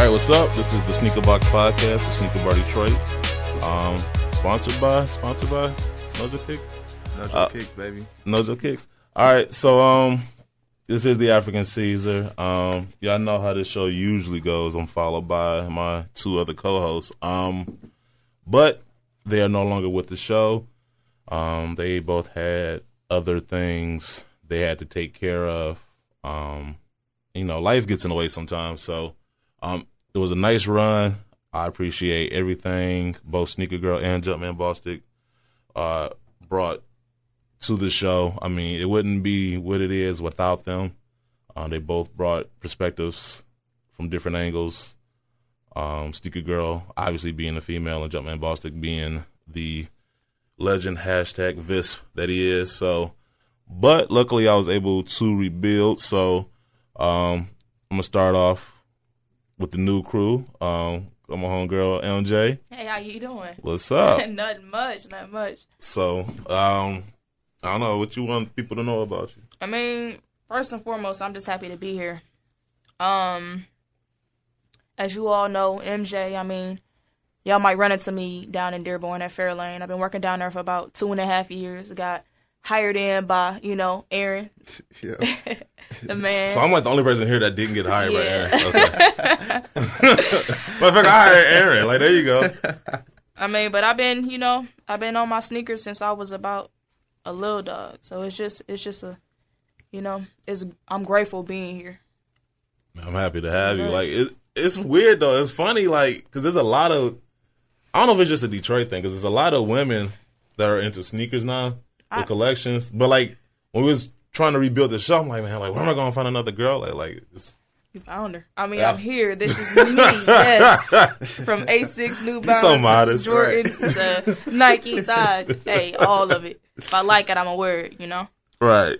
All right, what's up? This is the Sneaker Box Podcast for Sneaker Bar Detroit. Sponsored by Nojo Kicks. Nojo Kicks, baby. Nojo Kicks. All right, so this is the Afrikan Caesar. Y'all know how this show usually goes. I'm followed by my two other co-hosts. But they are no longer with the show. They both had other things they had to take care of. Life gets in the way sometimes. So it was a nice run. I appreciate everything both Sneaker Girl and JumpmanBostic brought to the show. I mean, it wouldn't be what it is without them. They both brought perspectives from different angles. Sneaker Girl obviously being a female and JumpmanBostic being the legend #Visp that he is. So, but luckily I was able to rebuild. So I'm gonna start off with the new crew. I'm my homegirl MJ. Hey, how you doing? What's up? Nothing much. So I don't know what you want people to know about you. I mean, first and foremost, I'm just happy to be here. As you all know, MJ, I mean, y'all might run into me down in Dearborn at Fairlane. I've been working down there for about 2.5 years. Got hired in by, Aaron. Yeah. The man. So I'm like the only person here that didn't get hired by Aaron. Okay. But if I hired Aaron, like there you go. I mean, but I've been on my sneakers since I was about a little dog. So it's just a, I'm grateful being here. I'm happy to have you. Like it's weird though. It's funny, like, because there's a lot of, I don't know if it's just a Detroit thing, because there's a lot of women that are into sneakers now with collections. But like when we was trying to rebuild the show, I'm like, man, like where am I gonna find another girl? Like it's, you found her. I mean, I'm here. This is me. Yes, from A6, New Balance, so modest, Jordans, to Nikes. Hey, all of it. If I like it, I'm a word. Right.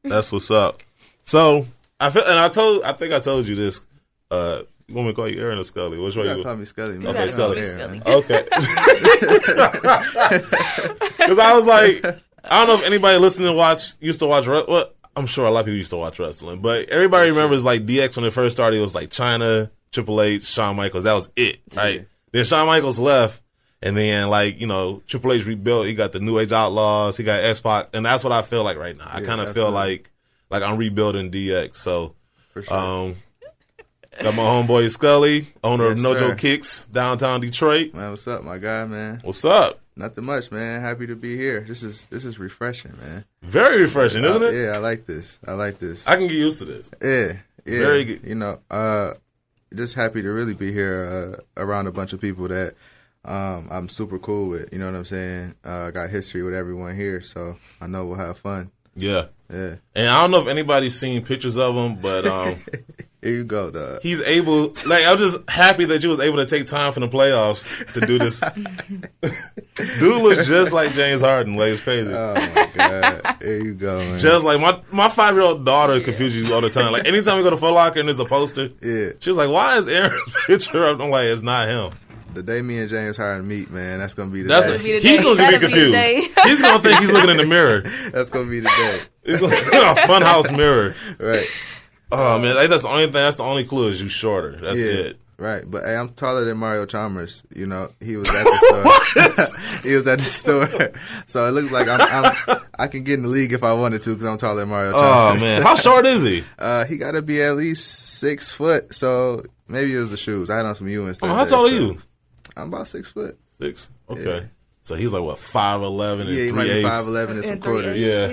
That's what's up. So I think I told you this. You want me to call you Aaron or Skully? Which way you call me Skully, man. Okay, Skully. Skully. Okay. Because I was like, I don't know if anybody listening used to watch. Well, I'm sure a lot of people used to watch wrestling, but everybody remembers like DX when it first started. It was like China, Triple H, Shawn Michaels. That was it, right? Yeah. Then Shawn Michaels left, and then Triple H rebuilt. He got the New Age Outlaws. He got X-Pac, and that's what I feel like right now. I kind of feel like I'm rebuilding DX. So, for sure. Got my homeboy Skully, owner of Nojo Kicks, downtown Detroit. Man, what's up, my guy, man? What's up? Nothing much, man. Happy to be here. This is refreshing, man. Very refreshing, isn't it? Yeah, I like this. I can get used to this. Yeah. Very good. Just happy to really be here around a bunch of people that I'm super cool with. You know what I'm saying? Got history with everyone here, so I know we'll have fun. Yeah. Yeah. And I don't know if anybody's seen pictures of him, but here you go, dog. He's able, I'm just happy that you was able to take time from the playoffs to do this. Dude looks just like James Harden. Like, it's crazy. Oh, my God. There you go, man. Just like my 5-year-old daughter confuses you all the time. Like, anytime we go to Foot Locker and there's a poster, she's like, why is Aaron's picture up? I'm like, it's not him. The day me and James Harden meet, man, that's going to be the day. He's going to be confused. He's going to think he's looking in the mirror. That's going to be the day. It's like a funhouse mirror. Right. Oh, man, that's the only thing. That's the only clue is you shorter. That's it. Right. But, hey, I'm taller than Mario Chalmers. He was at the store. He was at the store. So it looks like I can get in the league if I wanted to because I'm taller than Mario Chalmers. Oh, man. How short is he? He got to be at least 6 foot. So maybe it was the shoes. I had on some Ewins. How tall are you? I'm about 6 foot. 6? Okay. Yeah. So he's like, what, 5'11" and 3/8? Yeah, he might be 5'11" and some quarters. Yeah.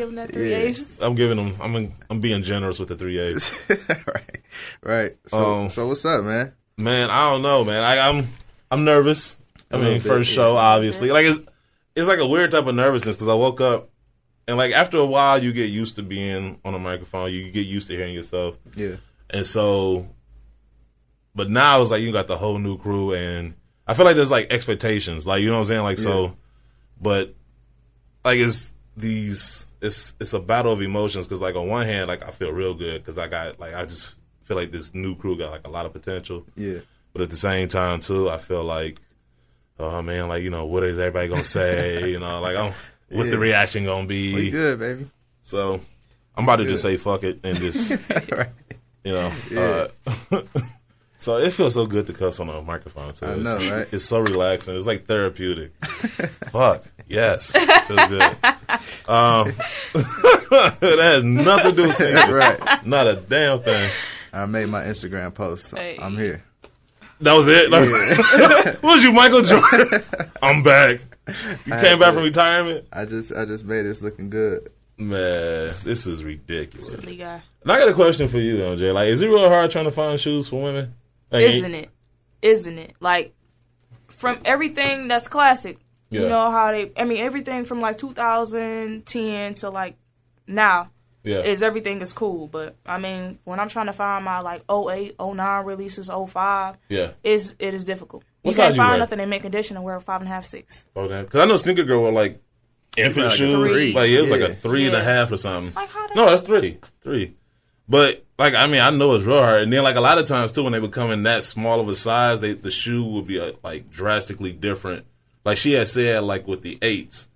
I'm being generous with the 3/8. Right. So what's up, man? Man, I don't know, man. I'm nervous. I mean, first show, obviously. Like, it's like a weird type of nervousness because I woke up and, like, after a while, you get used to being on a microphone. You get used to hearing yourself. Yeah. And so, but now it's like you got the whole new crew and I feel like there's like expectations, like, you know what I'm saying? Like, so, but like it's a battle of emotions. Cause like on one hand, like I feel real good. Cause I just feel like this new crew got like a lot of potential. Yeah. But at the same time too, I feel like, oh man, like, what is everybody going to say? Like, what's the reaction going to be? We good, baby. So I'm about to just say fuck it and just, So it feels so good to cuss on a microphone. Too. I know, right? It's so relaxing. It's like therapeutic. Fuck. Yes. Feels good. It has nothing to do with sneakers. Right. Not a damn thing. I made my Instagram post, so I'm here. That was it? What was you, Michael Jordan? I'm back. You came back from retirement? I just made this looking good. Man, this is ridiculous. Silly guy. And I got a question for you, LJ. Like, is it real hard trying to find shoes for women? Like, Isn't it? Like, from everything that's classic, you know how everything from like 2010 to like now is everything is cool. But I mean, when I'm trying to find my like 08, 09 releases, 05, it is difficult. What you can't size find you wear? nothing in mint condition to wear a 5.5, 6. Oh, damn. Because I know Sneaker Girl were like infant Like shoes. three. Like, it was like a Yeah. 3.5 or something. Like how No, that's 3. But, like, I mean, I know it's real hard. And then, like, a lot of times, too, when they become in that small of a size, the shoe would be, like, drastically different. Like, she had said, like, with the 8s,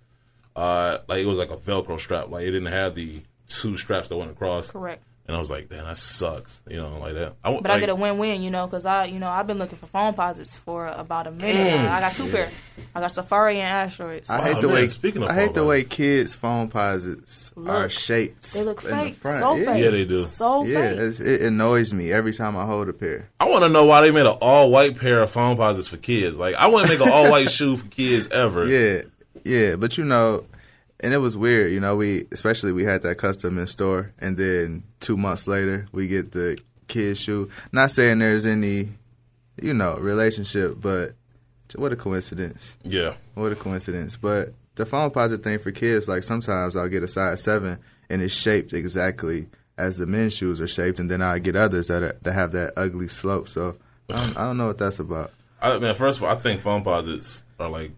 like, it was like a Velcro strap. Like, it didn't have the 2 straps that went across. Correct. And I was like, damn, that sucks. You know, like that. But I get a win-win, because I've been looking for phone posits for about a minute now. I got 2 pair. I got Safari and Asteroids. I hate the way kids' phone posits are shaped. They look in the fake. front. So fake. Yeah, they do. So fake. It annoys me every time I hold a pair. I want to know why they made an all-white pair of phone posits for kids. Like, I wouldn't make an all-white shoe for kids ever. Yeah, but and it was weird, we had that custom in store, and then 2 months later, we get the kids shoe. Not saying there's any, relationship, but what a coincidence. Yeah. What a coincidence. But the phone posit thing for kids, like sometimes I'll get a size 7, and it's shaped exactly as the men's shoes are shaped, and then I get others that have that ugly slope. So I don't know what that's about. First of all, I think phone posits are like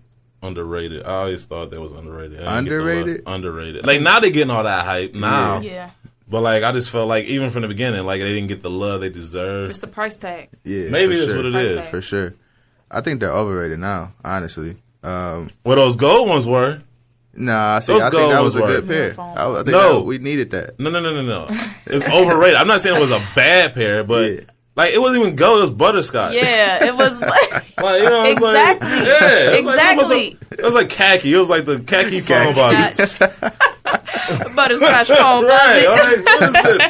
underrated. I always thought that was underrated. Underrated? Underrated. Like, now they're getting all that hype now. Yeah. But, like, I just felt like, even from the beginning, like, they didn't get the love they deserve. It's the price tag. Yeah, Maybe that's what it Price is. tag. for sure. I think they're overrated now, honestly. Well, those gold ones were. Nah, I Those think gold that was a ones good were. pair. Phone I think No. we needed that. No. It's overrated. I'm not saying it was a bad pair, but, Yeah. like, it wasn't even gold. It was butterscotch. Yeah, it was like, Like, you know what I'm saying? Exactly. Yeah. It was Exactly. It was like khaki. It was like the khaki phone posits. butterscotch phone Right. posit. Like, what is this?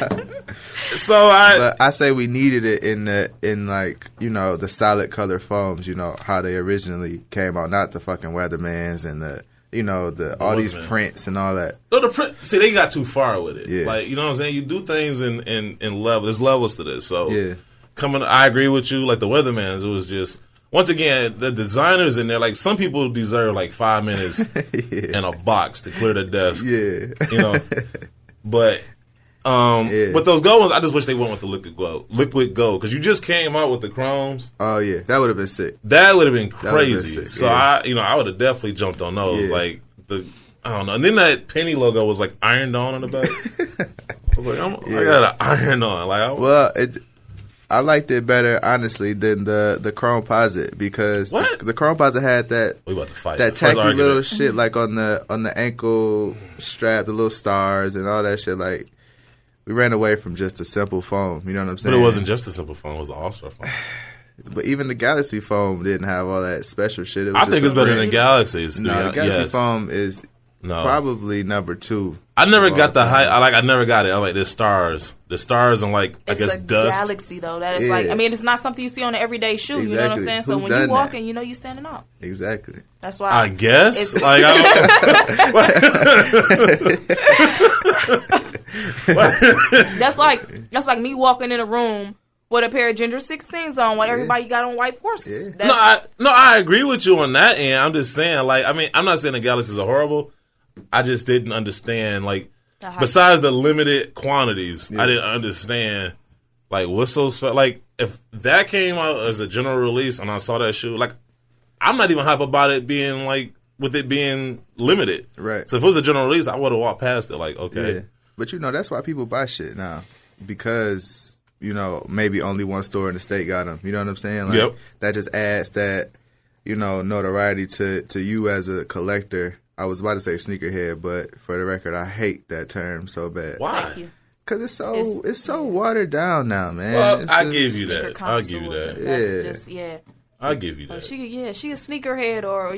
So But I say we needed it in the solid color foams, how they originally came out, not the fucking Weathermans and all these Weatherman. prints and all that. No, the print. See, they got too far with it. Yeah. Like, you know what I'm saying? You do things in level. There's levels to this. So, Yeah. I agree with you. Like the Weathermans, it was just, once again, the designers in there. Like, some people deserve like 5 minutes in a box to clear the desk. Yeah. You know, but with those gold ones, I just wish they went with the liquid gold because you just came out with the chromes. Oh yeah, that would have been sick. That would have been That would've been crazy. sick, So yeah. I would have definitely jumped on those. Yeah. Like I don't know. And then that penny logo was like ironed on the back. I was like, I got an iron on. Like, Well, I liked it better honestly than the chrome posit because What? the chrome posit had that we about to fight. that First tacky argument. little shit like on the ankle strap, the little stars and all that shit. Like we ran away from just a simple foam. You know what I'm saying? But it wasn't just a simple phone. It was the All-Star phone. But even the Galaxy foam didn't have all that special shit. It was I just think a it's better print. than the Galaxies. No, the Galaxy Yes. foam is No. probably number 2. I never of all got the time. height. I never got it. I like the stars. The stars and like It's I guess a dust. galaxy though. That is Yeah. like, I mean, it's not something you see on an everyday shoe. You know what I'm Exactly. saying? So Who's when you done walking, that? you standing out. Exactly. That's why I guess. It's- Like that's like me walking in a room with a pair of Ginger 16s on while everybody got on white forces. Yeah. I agree with you on that end. I'm just saying, like, I mean, I'm not saying the Galaxies are horrible. I just didn't understand, like, The hype. besides the limited quantities, Yeah. I didn't understand, like, what's so special. Like, if that came out as a general release and I saw that shoe, like, I'm not even hype about it being, like, with it being limited. Right. So if it was a general release, I would have walked past it, like, okay. Yeah. But that's why people buy shit now. Because, maybe only one store in the state got them. You know what I'm saying? Like, Yep. that just adds that, notoriety to you as a collector. I was about to say sneakerhead, but for the record, I hate that term so bad. Why? Thank you. Cause it's so watered down now, man. Well, I give you that. I'll give you that. That's just I'll give you that. She a sneakerhead or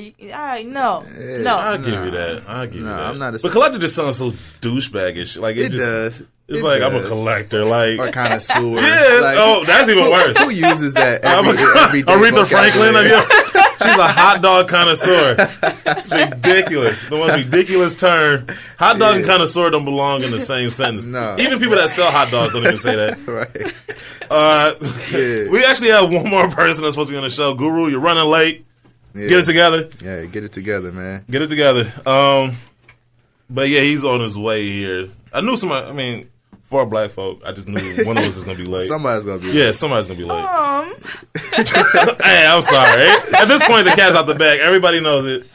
no. I'll give you that. I'm not a but collector just sounds so douchebaggish. Like it does. It's like I'm a collector, like or connoisseur. Yeah. Like, that's even worse. Who uses that? Every day Aretha Franklin. She's a hot dog connoisseur. It's ridiculous. The most ridiculous term. Hot dog and connoisseur don't belong in the same sentence. No. Even people that sell hot dogs don't even say that. Right. We actually have one more person that's supposed to be on the show. Guru, you're running late. Yeah. Get it together. Yeah, get it together, man. Get it together. But yeah, he's on his way here. I knew somebody. I mean, for black folk, I just knew one of us is gonna be late. Somebody's gonna be late. Yeah, somebody's gonna be late. Hey, I'm sorry. At this point, the cat's out the bag. Everybody knows it.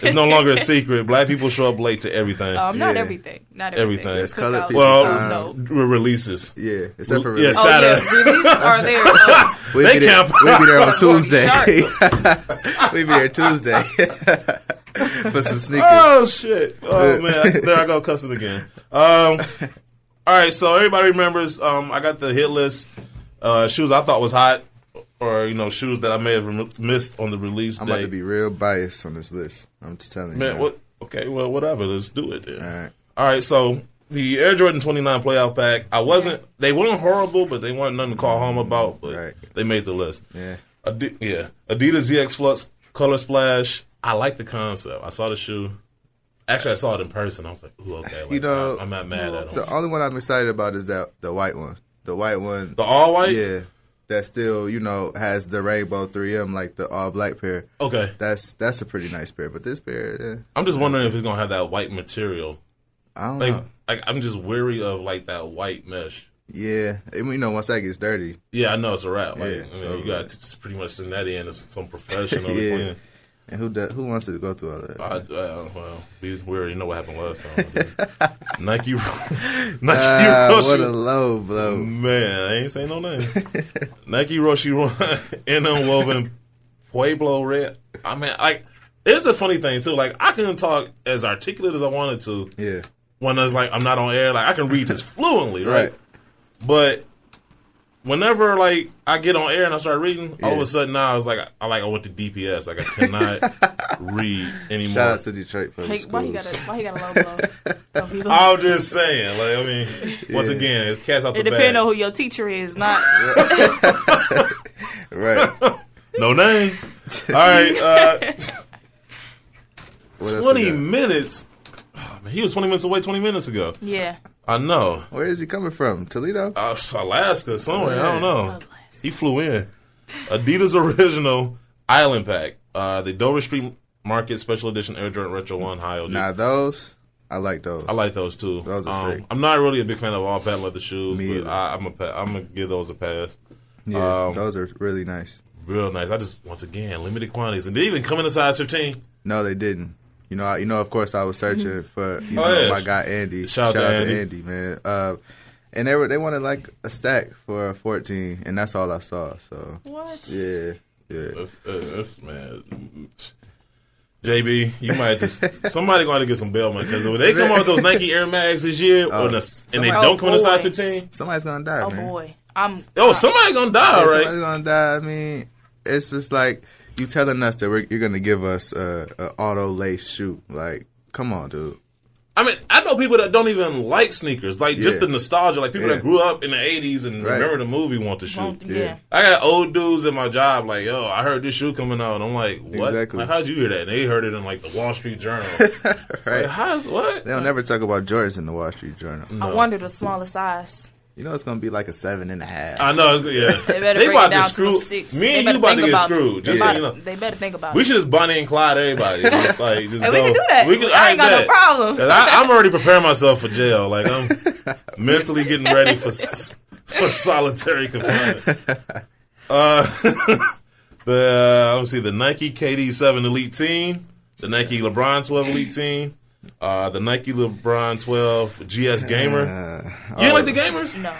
It's no longer a secret. Black people show up late to everything. Not everything. Not everything. There's colored pieces. Well, releases. Yeah, except for releases. Yeah, Saturday. Releases are there. They camp. We'll be there on Tuesday. We'll be there Tuesday. For some sneakers. Oh, shit. Oh, man. There I go cussing again. All right, so everybody remembers I got the hit list. Shoes I thought was hot, or shoes that I may have missed on the release day. I'm about to be real biased on this list. I'm just telling you. Man, okay, well, whatever. Let's do it then. All right, so the Air Jordan 29 playoff pack, they weren't horrible, but they weren't nothing to call home about, but they made the list. Yeah. Adidas ZX Flux Color Splash. I like the concept. I saw the shoe. Actually, I saw it in person. I was like, ooh, okay. Like, I'm not mad at them. The only one I'm excited about is the white one. The white one. The all white? Yeah. That still, has the rainbow 3M, like the all black pair. Okay. That's a pretty nice pair. But this pair, I'm just wondering if it's going to have that white material. I don't know. Like, I'm just weary of, like, that white mesh. Yeah. Once that gets dirty. Yeah, I know it's a wrap. Like, yeah, you got to just pretty much send that in as some professional. Yeah. And who wants to go through all that? Well, we already know what happened last time. Nike What Roshi. a low blow. Man, I ain't saying no name. Nike Roshi Run, NM Woven, Pueblo Red. I mean, it's a funny thing, too. Like, I can talk as articulate as I wanted to. Yeah. When it's like, I'm not on air. Like, I can read this fluently, right? But whenever I get on air and I start reading, all of a sudden now it's like I went to DPS. Like I cannot read anymore. Shout out to Detroit for why he got a low blow? I'm just saying. Once again, it's cats out the bag. It depends on who your teacher is, not right. No names. All right. 20 minutes. Oh, man, he was 20 minutes away 20 minutes ago. Yeah. I know. Where is he coming from? Toledo? Alaska, somewhere. I don't know. He flew in. Adidas Original Island Pack. The Dover Street Market Special Edition Air Jordan Retro 1 High OG. Now those, I like those. I like those too. Those are sick. I'm not really a big fan of all patent leather shoes, but I'm gonna give those a pass. Yeah, those are really nice. Real nice. I just, once again, limited quantities, and they even come in a size 15. No, they didn't. Of course, I was searching for my guy Andy. Shout out to Andy, man. And they wanted like a stack for 14, and that's all I saw. So what? Yeah. That's man. JB, you might somebody going to get some bail money because when they come out with those Nike Air Max this year, and they don't come in a size 15, somebody's gonna die. Oh man. boy, somebody's gonna die, right? Somebody's gonna die. I mean, it's just like you telling us that you're gonna give us a auto lace shoe. Like, come on, dude. I mean, I know people that don't even like sneakers, just the nostalgia. Like people that grew up in the 80s and remember the movie want the shoe. Yeah. I got old dudes in my job like, yo, I heard this shoe coming out. And I'm like, what? Exactly. Like, how'd you hear that? And they heard it in like the Wall Street Journal. Right. Like, what? They'll never talk about Jordans in the Wall Street Journal. No. I wonder the smaller size. It's gonna be like a 7.5. I know, yeah. They better bring it down to a 6. Me and you about to get screwed. Just so you know. They better think about it. We should just Bonnie and Clyde everybody. Just go. We can do that. I ain't got no problem. I'm already preparing myself for jail. Like I'm mentally getting ready for solitary confinement. The Nike KD7 Elite Team, the Nike LeBron 12 Elite Team. The Nike LeBron 12 GS Gamer. You didn't like the gamers? No.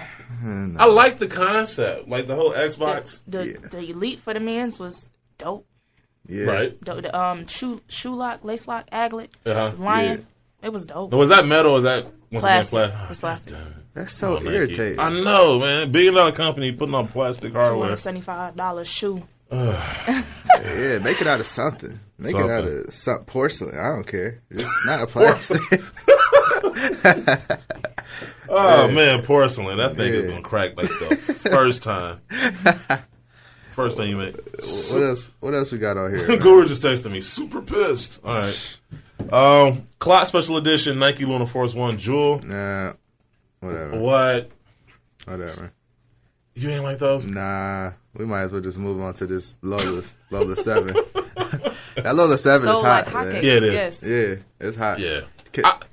I like the concept. Like the whole Xbox. The Elite for the men's was dope. Yeah. Right. The shoe lock, lace lock, aglet, lion. It was dope. Was that metal or was that plastic? It was plastic. That's so irritating. I know, man. $1 billion company putting on plastic hardware. $275 shoe. Yeah, make it out of something. Make it out of some porcelain. I don't care. It's not a plastic. Man, porcelain. That thing is gonna crack like the first time. First thing you make. What else we got on here? Guru just texted me. Super pissed. All right. Clock Special Edition Nike Lunar Force 1 Jewel. Nah. Whatever. What? Whatever. You ain't like those? Nah. We might as well just move on to this Lola 7. That Lola 7 is hot, man. Yeah, it is. Yes. Yeah, it's hot. Yeah.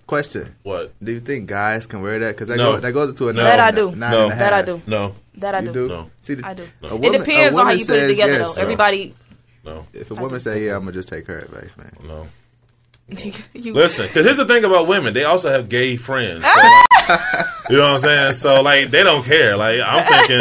Question. What? Do you think guys can wear that? Because that, No. that goes into a No. That I do. No. That I do. No. That I You do. No. See, I do. No. a woman- It depends a on how woman you put it says together, yes. though. Everybody. No. If a woman say, yeah, I'm going to just take her advice, man. No. you, Listen, because here's the thing about women. They also have gay friends. So, you know what I'm saying? So, like, they don't care. Like, I'm thinking,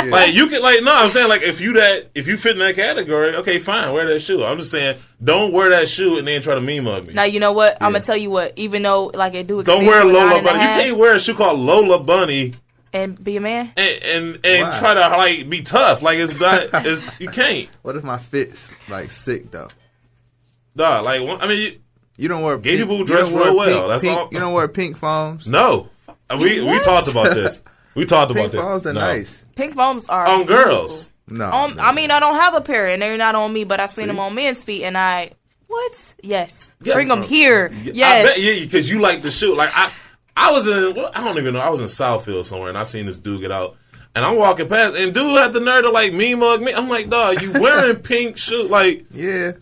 like, you can, like, no, I'm saying, like, if you fit in that category, okay, fine, wear that shoe. I'm just saying, don't wear that shoe and then try to meme mug me. Now, you know what? I'm going to tell you what. Even though, like, it do extend Don't wear to a Lola 9.5 Bunny. You can't wear a shoe called Lola Bunny and be a man. and try to, like, be tough. Like, it's not, you can't. What if my fit's, like, sick, though? Dog, like, I mean, You don't wear gay pink, people dress real well. That's pink, all. You don't wear pink foams? No. We talked about this. We talked about Pink this. foams are nice. Pink foams are On girls. No. I mean, I don't have a pair, and they're not on me, but I seen them on men's feet, and what? Yes. Yeah. Bring them here. I Yes. bet, yeah, because you like the shoe. Like, I was in, I don't even know, I was in Southfield somewhere, and I seen this dude get out, and I'm walking past, and dude had the nerve to, like, me mug me. I'm like, dog, you wearing pink shoes? Like, Yeah.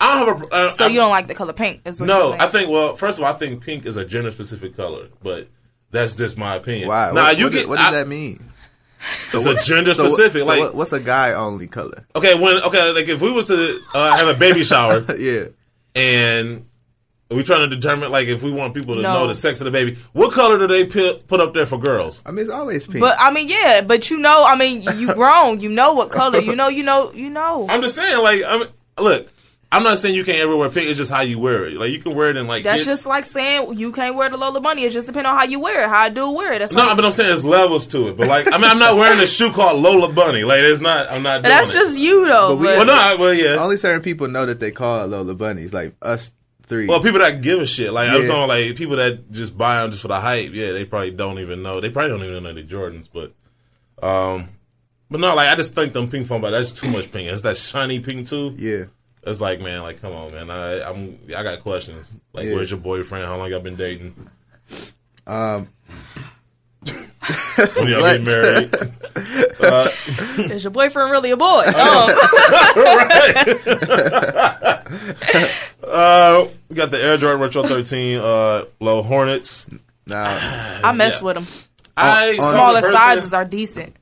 I don't have a... So you don't like the color pink, is what you're No, saying. I think, well, first of all, I think pink is a gender-specific color, but that's just my opinion. Why? Now, What does that mean? It's a gender-specific. What's a guy-only color? Okay, like, if we was to have a baby shower... Yeah. And we trying to determine, like, if we want people to know the sex of the baby, what color do they put up there for girls? I mean, it's always pink. But I mean, yeah, but you know, I mean, you grown, you know what color, you know. I'm just saying, like, look, I'm not saying you can't ever wear pink. It's just how you wear it. Like, you can wear it in, like, that's just like saying you can't wear the Lola Bunny. It just depends on how you wear it. How I do wear it. That's like, but I'm saying there's levels to it. But, like, I mean, I'm not wearing a shoe called Lola Bunny. Like, it's not. I'm not. Doing that's just you though. Yeah. Only certain people know that they call it Lola Bunnies, like us three. Well, people that give a shit. Like, I'm talking like people that just buy them just for the hype. Yeah, they probably don't even know. They probably don't even know they're Jordans. But no, like, I just think them pink foam, but that's too much pink. It's that shiny pink too. Yeah. It's like, man, like, come on, man. I got questions. Like, where's your boyfriend? How long y'all been dating? When y'all get married? Is your boyfriend really a boy? Right. We got the Air Jordan Retro 13 Low Hornets. I mess with them. Smaller Smaller sizes are decent.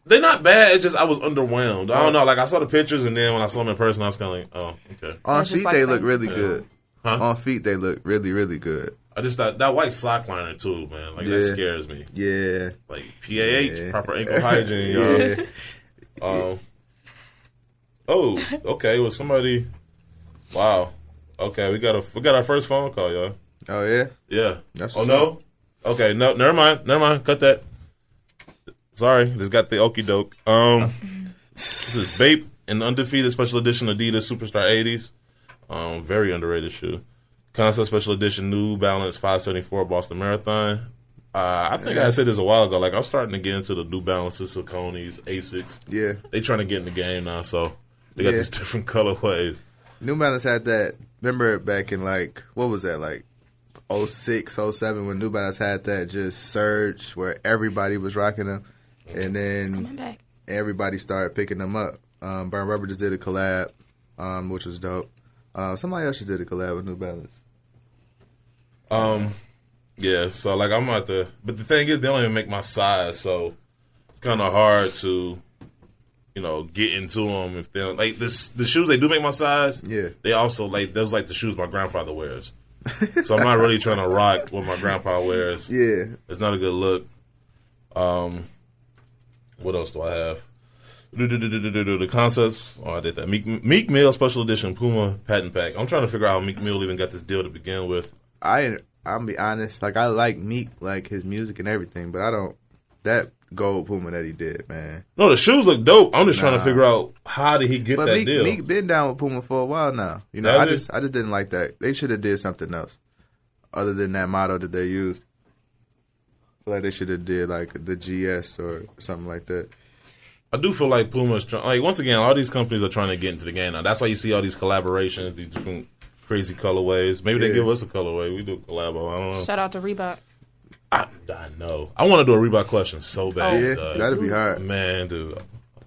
They're not bad. It's just I was underwhelmed. I don't know. Like, I saw the pictures, and then when I saw them in person, I was kind of like, oh, okay. On feet, they look really Yeah. good. Huh? On feet, they look really, really good. I just thought that white sock liner, too, man. Like, that scares me. Yeah. Like, PAH, proper ankle hygiene, y'all. Oh, okay. Well, somebody... Wow. Okay, we got our first phone call, y'all. Oh, yeah? Yeah. That's oh, no? Okay, no, never mind. Cut that. Sorry, just got the okie doke. This is Bape, an undefeated special edition Adidas Superstar 80s. Very underrated shoe. Concept special edition New Balance 574 Boston Marathon. I think I said this a while ago. Like, I'm starting to get into the New Balances, Sauconys, Asics. Yeah. They trying to get in the game now, so they got these different colorways. New Balance had that. Remember back in, like, what was that, like 06, 07, when New Balance had that just surge where everybody was rocking them. And then everybody started picking them up. Burn Rubber just did a collab, which was dope. Somebody else just did a collab with New Balance. Yeah, so, like, I'm about to... But the thing is, they don't even make my size, so it's kind of hard to, you know, get into them. If they don't... Like, the shoes, they do make my size. Yeah. They also, like, those like the shoes my grandfather wears. So I'm not really trying to rock what my grandpa wears. Yeah. It's not a good look. What else do I have? The concepts. Oh, I did that. Meek Mill Special Edition Puma Patent Pack. I'm trying to figure out how Meek Mill even got this deal to begin with. I I'm be honest. Like I like Meek, like his music and everything, but I don't that gold Puma that he did, man. No, the shoes look dope. I'm just trying to figure out how did he get that deal. Meek been down with Puma for a while now. You know, I just didn't like that. They should have did something else other than that motto that they used. I feel like they should have did like the GS or something like that. I do feel like Puma's trying. Like once again, all these companies are trying to get into the game now. That's why you see all these collaborations, these different crazy colorways. Maybe they give us a colorway. We do a collabo. I don't know. Shout out to Reebok. I know. I want to do a Reebok collection so bad. Yeah, that'd be hard. Man, dude.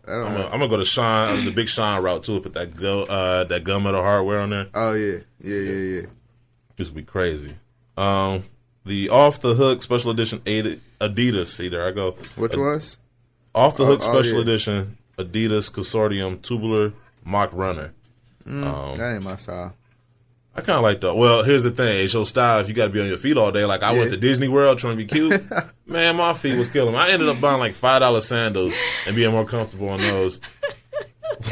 I'm gonna go to Sean, the big Sean route too. Put that gunmetal hardware on there. Oh yeah. This would be crazy. The Off the Hook Special Edition Adidas. See, there I go. Which was? Off the Hook Special Edition Adidas Consortium Tubular Mock Runner. That ain't my style. I kind of like that. Well, here's the thing. It's your style if you got to be on your feet all day. Like, I went to Disney World trying to be cute. Man, my feet was killing me. I ended up buying like $5 sandals and being more comfortable on those.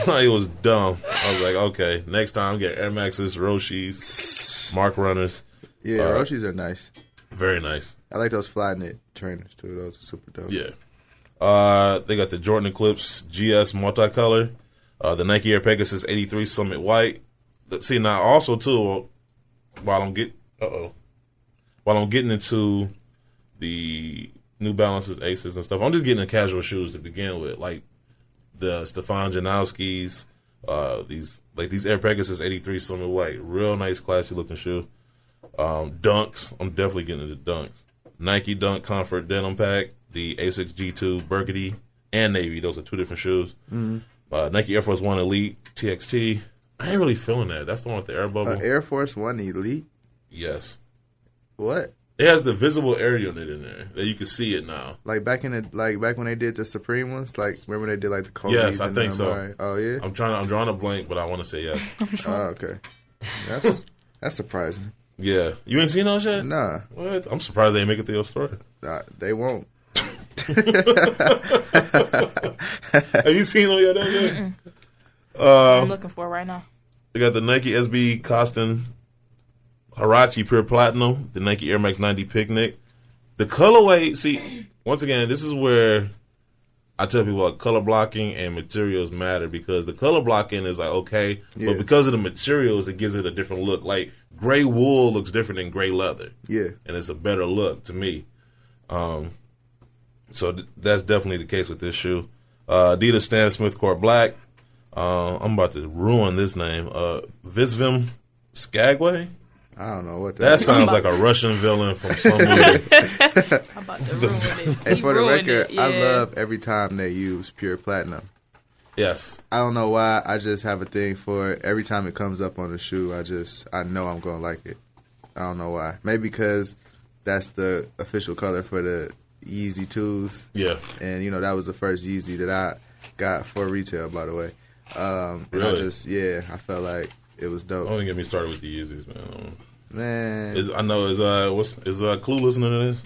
It was dumb. I was like, okay, next time get Air Maxes, Roshis, Mark Runners. Yeah, Roshis are nice. Very nice. I like those fly knit trainers too. Those are super dope. Yeah. They got the Jordan Eclipse GS multicolor, the Nike Air Pegasus 83 Summit White. See now, also too, while I'm getting into the New Balances, Aces, and stuff, I'm just getting the casual shoes to begin with, like the Stefan Janowski's, these Air Pegasus 83 Summit White, real nice, classy looking shoe. Dunks, I'm definitely getting into Dunks. Nike Dunk Comfort Denim Pack, the Asics G2 Burgundy and Navy. Those are two different shoes. Nike Air Force One Elite TXT. I ain't really feeling that. That's the one with the air bubble. Air Force One Elite? Yes. What? It has the visible air unit in there that you can see it now. Like back when they did the Supreme ones, like remember they did like the Kobe's? Yes, I think so. Right? Oh yeah. I'm drawing a blank, but I want to say yes. Oh, okay. That's surprising. Yeah, you ain't seen those yet? Nah. What? I'm surprised they ain't make it to your store. They won't. Have you seen them yet? I'm looking for right now. They got the Nike SB Costin Hirachi Pure Platinum, the Nike Air Max 90 Picnic. The colorway, see, once again, this is where I tell people like color blocking and materials matter, because the color blocking is like, okay, but because of the materials, it gives it a different look. Like gray wool looks different than gray leather. Yeah. And it's a better look to me. So that's definitely the case with this shoe. Adidas Stan Smith Court Black. I'm about to ruin this name. Visvim Skagway? I don't know what that sounds like a Russian villain from some movie. I'm about to ruin it. Hey, for the record, I love every time they use pure platinum. Yes. I don't know why. I just have a thing for it. Every time it comes up on the shoe, I know I'm going to like it. I don't know why. Maybe because that's the official color for the Yeezy 2s. Yeah. And, that was the first Yeezy that I got for retail, by the way. Really? I felt like it was dope. Don't even get me started with the Yeezys, man. Man. Is Clue listening to this?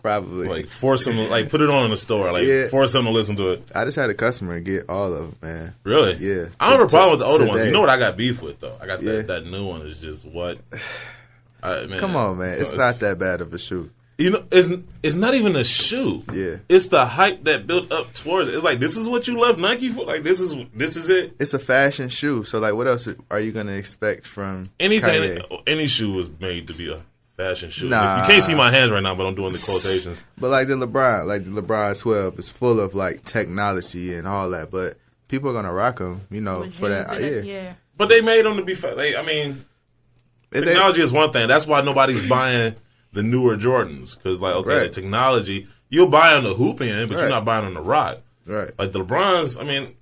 Probably. Like, force him, put it on in the store. Force him to listen to it. I just had a customer get all of them, man. Really? Yeah. I don't have a problem with the older ones. You know what I got beef with, though? I got that new one is just what? Man, come on, man. It's not that bad of a shoe. It's not even a shoe. Yeah. It's the hype that built up towards it. It's like, this is what you left Nike for? Like, this is it? It's a fashion shoe. So, what else are you going to expect from anything? Kanye? Any shoe was made to be a fashion shoe. Nah. You can't see my hands right now, but I'm doing the quotations. But the LeBron 12 is full of, technology and all that. But people are going to rock them, for that. Yeah. But they made them to be technology is one thing. That's why nobody's buying the newer Jordans, because the technology, you'll buy on the hoop end, but you're not buying on the rock. Right. Like the LeBrons,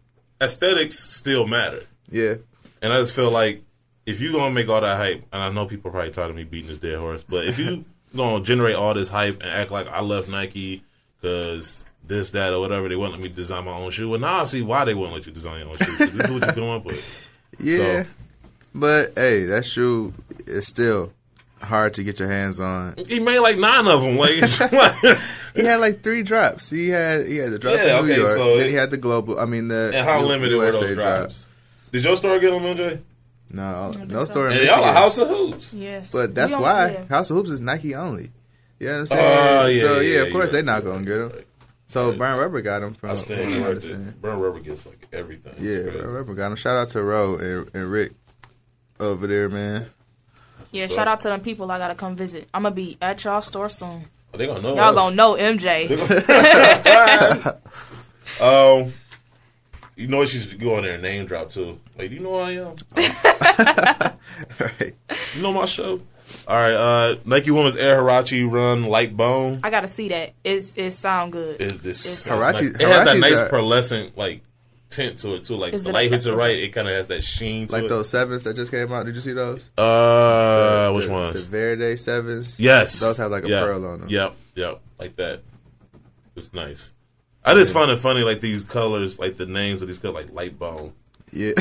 aesthetics still matter. Yeah. And I just feel like if you're gonna make all that hype, and I know people are probably tired of me beating this dead horse, but if you gonna generate all this hype and act like I left Nike because this, that, or whatever, they wouldn't let me design my own shoe. Well, now I see why they wouldn't let you design your own shoe. This is what you come up with. Yeah. So, but hey, that shoe is still hard to get your hands on. He made 9 of them. He had 3 drops. He had the drop in New York. So then he had the global. And how limited were those drops? Did your store get them, MJ? No store in And Michigan. y'all a House of Hoops. Yes. But that's why House of Hoops is Nike only. You know what I'm saying? Of course they're not going to get them. So Brown Rubber got them from. Brown Rubber gets like everything. Yeah, Brown Rubber got them. Shout out to Ro and Rick over there, man. Yeah, shout out to them people I gotta come visit. I'm gonna be at y'all store soon. Oh, they gonna know y'all us. gonna know MJ. You know what? She should go on there and name drop too. Like, do you know who I am? Right. You know my show. All right, Nike Women's Air Hirachi Run Light Bone. I gotta see that. It sound good. It's Hirachi, nice. It has that nice pearlescent like tint to it too. Like the light hits it right, it kind of has that sheen to like it. Those 7s that just came out. Did you see those? Which ones? The Verde 7s. Yes, those have like a pearl on them. Yep, like that. It's nice. I just find it funny, like these colors, like the names of these colors, like light bone. Yeah,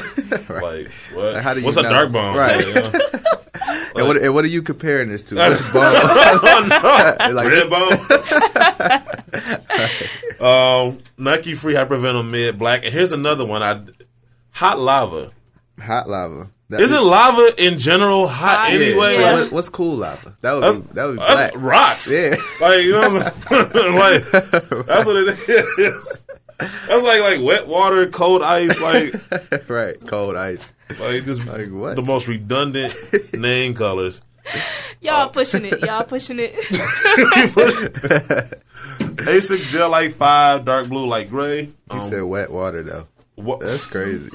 right. Like what? Like, how do you What's know? A dark bone? Right. Like, you know? And what are you comparing this to? Which bone? Like red bone. Nike Free Hypervenom Mid Black, and here's another one. Hot lava. Hot lava. Isn't lava in general hot anyway? Yeah. Like, what's cool lava? That would be black. Rocks. Yeah. Like, you know what I'm saying? Like, that's what it is. That's like wet water, cold ice, like right, cold ice. Like just like what? The most redundant name colors. Y'all pushing it. Y'all pushing it. A6 Gel Light 5, dark blue, light gray. He said wet water though. What? That's crazy.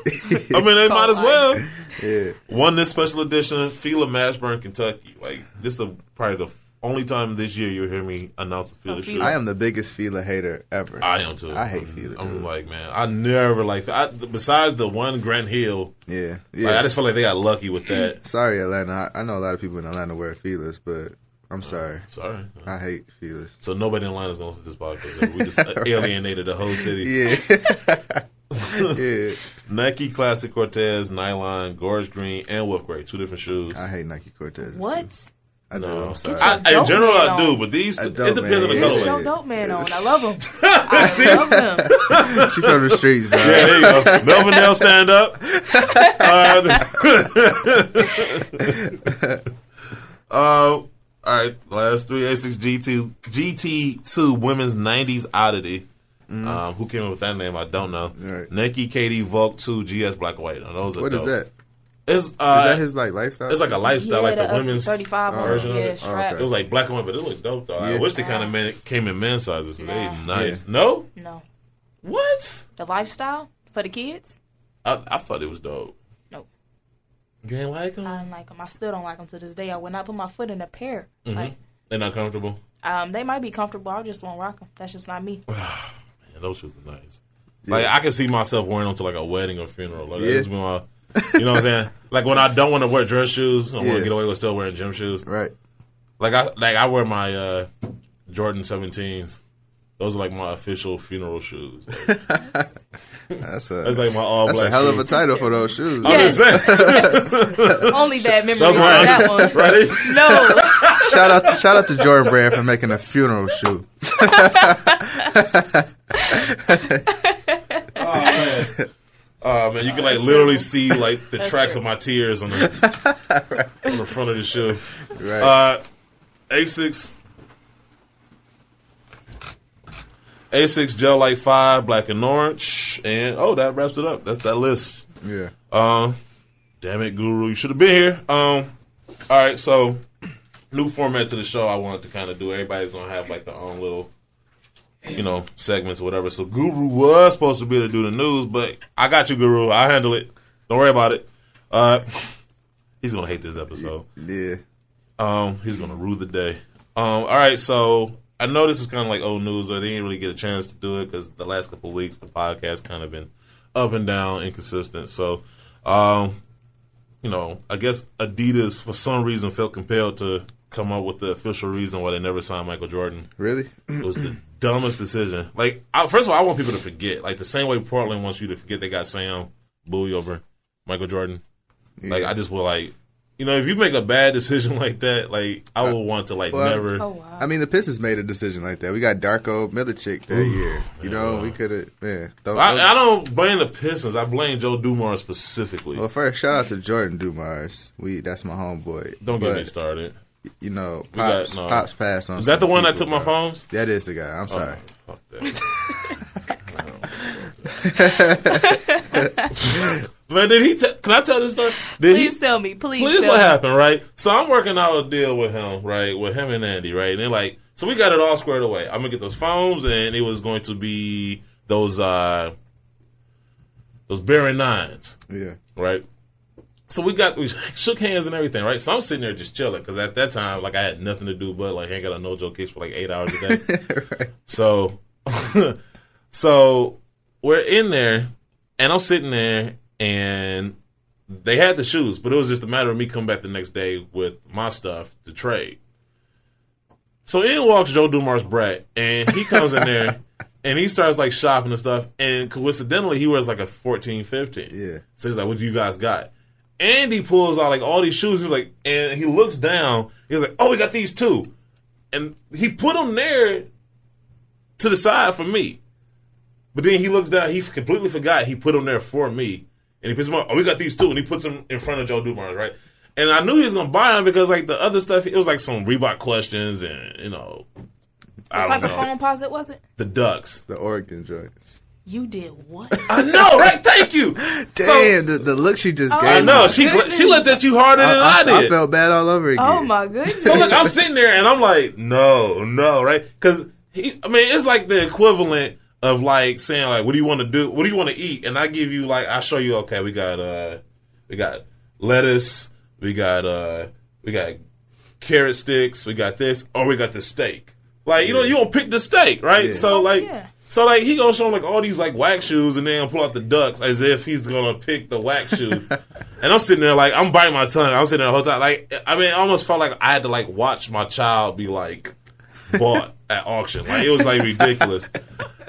I mean, they might as well. Yeah. One this special edition, Fila Mashburn, Kentucky. Like this is probably the only time this year you'll hear me announce a Fila shoe. I am the biggest Fila hater ever. I am too. I hate Fila. I'm like, man, I never liked it. Besides the one Grant Hill. Yeah. Like, I just feel like they got lucky with that. Sorry, Atlanta. I know a lot of people in Atlanta wear Filas, but I'm sorry. Sorry. I hate Filas. So nobody in Atlanta's going to listen to this podcast. We just alienated the whole city. Yeah. Yeah. Nike Classic Cortez, Nylon, Gorge Green, and Wolf Gray. 2 different shoes. I hate Nike Cortez. What? Too. I know. No. I'm sorry. In general, I do, but these it depends on the colorway. Get your dope man on. I love him. I love him. She from the streets, dog. Yeah, there you go. Melvin Dell, stand up. All right, last 3. A6 GT2 Women's 90s Oddity. Who came up with that name? I don't know. Right. Nike KD Volk 2 GS Black and White. Now, those are what dope. Is that? Is that his like lifestyle? It's like a lifestyle, like the women's 35 version of it. Strap. It was like black and white, but it looked dope though. I wish they kind of came in men's sizes. But they nice. Yeah. No. What? The lifestyle for the kids? I thought it was dope. Nope. You ain't like them? I didn't like them. I still don't like them to this day. I would not put my foot in a pair. Mm-hmm. Like, they're not comfortable. They might be comfortable. I just won't rock them. That's just not me. Man, those shoes are nice. Yeah. Like I can see myself wearing them to like a wedding or funeral. Like, that's been my, you know what I'm saying? Like when I don't want to wear dress shoes, I want to get away with still wearing gym shoes. Right. Like I wear my Jordan 17s. Those are like my official funeral shoes. Like, that's like my all black. That's a hell of a shoes. title for those shoes. Yes. I'm just saying. Only bad memories on that one. Ready? No. Shout out to Jordan Brand for making a funeral shoe. Oh man, you can like literally see like the tracks of my tears on the front of the shoe. Right. A6 Gel Light 5, black and orange, and that wraps it up. That's that list. Yeah. Damn it, Guru, you should have been here. All right, so new format to the show. I wanted to kind of do. Everybody's gonna have like their own little, segments or whatever. So Guru was supposed to be able to do the news, but I got you, Guru. I'll handle it. Don't worry about it. He's gonna hate this episode. Yeah. He's gonna rue the day. All right, so I know this is kind of like old news. I didn't really get a chance to do it because the last couple of weeks the podcast kind of been up and down, inconsistent. So, I guess Adidas for some reason felt compelled to come up with the official reason why they never signed Michael Jordan. Really? It was the dumbest decision. Like, first of all, I want people to forget. Like the same way Portland wants you to forget they got Sam Bowie over Michael Jordan. Yeah. Like I just will if you make a bad decision like that, like I would want to never. Oh, wow. I mean, the Pistons made a decision like that. We got Darko Milicic that year. We could have. I don't blame the Pistons. I blame Joe Dumars specifically. Well, first, shout out to Jordan Dumars. That's my homeboy. Don't get me started. Pops passed on. Is that the one that took my phones? That is the guy. I'm sorry. Fuck that. But did he? Can I tell this story? Please tell me. Please. What happened, right? So I'm working out a deal with him, right? With him and Andy, right? And they're like, so we got it all squared away. I'm gonna get those phones, and it was going to be those Baron 9s, yeah, right? So we shook hands and everything, right? So I'm sitting there just chilling because at that time, I had nothing to do but hang out on No Joke Kicks for 8 hours a day. Right. So, so we're in there, and I'm sitting there, and they had the shoes, but it was just a matter of me coming back the next day with my stuff to trade. So in walks Joe Dumars Brett, and he comes in there, and he starts shopping and stuff, and coincidentally, he wears a 14, 15. Yeah. So he's like, what do you guys got? And he pulls out all these shoes. He's like, and he looks down. He's like, oh, we got these too. And he put them there to the side for me. But then he looks down. He completely forgot he put them there for me. And he puts them up. Oh, we got these too. And he puts them in front of Joe Dumars, right? And I knew he was going to buy them because the other stuff, it was some Reebok questions and, What type of phone composite was it? The Ducks. The Oregon joints. You did what? I know, right? Thank you. Damn, the look she just gave. I know. She looked at you harder than I did. I felt bad all over again. Oh, my goodness. So, look, I'm sitting there, and I'm like, no, right? Because, it's the equivalent of, saying, what do you want to do? What do you want to eat? And I give you, I show you, okay, we got lettuce, we got carrot sticks, we got this, or we got the steak. You don't pick the steak, right? Yeah. So, yeah. So, he gonna show him, all these, whack shoes, and then pull out the Ducks as if he's gonna pick the whack shoe. And I'm sitting there, I'm biting my tongue. I'm sitting there the whole time. I almost felt like I had to, watch my child be, bought at auction. It was, ridiculous.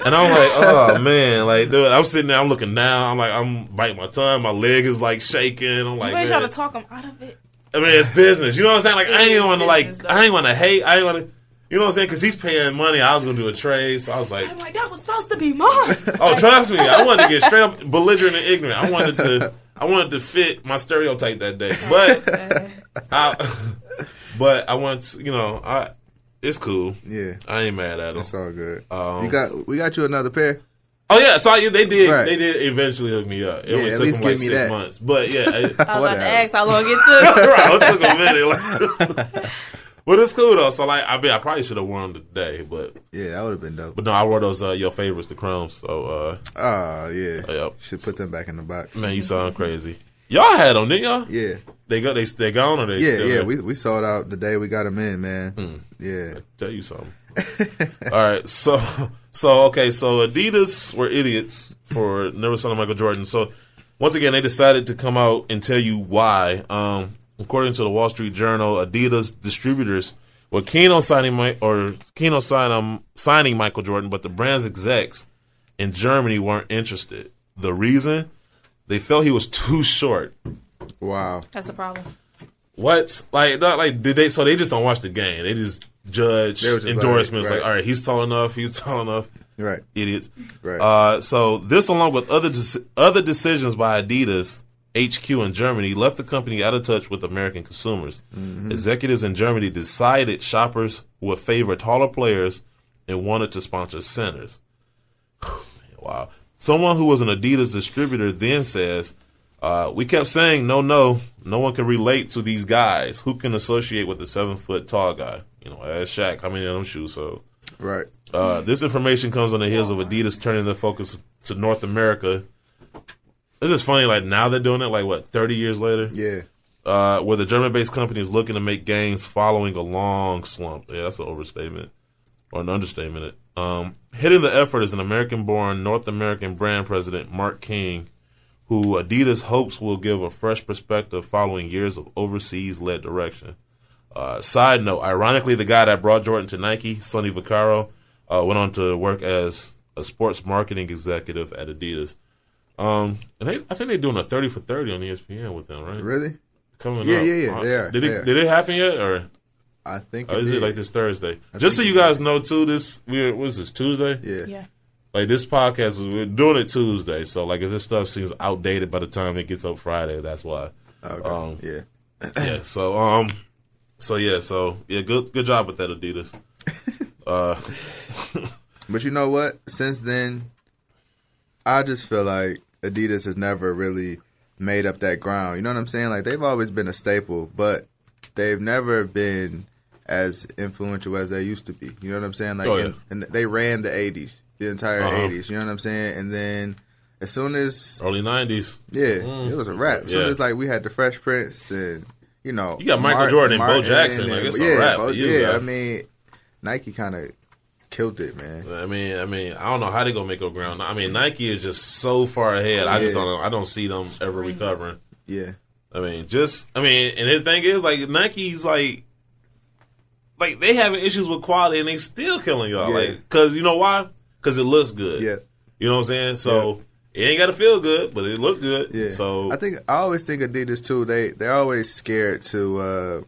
And I'm like, oh, man. Dude, I'm sitting there, I'm looking down. I'm biting my tongue. My leg is, shaking. I'm like, you ain't trying to talk him out of it. It's business. You know what I'm saying? I ain't want to, I ain't want to hate. I ain't want to. You know what I'm saying? Because he's paying money. I was going to do a trade. So I was like... I'm like, that was supposed to be mine. Oh, trust me. I wanted to get straight up belligerent and ignorant. I wanted to fit my stereotype that day. But I want to, it's cool. Yeah. I ain't mad at him. It's all good. We got you another pair? Oh, yeah. So they did. Right. They did eventually hook me up. It only at took least them give me 6 that. months. But, yeah. I was about to ask how long it took. Right. It took a minute. But it's cool though. So I probably should have worn them today, but yeah, that would have been dope. But no, I wore those your favorites, the Chromes. So yeah, yep. Should put them back in the box. Man, you sound crazy. Y'all had them, didn't y'all? Yeah, they gone or they yeah still yeah. there? We sold out the day we got them in, man. Yeah, I'll tell you something. All right, so Adidas were idiots for never selling Michael Jordan. So once again, they decided to come out and tell you why. According to the Wall Street Journal, Adidas distributors were keen on signing Michael Jordan, but the brand's execs in Germany weren't interested. The reason? They felt he was too short. Wow, that's a problem. What? Did they? So they just don't watch the game. They just judge endorsements. Right. All right, he's tall enough. Right, idiots. Right. So this, along with other decisions by Adidas HQ in Germany, left the company out of touch with American consumers. Mm-hmm. Executives in Germany decided shoppers would favor taller players and wanted to sponsor centers. Wow. Someone who was an Adidas distributor then says, we kept saying, no one can relate to these guys. Who can associate with a 7-foot tall guy? As Shaq, how many of them shoes? So, right. This information comes on the heels of Adidas turning their focus to North America. This is funny, now they're doing it, 30 years later? Yeah. Where the German-based company is looking to make gains following a long slump. Yeah, that's an overstatement. Or an understatement. Hitting the effort is an American-born, North American brand president, Mark King, who Adidas hopes will give a fresh perspective following years of overseas-led direction. Side note, ironically, the guy that brought Jordan to Nike, Sonny Vaccaro, went on to work as a sports marketing executive at Adidas. And I think they're doing a 30 for 30 on ESPN with them, right? Really? coming up. Yeah. They are. Did it happen yet, or I think? Is it like this Thursday? Just so you guys know, too. What's this Tuesday? Yeah. Like this podcast, we're doing it Tuesday, so like if this stuff seems outdated by the time it gets up Friday, that's why. Okay. Yeah. So good job with that, Adidas. But you know what? Since then, I just feel like Adidas has never really made up that ground. You know what I'm saying? Like they've always been a staple, but they've never been as influential as they used to be. You know what I'm saying? Like, and they ran the '80s, the entire '80s. You know what I'm saying? And then as soon as early '90s, it was a wrap. As soon as like we had the Fresh Prince and you got Michael Jordan and Bo Jackson. Like it's a wrap for you. I mean, Nike kind of killed it, man. I mean, I don't know how they gonna make up ground. I mean, Nike is just so far ahead. I just don't see them ever recovering. Yeah. I mean, and the thing is, like Nike's like they having issues with quality and they still killing y'all. Like, cause you know why? Cause it looks good. Yeah. You know what I'm saying? So it ain't got to feel good, but it look good. Yeah. So I always think Adidas too. They're always scared to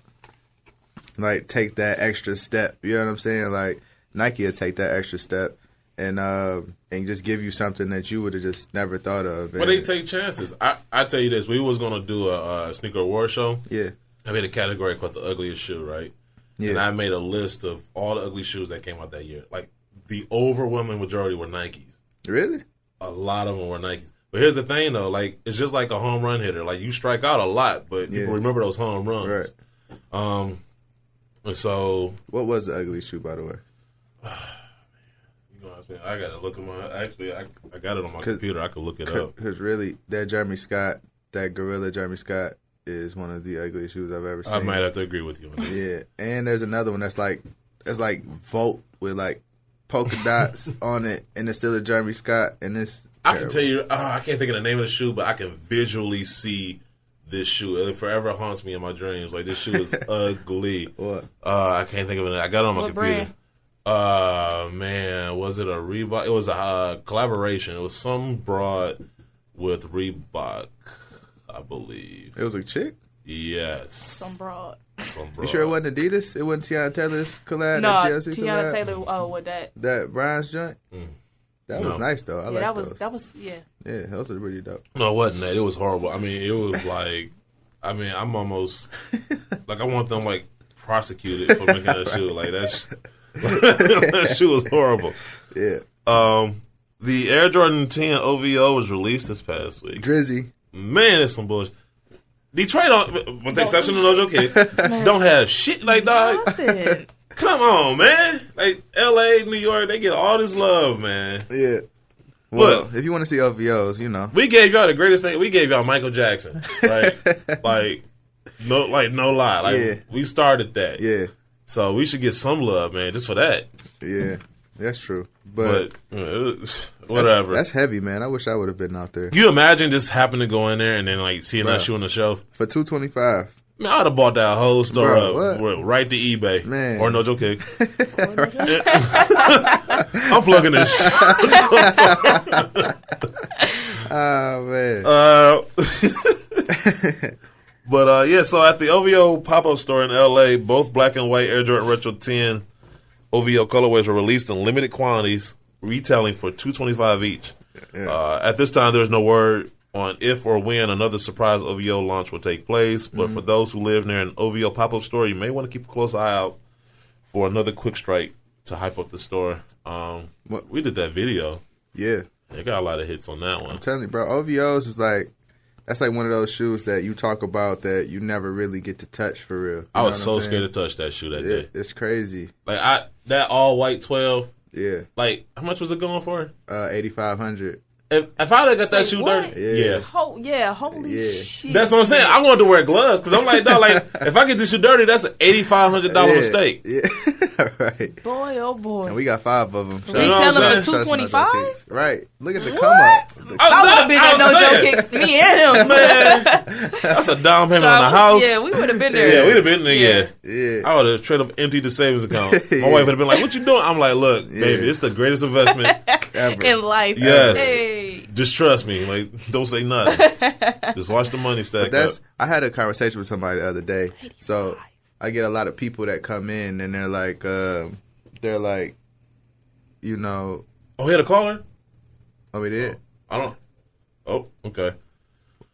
like take that extra step. You know what I'm saying? Like Nike will take that extra step and just give you something that you would have just never thought of. But they take chances. I tell you this: we was gonna do a sneaker award show. Yeah. I made a category called the ugliest shoe, right? Yeah. And I made a list of all the ugly shoes that came out that year. Like the overwhelming majority were Nikes. Really? A lot of them were Nikes. But here's the thing, though. Like, it's just like a home run hitter. Like, you strike out a lot, but people remember those home runs. Right. And so... What was the ugly shoe, by the way? You know, I got to look at my... Actually, I got it on my computer. I could look it up. Because really, that Gorilla Jeremy Scott is one of the ugliest shoes I've ever seen. I might have to agree with you on that. Yeah. And there's another one that's like Volt with like polka dots on it, and it's still a Jeremy Scott, and this. I can tell you, I can't think of the name of the shoe, but I can visually see this shoe. It forever haunts me in my dreams. Like, this shoe is ugly. What? I can't think of it. I got it on my computer. Brand? Man, was it a Reebok? It was a collaboration. It was some broad with Reebok, I believe. It was a chick? Yes. Some broad. You sure it wasn't Adidas? It wasn't Tiana Taylor's collab? No, Tiana Taylor, with that. That Brian's joint? That was nice, though. I like those. Yeah, those are really dope. No, it wasn't that. It was horrible. I mean, it was like, I'm almost, like, I want them, like, prosecuted for making that shoe. Like, that shoe was horrible. Yeah. The Air Jordan 10 OVO was released this past week. Drizzy. Man, it's some bullshit. Detroit, with the exception of Nojo Kicks, don't have shit like dog. Nothing. Come on, man. Like L.A., New York, they get all this love, man. Yeah. Well, if you want to see OVOs, you know. We gave y'all the greatest thing. We gave y'all Michael Jackson, right? no lie. Like, we started that. Yeah. So we should get some love, man, just for that. Yeah, that's true. But whatever. That's heavy, man. I wish I would have been out there. You imagine just happening to go in there and then like seeing that shoe on the shelf for $225. Man, I would have bought that whole store up right to eBay, man. Or Nojo Kick. I'm plugging this. Oh man. But so at the OVO pop-up store in LA, both black and white Air Jordan Retro 10 OVO colorways were released in limited quantities, retailing for $225 each. Yeah. At this time, there's no word on if or when another surprise OVO launch will take place. But for those who live near an OVO pop-up store, you may want to keep a close eye out for another quick strike to hype up the store. We did that video. Yeah. It got a lot of hits on that one. I'm telling you, bro, OVOs is like, that's like one of those shoes that you talk about that you never really get to touch for real. I was so scared to touch that shoe that day. It's crazy. Like that all white 12. Yeah. Like, how much was it going for? $8,500. If I would have got that shoe dirty, holy shit. That's what I'm saying. I wanted to wear gloves because I'm like, no, like if I get this shoe dirty, that's an $8,500 mistake. Yeah, right. Boy, oh boy. And we got 5 of them. Retail them for $225. Right. Look at the come up. I would have been at Nojo Kicks. Me and him, man. That's a down payment on the house. Yeah, we would have been there. Yeah, we'd have been there. Yeah. I would have straight up emptied the savings account. My wife would have been like, "What you doing?" I'm like, "Look, baby, it's the greatest investment ever in life." Yes. Hey. Just trust me. Like, don't say nothing. Just watch the money stack up. I had a conversation with somebody the other day. So I get a lot of people that come in and they're like, you know. Oh, we had a caller? Oh, we did? I don't. Oh, okay.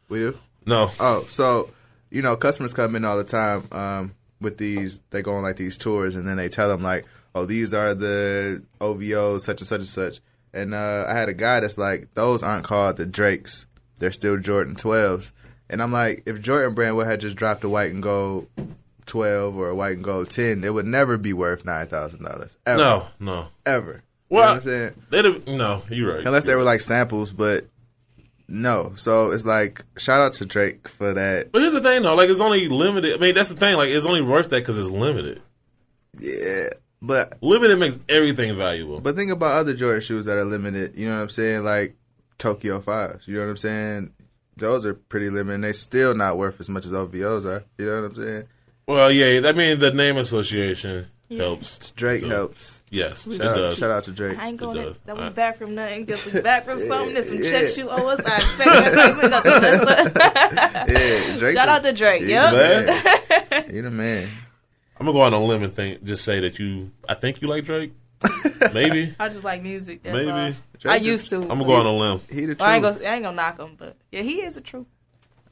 We do? No. Oh, so, you know, customers come in all the time with these, they go on like these tours and then they tell them like, oh, these are the OVOs, such and such and such. And I had a guy that's like, those aren't called the Drakes. They're still Jordan 12s. And I'm like, if Jordan Brand would have just dropped a white and gold 12 or a white and gold 10, it would never be worth $9,000. Ever. No. Ever. Well, you know what I'm saying? No, you're right. Unless they were like samples, but no. So it's like, shout out to Drake for that. But here's the thing, though. Like, it's only limited. I mean, that's the thing. Like, it's only worth that because it's limited. Yeah. But limited makes everything valuable. But think about other Jordan shoes that are limited. You know what I'm saying? Like Tokyo 5s. You know what I'm saying? Those are pretty limited. And they still not worth as much as OVOs are. You know what I'm saying? Well, yeah. I mean, the name association helps. Drake helps. Yes, it does. Shout out to Drake. I ain't going that went back from nothing. Because we back from something. There's some checks you owe us. I expect nothing. Yeah, Drake. Shout out to Drake. Yep. You the man. I'm going to go on a limb and just say that I think you like Drake. Maybe. I just like music. That's Maybe. All. I used to. I'm going to go on a limb. He the truth. I ain't gonna knock him, but yeah, he is a truth.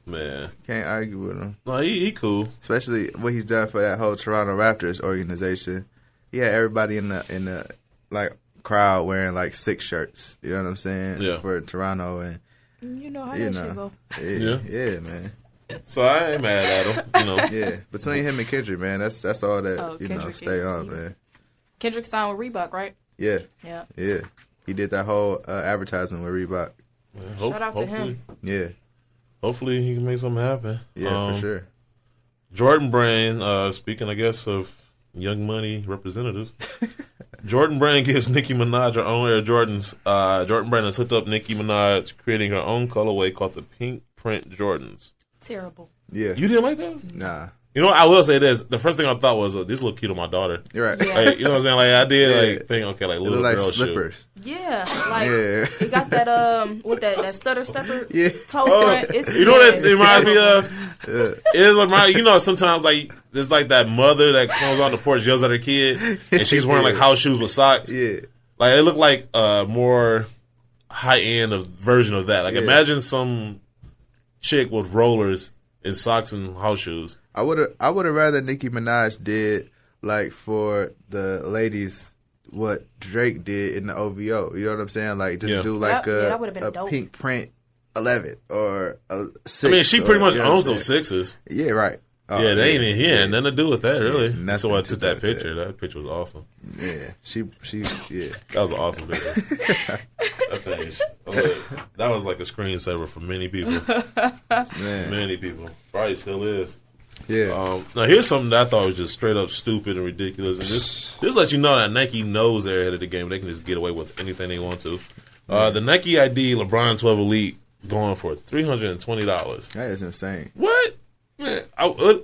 Man. Can't argue with him. No, he cool. Especially what he's done for that whole Toronto Raptors organization. He had everybody in the like crowd wearing like 6 shirts. You know what I'm saying? Yeah. For Toronto and you know how that shit go. Yeah, man. So I ain't mad at him, you know. Yeah, between him and Kendrick, man, that's all that stay on, man. Kendrick signed with Reebok, right? Yeah. Yeah. He did that whole advertisement with Reebok. Shout out to him. Yeah. Hopefully he can make something happen. Yeah, for sure. Jordan Brand, speaking, I guess, of Young Money representatives, Jordan Brand gives Nicki Minaj her own Air Jordans. Jordan Brand has hooked up Nicki Minaj, creating her own colorway called the Pink Print Jordans. Terrible. Yeah. You didn't like those? Nah. You know what? I will say this. The first thing I thought was, these look cute on my daughter. You're right. Yeah. Like, you know what I'm saying? Like, I did think, okay, like little like girl slippers. shoe. Yeah. Like, it got that, with that stutter stepper toe print. You know what it reminds me of? It's like, you know, sometimes, like, there's like that mother that comes on the porch, yells at her kid, and she's wearing, like, house shoes with socks. Yeah. Like, it looked like a more high-end version of that. Like, imagine some chick with rollers and socks and house shoes. I would have rather Nicki Minaj did like for the ladies what Drake did in the OVO. You know what I'm saying? Like just do like a pink print 11 or a 6. I mean, she pretty much owns those 6s. Yeah, right. Oh, yeah, they ain't had nothing to do with that, really. Yeah, so I took that picture. That picture was awesome. Yeah, she, yeah. That was an awesome picture. That was like a screensaver for many people. Man. Many people. Probably still is. Yeah. Now, here's something that I thought was just straight up stupid and ridiculous. And this lets you know that Nike knows they're ahead of the game. They can just get away with anything they want to. The Nike ID LeBron 12 Elite going for $320. That is insane. What? Man,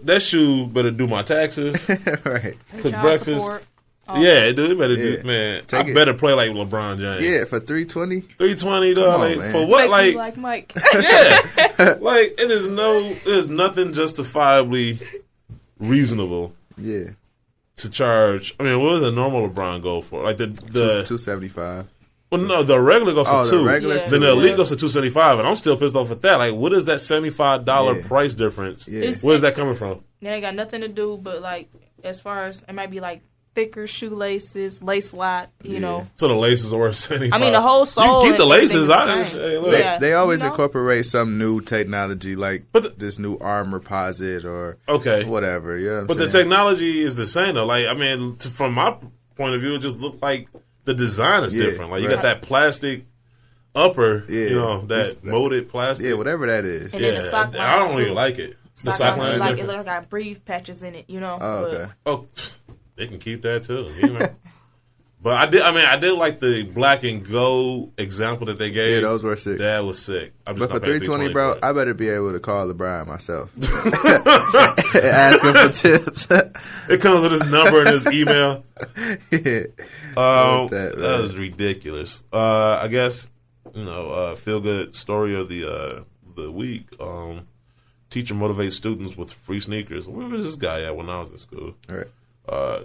that shoe better do my taxes. Right. Cook breakfast. Yeah, dude, it better do. Man, better play like LeBron James. Yeah, for $320. $320, though. Like, for what? Like Mike. Yeah, like there's nothing justifiably reasonable. Yeah. To charge. I mean, what does the normal LeBron go for? Like the $275. Well, no, the regular goes for $2. The regular then the Elite goes to $275, and I'm still pissed off at that. Like, what is that $75 price difference? Yeah. Where's that coming from? It ain't got nothing to do, but like as far as it might be like thicker shoelaces, lace lock, you know. So the laces are worth $75. I mean, the whole sole. You keep the laces. They always incorporate some new technology, like this new arm reposit or whatever. Yeah, but the technology is the same though. Like, I mean, from my point of view, it just looked like the design is different. Like you got that plastic upper, you know, that molded plastic. Yeah, whatever that is. And then the sock line I don't really like it. The sock line, like it look like I breathe patches in it, you know. Oh, okay. Oh, they can keep that too. You know? But I did like the black and gold example that they gave. Yeah, those were sick. That was sick. But for $320, bro, I better be able to call LeBron myself. Ask him for tips. It comes with his number and his email. Yeah. That was ridiculous. I guess feel good story of the week. Teacher motivates students with free sneakers. Where was this guy at when I was in school? All right.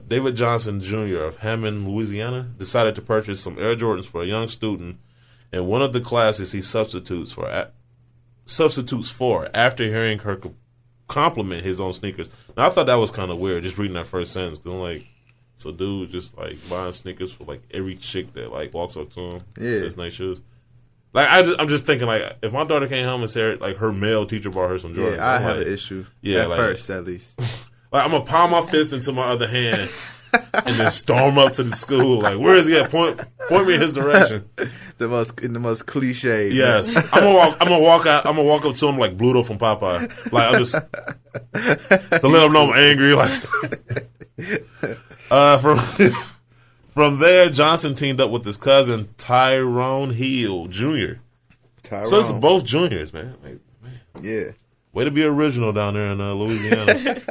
David Johnson Jr. of Hammond, Louisiana, decided to purchase some Air Jordans for a young student in one of the classes he substitutes for after hearing her compliment his own sneakers. Now, I thought that was kind of weird, just reading that first sentence. Cause I'm like, so dude just like buying sneakers for like every chick that like walks up to him, says nice shoes. Like I'm just thinking like if my daughter came home and said like her male teacher bought her some Jordans, yeah, I have an issue. Yeah, at like, first at least. Like I'm gonna palm my fist into my other hand and then storm up to the school. Like, where is he at? Point me in his direction. the most cliche. Yes, I'm gonna walk out. I'm gonna walk up to him like Bluto from Popeye. Like I'm just to let him know I'm angry. Like from there, Johnson teamed up with his cousin Tyrone Hill Jr. So it's both juniors, man. Like, man. Yeah. Way to be original down there in Louisiana.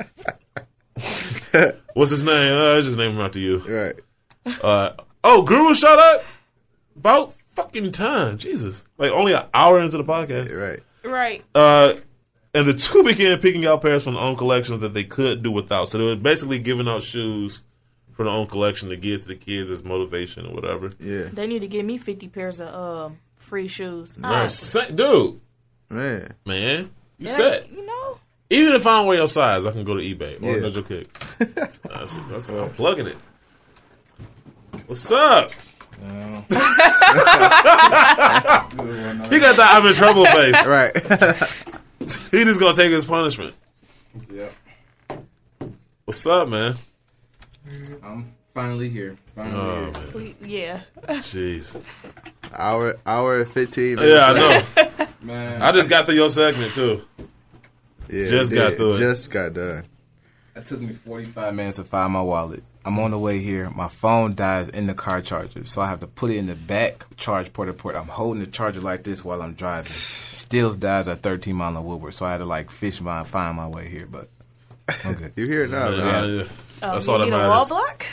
What's his name? I just name him after you. Right. Guru shut up? About fucking time. Jesus. Like only an hour into the podcast. Right. And the two began picking out pairs from their own collections that they could do without. So they were basically giving out shoes for their own collection to give to the kids as motivation or whatever. Yeah. They need to give me 50 pairs of free shoes. Dude. Man. You said. You know. Even if I don't wear your size, I can go to eBay. Or Nudge Your Kicks. I'm plugging it. What's up? No. He got that I'm in trouble face. Right. He just gonna take his punishment. Yeah. What's up, man? I'm finally here. Yeah. Jeez. Hour 15 minutes. Yeah, I know. Man, I just got through your segment too. Yeah, Just got through it. Just got done. it took me 45 minutes to find my wallet. I'm on the way here. My phone dies in the car charger, so I have to put it in the back charge port. I'm holding the charger like this while I'm driving. Stills dies at 13 Mile and Woodward, so I had to like find my way here, but I'm good. You here now, man. That's all that you need a wall block?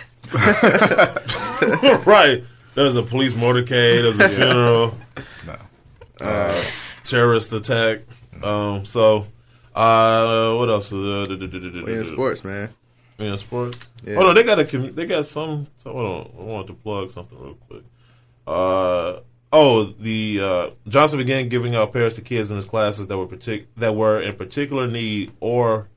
Right. There's a police motorcade. There's a funeral. Terrorist attack. What else? We in sports, man. In sports? Yeah. Oh no, they got some. Hold on, I wanted to plug something real quick. Johnson began giving out pairs to kids in his classes that were in particular need or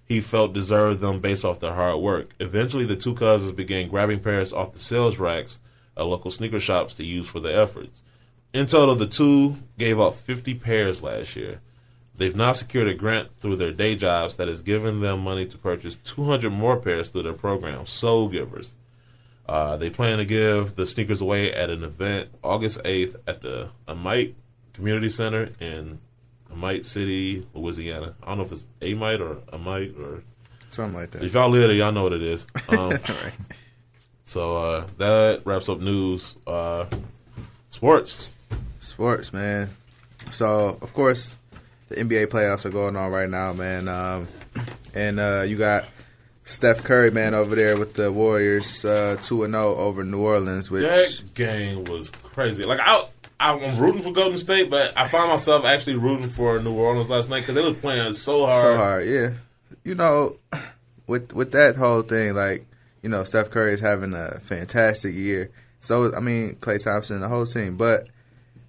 he felt deserved them based off their hard work. Eventually, the two cousins began grabbing pairs off the sales racks at local sneaker shops to use for their efforts. In total, the two gave out 50 pairs last year. They've now secured a grant through their day jobs that has given them money to purchase 200 more pairs through their program, Soul Givers. They plan to give the sneakers away at an event August 8th at the Amite Community Center in Amite City, Louisiana. I don't know if it's Amite or Amite or something like that. If y'all live there, y'all know what it is. Right. So that wraps up news. Sports, man. So of course, the NBA playoffs are going on right now, man. And you got Steph Curry, man, over there with the Warriors, 2-0 over New Orleans. Which that game was crazy. Like I'm rooting for Golden State, but I found myself actually rooting for New Orleans last night because they were playing so hard. So hard, yeah. You know, with that whole thing, like, you know, Steph Curry is having a fantastic year. So, I mean, Klay Thompson and the whole team. But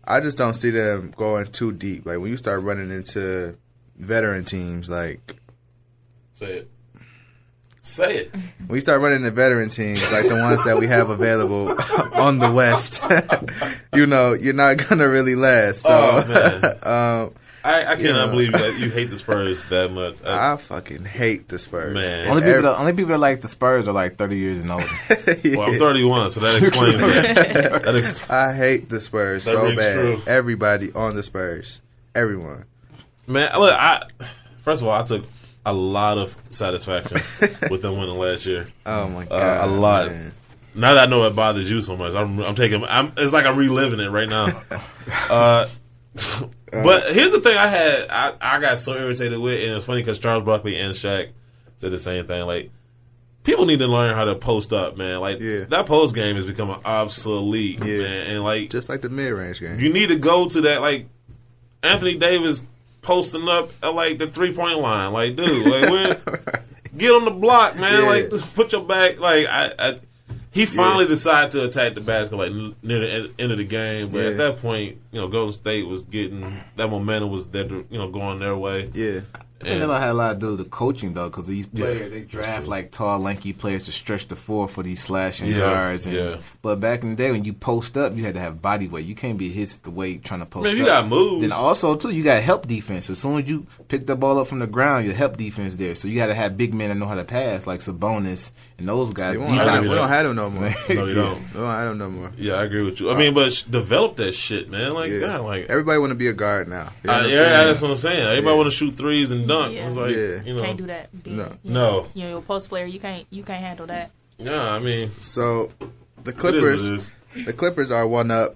I just don't see them going too deep. Like, when you start running into veteran teams, like... Say it. When you start running into veteran teams, like the ones that we have available on the West, you know, you're not going to really last. So, oh, man. I cannot believe that you hate the Spurs that much. I fucking hate the Spurs. Man. Only people that like the Spurs are like 30 years and older. Yeah. Well, I'm 31, so that explains that. I hate the Spurs so bad. True. Everybody on the Spurs. Everyone. Man, look, first of all, I took a lot of satisfaction with them winning last year. Oh, my God. A lot. Man. Now that I know it bothers you so much, it's like I'm reliving it right now. But here's the thing I got so irritated with, and it's funny because Charles Barkley and Shaq said the same thing. Like, people need to learn how to post up, man. Like that post game is becoming obsolete, man. And like just like the mid range game, you need to go to that. Like Anthony Davis posting up at like the 3-point line. Like, dude, like get on the block, man. Like put your back. Like he finally decided to attack the basket like near the end of the game, but at that point, Golden State was getting that momentum was there, going their way. Yeah. I think that had a lot to do with the coaching, though, because these players, they draft, like, tall, lanky players to stretch the floor for these slashing guards. But back in the day, when you post up, you had to have body weight. You can't be hit the weight trying to post up. You got moves. Then also, too, you got help defense. As soon as you pick the ball up from the ground, your help defense there. So you got to have big men that know how to pass, like Sabonis and those guys. We don't have them no more. No, you don't. We don't have them no more. Yeah, I agree with you. I mean, but develop that shit, man. Like, God, like everybody want to be a guard now. That's what I'm saying. Everybody want to shoot threes and dunk. It's like, can't do that. No. You're a post player. You can't handle that. Yeah, I mean. So the Clippers are one up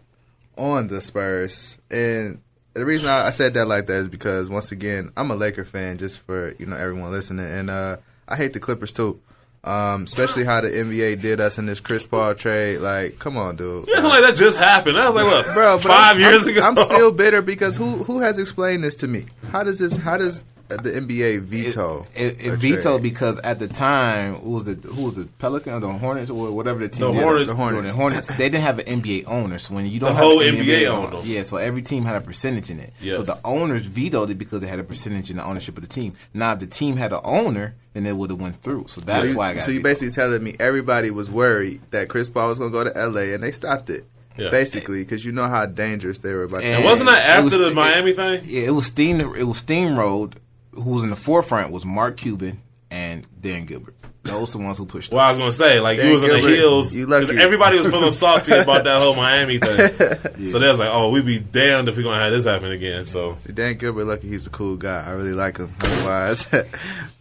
on the Spurs, and the reason I said that like that is because once again I'm a Laker fan, just for everyone listening, and I hate the Clippers too. Especially how the NBA did us in this Chris Paul trade. Like, come on, dude. Yeah, like that just happened. That was like what, bro? 5 years ago. I'm still bitter because who has explained this to me? How does the NBA veto? It vetoed because at the time, who was the Pelican or the Hornets or whatever the team? The Hornets. They didn't have an NBA owner, so when you don't the have whole an NBA owner, so every team had a percentage in it. Yes. So the owners vetoed it because they had a percentage in the ownership of the team. Now, if the team had an owner, then it would have went through. So that's why I got. So you basically telling me everybody was worried that Chris Paul was going to go to LA, and they stopped it. Yeah. Basically, because you know how dangerous they were about that. And wasn't that after the Miami thing? Yeah, it was steamrolled. Who was in the forefront was Mark Cuban and Dan Gilbert. Those are the ones who pushed it. Well, I was going to say, like, you was on the heels. Because everybody was feeling salty about that whole Miami thing. So they was like, oh, we'd be damned if we're going to have this happen again. So Dan Gilbert, lucky he's a cool guy. I really like him.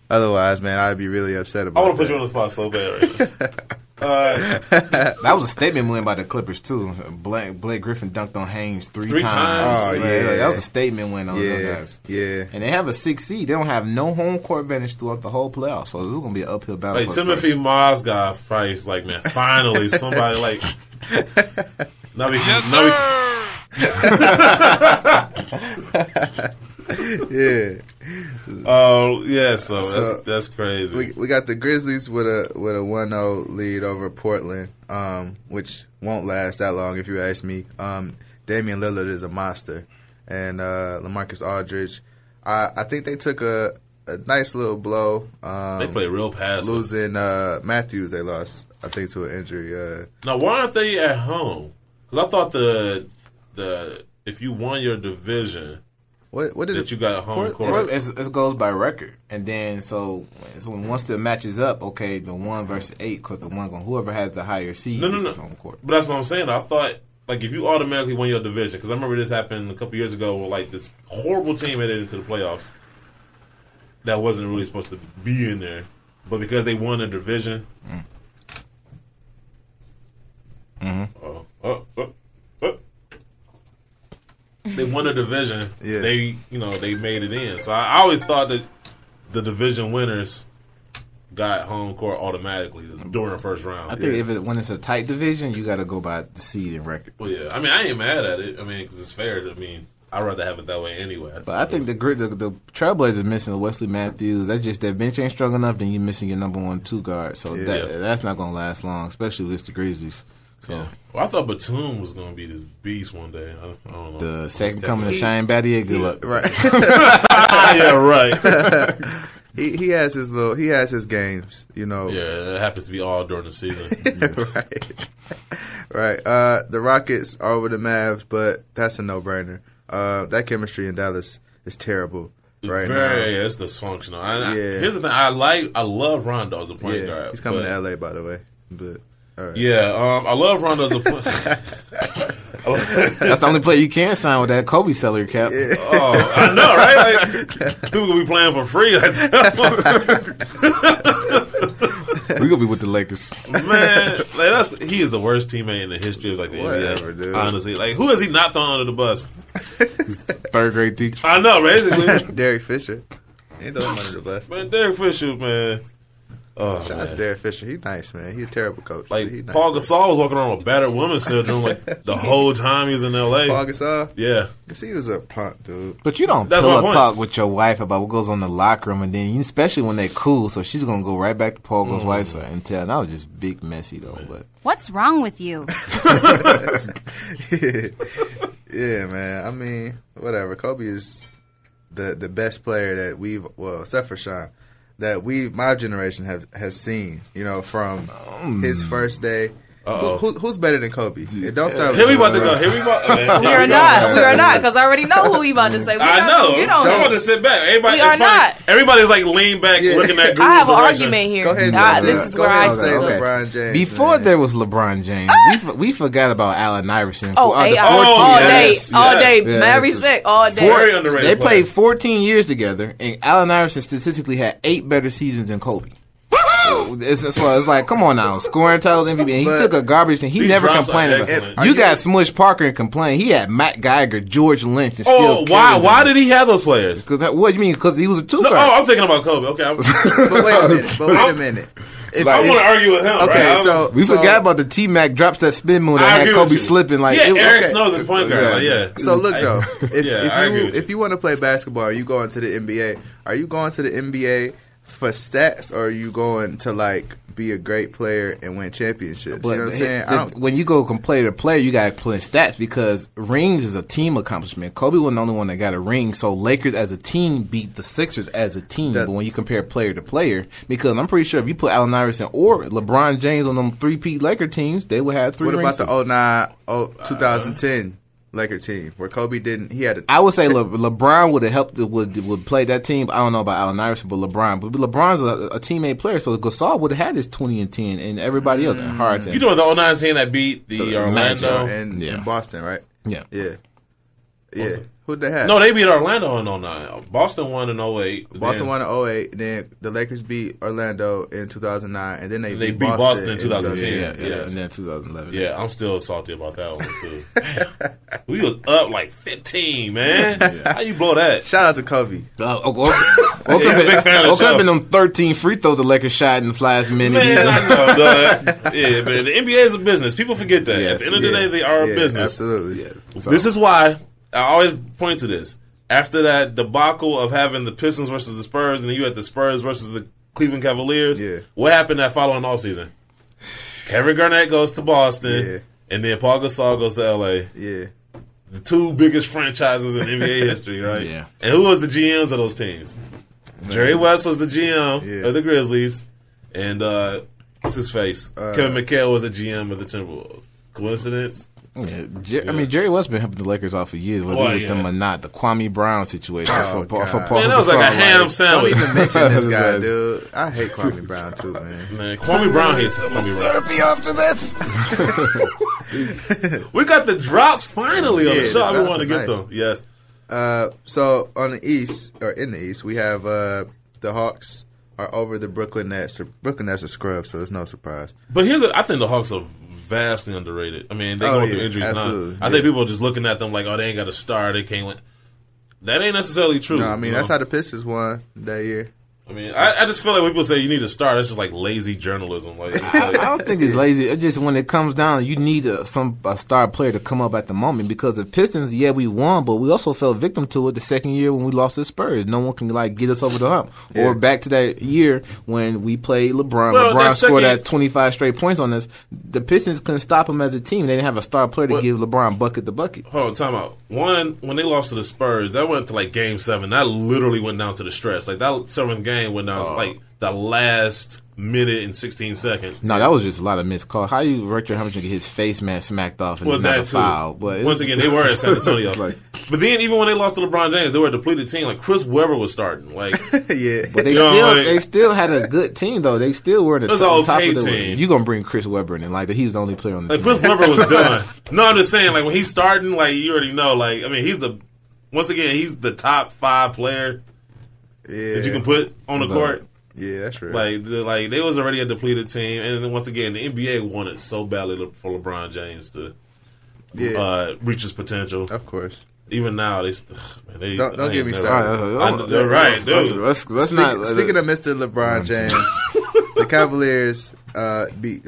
Otherwise, man, I'd be really upset about it. I want to put you on the spot so bad right now. That was a statement win by the Clippers too. Blake Griffin dunked on Haynes three times. Oh yeah, that was a statement win on those guys. Yeah, and they have a 6th seed. They don't have no home court advantage throughout the whole playoffs. So this is gonna be an uphill battle. Like Timothy Mozgov probably like, man, finally somebody like. Yeah. Oh yeah, so that's crazy. We got the Grizzlies with a 1-0 lead over Portland, which won't last that long if you ask me. Damian Lillard is a monster, and LaMarcus Aldridge. I think they took a nice little blow. They played real passive. Losing Matthews, they lost, I think, to an injury. Now, why aren't they at home? Because I thought the if you won your division. What did you got home court? It goes by record, and then so once the matches up, okay, the 1 versus 8, because whoever has the higher seed is home court. But that's what I'm saying. I thought like if you automatically won your division, because I remember this happened a couple years ago where like this horrible team headed into the playoffs that wasn't really supposed to be in there, but because they won the division. They won the division. Yeah. They made it in. So I always thought that the division winners got home court automatically during the first round. I think when it's a tight division, you got to go by the seed and record. Well, yeah. I mean, I ain't mad at it. I mean, because it's fair. I'd rather have it that way anyway. But I think the Trailblazers missing Wesley Matthews. That's just that bench ain't strong enough. Then you're missing your number 1, 2 guard. So that's not gonna last long, especially with the Grizzlies. So well, I thought Batum was going to be this beast one day. I don't know. The second coming of Shane Battier. Good luck. Right. Yeah, right. He has his games, you know. Yeah, it happens to be all during the season. Right. The Rockets are over the Mavs, but that's a no-brainer. That chemistry in Dallas is terrible right now. Yeah, it's dysfunctional. Here's the thing. I love Rondo as a point guard. He's coming to LA, by the way. But right. Yeah, I love Rondo as a point. That's the only player you can sign with that Kobe salary cap. Yeah. Oh, I know, right? Like, people gonna be playing for free. Like We're gonna be with the Lakers, man. Like he is the worst teammate in the history of like the NBA. Dude. Honestly, like who has he not thrown under the bus? 3rd grade teacher. I know, basically. Derek Fisher. He ain't throwing him under the bus. Man, Derek Fisher, man. Shout out to Derek Fisher. He's nice, man. He's a terrible coach. Like, nice, Paul Gasol was walking around with battered women's syndrome like the whole time he was in L.A. Paul Gasol? Yeah. Because he was a punk, dude. But you don't That's my pillow point. talk with your wife about what goes on in the locker room, and then, especially when they're cool, so she's going to go right back to Paul Gasol's wife's side and tell. That was just big messy, though. But What's wrong with you? Yeah, man. I mean, whatever. Kobe is the best player that we've, well, except for Sean, that my generation has seen, you know, from his first day. Who's better than Kobe? Don't start. Here we about to go. Here we about. We are not, because I already know who we about to say. We're I not know. gonna get on I'm about that. to sit back. Everybody, We are it's funny. not. Everybody's like lean back, looking at. I have an Guru's argument here. Go ahead. This is where I say say LeBron James. before man. there was LeBron James, we forgot about Allen Iverson. Oh, the AI, 14 all yes, day, all yes. day. Yes. Mad respect, all day. Very underrated. They player. played 14 years together, and Allen Iverson statistically had 8 better seasons than Kobe. It's like, come on now, scoring titles, MVP. And he But took a garbage thing. He these never drops are complained about it. excellent. You got Smush Parker and complain. He had Matt Geiger, George Lynch, and Oh, still. why did he have those players? What do you mean? Because he was a two No, guard. I'm thinking about Kobe. Okay, But wait a minute. I want to argue with him. Okay, right? so We forgot about the T-Mac drops that spin move I that had agree Kobe with you. slipping. Like, yeah, Eric okay. Snows is point guard. Like, yeah. So look though, I agree with if you want to play basketball, are you going to the NBA? Are you going to the NBA for stats, or are you going to like be a great player and win championships? But you know what I'm saying? when you go from player to player, you got to play stats because rings is a team accomplishment. Kobe wasn't the only one that got a ring, so Lakers as a team beat the Sixers as a team. But when you compare player to player, because I'm pretty sure if you put Allen Iverson or LeBron James on them three-peat Laker teams, they would have 3 What rings. about the 2010 Laker team where Kobe didn't? He had a. I would say LeBron would have helped. Would play that team. I don't know about Allen Iverson, but LeBron. But LeBron's a teammate player, so Gasol would have had his 20 and 10, and everybody else. Hard to. You talking about the 09 team that beat the Orlando? in Boston, right? Yeah. Yeah. Who'd they have? No, they beat Orlando in 09. Boston won in 08. Boston won in 08. Then the Lakers beat Orlando in 2009, and then they beat Boston in 2010. Yeah, and then 2011. Yeah, I'm still salty about that one too. We was up like 15, man. How you blow that? Shout out to Kobe. He's a big fan of the could have show. been them 13 free throws the Lakers shot in the last minute. Man, I know, dog. Yeah, man. The NBA is a business. People forget that. At the end of the day, they are a business. Absolutely. This is why I always point to this. After that debacle of having the Pistons versus the Spurs, and then you had the Spurs versus the Cleveland Cavaliers, what happened that following offseason? Kevin Garnett goes to Boston, and then Paul Gasol goes to L.A. Yeah. The 2 biggest franchises in NBA history, right? Yeah. And who was the GMs of those teams? Jerry West was the GM of the Grizzlies, and what's his face? Kevin McHale was the GM of the Timberwolves. Coincidence? Yeah. I mean, Jerry West's been helping the Lakers out for years, whether with them or not. The Kwame Brown situation for Paul Man, that was like a ham Don't sandwich. even mention this guy, dude. I hate Kwame Brown too, man. Man, Kwame Brown hates Kwame Brown. Therapy after this. We got the drops finally on the show. the I drops want to are get nice. them. Yes. So on the East, or in the East, we have the Hawks are over the Brooklyn Nets. Brooklyn Nets are scrubs, so it's no surprise. But I think the Hawks are vastly underrated. I mean, they go through injuries absolutely. now. I think people are just looking at them like, oh, they ain't got a star. They can't win. That ain't necessarily true. No, I mean, that's how the Pistons won that year. I mean, I just feel like when people say you need a star, that's just like lazy journalism. Like, it's I like don't think it's lazy. It's just when it comes down, you need a star player to come up at the moment because the Pistons, we won, but we also fell victim to it the second year when we lost to the Spurs. No one can get us over the hump. Yeah. Or back to that year when we played LeBron. Well, LeBron that scored second- that 25 straight points on us. The Pistons couldn't stop him as a team. They didn't have a star player to give LeBron bucket to bucket. hold on, time out. One, when they lost to the Spurs, that went to like Game 7. That literally went down to the stretch. Like that 7th game went down to like the last minute and 16 seconds. No, that was just a lot of missed calls. How you Richard Hamilton get his face man smacked off and Well, not a that too. foul? But Once again, they were at San Antonio. But then, even when they lost to LeBron James, they were a depleted team. Like Chris Webber was starting. Like, Yeah. But they You know, they still had a good team though. They still were the It was top, an top okay of the team. You gonna bring Chris Webber in? Like he's the only player on the like team. Chris Webber was done. No, I'm just saying, like when he's starting, like you already know. Like I mean, he's the top 5 player that you can put on the court. Yeah, that's right. Like they was already a depleted team, and then once again, the NBA wanted so badly for LeBron James to reach his potential. Of course. Even now, they Don't get me never- started. They're right, dude. Let's not. Speaking of Mr. LeBron James, the Cavaliers beat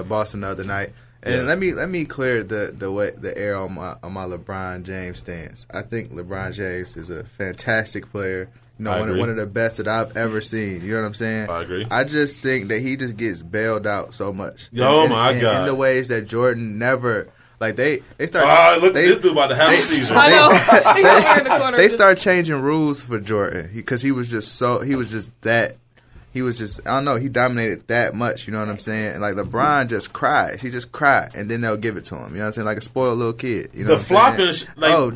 Boston the other night. And let me clear the air on my LeBron James stance. I think LeBron James is a fantastic player. You know, one of the best that I've ever seen. You know what I'm saying? I agree. I just think that he just gets bailed out so much. My God! In the ways that Jordan never. Like they start. Look, this dude about to have a seizure. I know. They start changing rules for Jordan because he was just I don't know, he dominated that much, you know what I'm saying? And like LeBron just cries. He just cried and then they'll give it to him. You know what I'm saying? Like a spoiled little kid. You know the flopping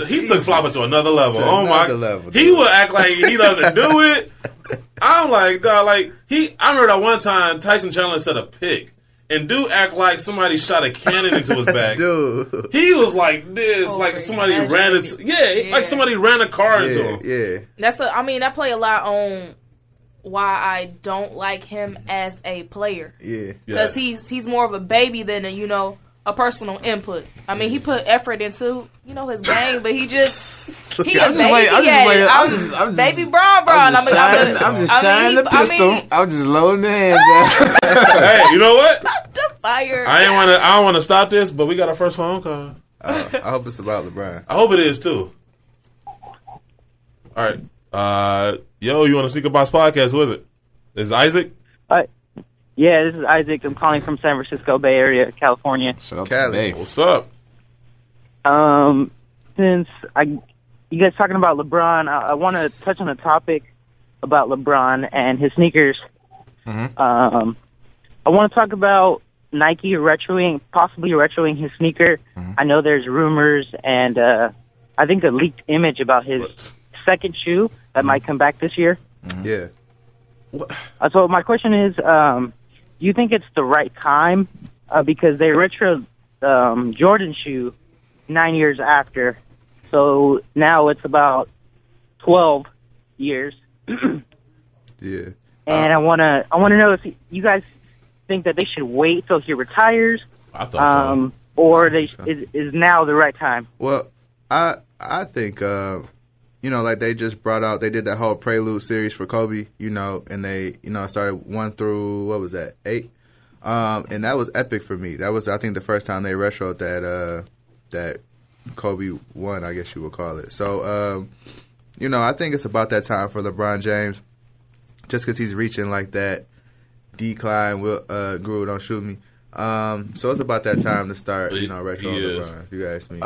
he took flopping to another level. Level, he would act like he doesn't do it. I'm like, dog, I remember that one time Tyson Chandler set a pick. And dude act like somebody shot a cannon into his back. Dude. He was like this, like somebody ran it. Like somebody ran a car into him. Yeah. That play a lot on why I don't like him as a player. Yeah. Because he's more of a baby than a personal input. I mean, he put effort into, his game, but he just he a baby. I'm baby Bron. I'm just shining the pistol. I'm just loading the hand. Hey, you know what? The fire. I don't want to stop this, but we got our first phone call. I hope it's about LeBron. I hope it is too. All right. Yo, you want to Sneaker Box podcast? Who is it? Is it Isaac? Yeah, this is Isaac. I'm calling from San Francisco Bay Area, California. Shut up, Cali. What's up? Since you guys talking about LeBron, I want to touch on a topic about LeBron and his sneakers. Mm-hmm. I want to talk about Nike possibly retroing his sneaker. Mm-hmm. I know there's rumors and I think a leaked image about his second shoe that might come back this year. Mm-hmm. Yeah. So my question is, do you think it's the right time? Because they retro Jordan shoe 9 years after, so now it's about 12 years. Yeah. And I wanna know if you guys think that they should wait till he retires. I thought so. Or is now the right time? Well, I think like they just brought out, they did that whole Prelude series for Kobe, and they, started 1 through, what was that, 8? And that was epic for me. That was, I think, the first time they retroed that Kobe 1, I guess you would call it. So, I think it's about that time for LeBron James, just because he's reaching like that decline, Guru, don't shoot me. So it's about that time to start, retroing LeBron, if you ask me.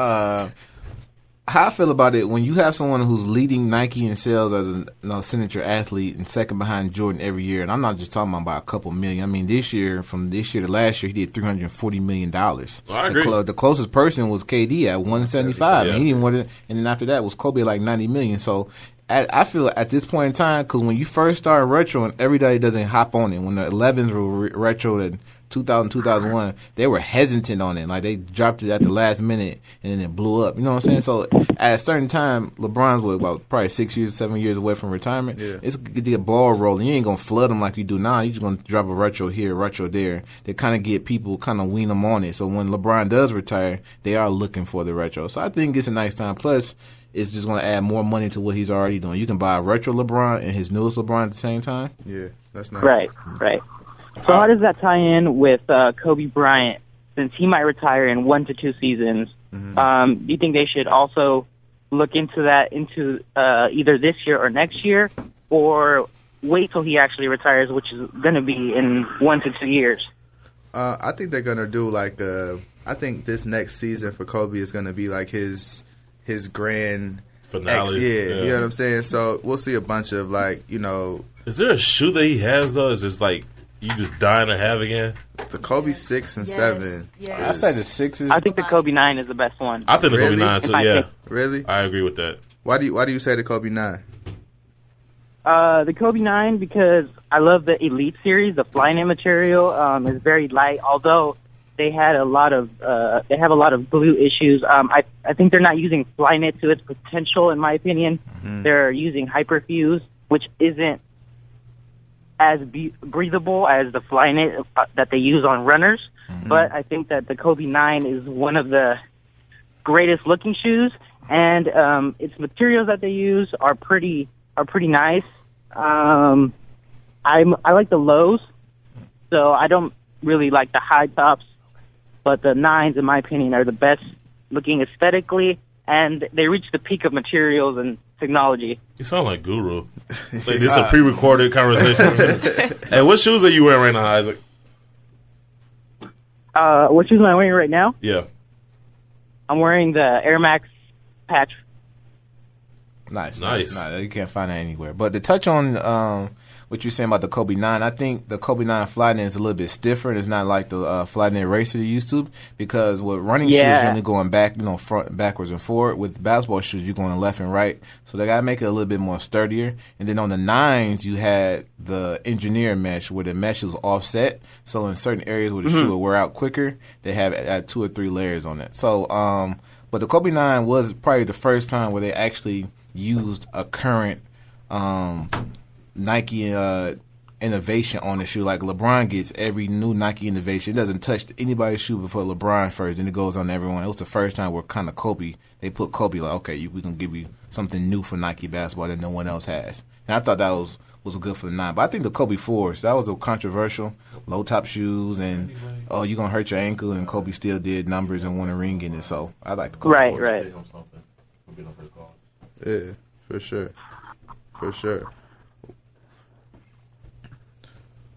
How I feel about it, when you have someone who's leading Nike in sales as a signature athlete and second behind Jordan every year, and I'm not just talking about a couple million. I mean, from this year to last year, he did $340 million. I agree. The closest person was KD at 175, and he didn't want it. And then after that was Kobe at like 90 million. So I feel at this point in time, because when you first started retroing, everybody doesn't hop on it. When the 11s were retroed in 2000, 2001, they were hesitant on it. Like, they dropped it at the last minute, and then it blew up. You know what I'm saying? So at a certain time, LeBron's probably 6 years, 7 years away from retirement. Yeah. It's get the ball rolling. You ain't going to flood them like you do now. You're just going to drop a retro here, retro there. They kind of get people, kind of wean them on it. So when LeBron does retire, they are looking for the retro. So I think it's a nice time. Plus, it's just going to add more money to what he's already doing. You can buy a retro LeBron and his newest LeBron at the same time. Yeah, that's nice. Right. So how does that tie in with Kobe Bryant, since he might retire in 1 to 2 seasons? Mm-hmm. Do you think they should also look into that either this year or next year, or wait till he actually retires, which is going to be in 1 to 2 years? I think they're going to do I think this next season for Kobe is going to be like his grand finale. You know what I'm saying? So we'll see a bunch of Is there a shoe that he has though? Is this like you just dying to have again? The Kobe 6 and 7. Yes. I say the 6 is. I think the Kobe 9 is the best one. I think the Kobe 9 too. Yeah, really. I agree with that. Why do you say the Kobe 9? The Kobe 9 because I love the Elite series. The Flyknit material is very light, although they have a lot of glue issues. I think they're not using Flyknit to its potential, in my opinion. Mm-hmm. They're using Hyperfuse, which isn't as breathable as the Flyknit that they use on runners. Mm-hmm. But I think that the Kobe 9 is one of the greatest looking shoes, and its materials that they use are pretty nice. I like the lows. So I don't really like the high tops, but the 9s, in my opinion, are the best looking aesthetically, and they reach the peak of materials and technology. You sound like Guru. Like this is a pre-recorded conversation. Hey, what shoes are you wearing right now, Isaac? What shoes am I wearing right now? Yeah. I'm wearing the Air Max patch. Nice. You can't find that anywhere. But to touch on what you're saying about the Kobe 9, I think the Kobe 9 Flyknit is a little bit stiffer. It's not like the Flyknit Racer you used to, because with running shoes, you're only going back, front, backwards, and forward. With basketball shoes, you're going left and right. So they got to make it a little bit more sturdier. And then on the 9s, you had the engineer mesh, where the mesh was offset. So in certain areas where the shoe would wear out quicker, they have 2 or 3 layers on it. So, but the Kobe 9 was probably the first time where they actually used a current Nike innovation on the shoe. Like LeBron gets every new Nike innovation. It doesn't touch anybody's shoe before LeBron first, then it goes on to everyone. It was the first time where kind of they put Kobe like, okay, we can give you something new for Nike basketball that no one else has. And I thought that was good for the 9. But I think the Kobe 4s, that was a controversial low top shoes, and you're gonna hurt your ankle, and Kobe still did numbers and won a ring in it. So I like the Kobe 4s. Right. Yeah, for sure.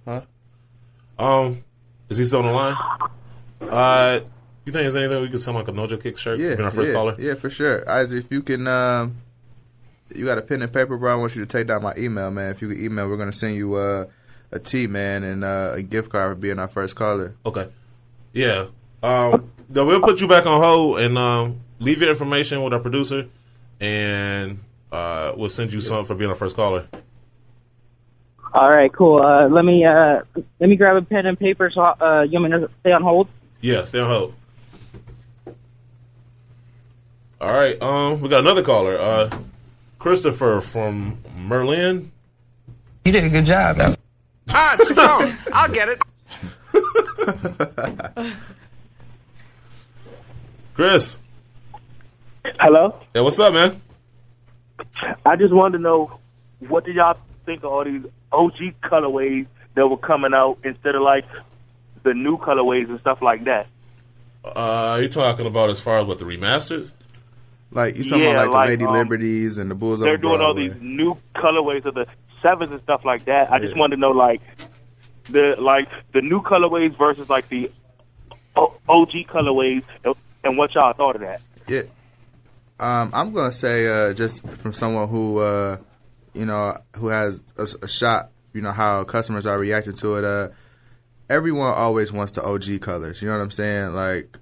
Huh? Is he still on the line? You think there's anything we could send like a Nojo Kick shirt? Yeah, being our first caller? Yeah, for sure. Isaac, if you can, you got a pen and paper, bro, I want you to take down my email, man. If you can email, we're going to send you a tee, man, and a gift card for being our first caller. Okay. Yeah. Then we'll put you back on hold and leave your information with our producer, and we'll send you something for being our first caller. All right, cool. Let me grab a pen and paper. So you want me to stay on hold? Yeah, stay on hold. All right. We got another caller. Christopher from Merlin. You did a good job. I'll get it. Chris. Hello? Yeah, what's up, man? I just wanted to know, what did y'all think of all these OG colorways that were coming out instead of like the new colorways and stuff like that? Are you talking about as far as what, the remasters? Like you talking about like the Lady Liberties and the Bulls? They're doing all these new colorways of the 7s and stuff like that. I just wanted to know like the new colorways versus like the OG colorways and what y'all thought of that. Yeah. I'm gonna say just from someone who who has a shop, how customers are reacting to it. Everyone always wants the OG colors. You know what I'm saying? Like,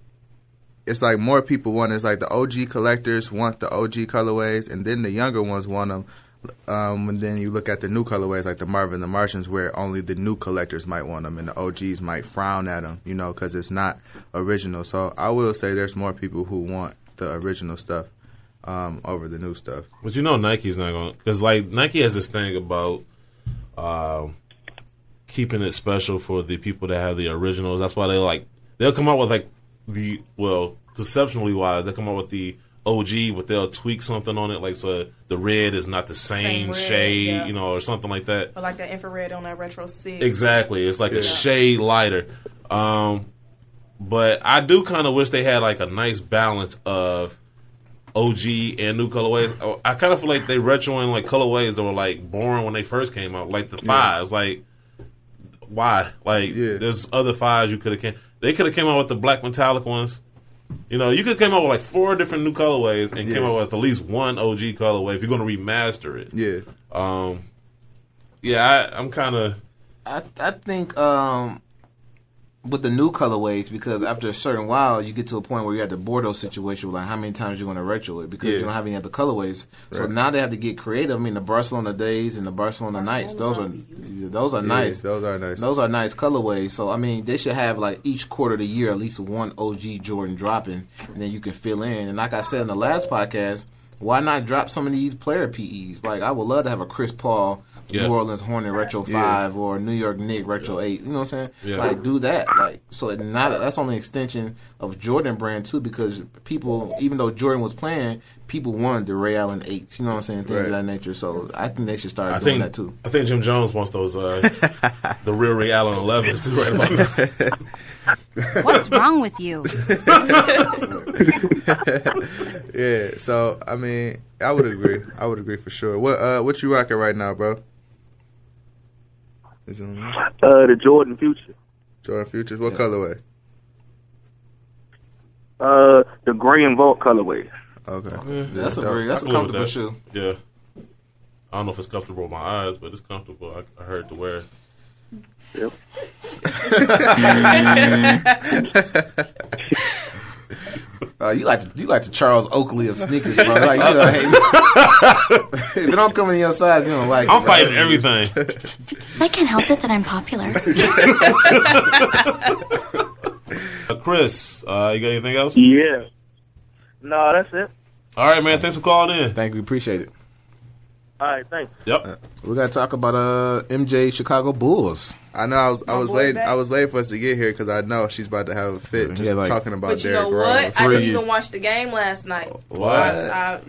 it's like more people want it. It's like the OG collectors want the OG colorways, and then the younger ones want them. And then you look at the new colorways, like the Marvin, the Martians, where only the new collectors might want them, and the OGs might frown at them, because it's not original. So I will say there's more people who want the original stuff over the new stuff. But Nike's not going to, because like Nike has this thing about keeping it special for the people that have the originals. That's why they'll come out with like conceptually wise, they come out with the OG, but they'll tweak something on it, like so the red is not the same shade, or something like that. Or like the infrared on that Retro 6. Exactly, it's like a shade lighter. But I do kind of wish they had like a nice balance of OG and new colorways. I kind of feel like they retroing like colorways that were like boring when they first came out, like the 5s. Like, why? Like, there's other 5s you could have came. They could have came out with the black metallic ones. You could have came out with like 4 different new colorways and came out with at least one OG colorway if you're going to remaster it. I'm kind of. I think with the new colorways, because after a certain while, you get to a point where you have the Bordeaux situation, where like how many times you're going to retro it because you don't have any other colorways. Right. So now they have to get creative. I mean, the Barcelona days and the Barcelona nights, those are nice. Those are nice. Those are nice colorways. So I mean, they should have like each quarter of the year at least one OG Jordan dropping, and then you can fill in. And like I said in the last podcast, why not drop some of these player PEs? Like I would love to have a Chris Paul New Orleans Hornet Retro 5 or New York Knicks Retro 8. You know what I'm saying? Yeah. Like, do that. Like, so that's only an extension of Jordan brand, too, because people, even though Jordan was playing, people wanted the Ray Allen 8s. You know what I'm saying? Things of that nature. So I think they should start doing that, too. I think Jim Jones wants those, the real Ray Allen 11s, too, right about now. What's wrong with you? Yeah, so, I mean, I would agree. I would agree for sure. What you rocking right now, bro? Is it on there? The Jordan Future. Jordan Futures. What colorway? The gray and vault colorway. Okay. Yeah, that's a comfortable shoe. Yeah. I don't know if it's comfortable with my eyes, but it's comfortable. I heard to wear it. Yep. You like the Charles Oakley of sneakers, bro. Like, if it don't come in your size, you don't like it. I'm fighting everything. I can't help it that I'm popular. Chris, you got anything else? Yeah. No, that's it. All right, man. Thanks for calling in. Thank you. Appreciate it. All right, thanks. Yep. We got to talk about MJ Chicago Bulls. I know. I was waiting for us to get here because I know she's about to have a fit just talking about Derrick Rose. But you know what? I didn't even watch the game last night. What? I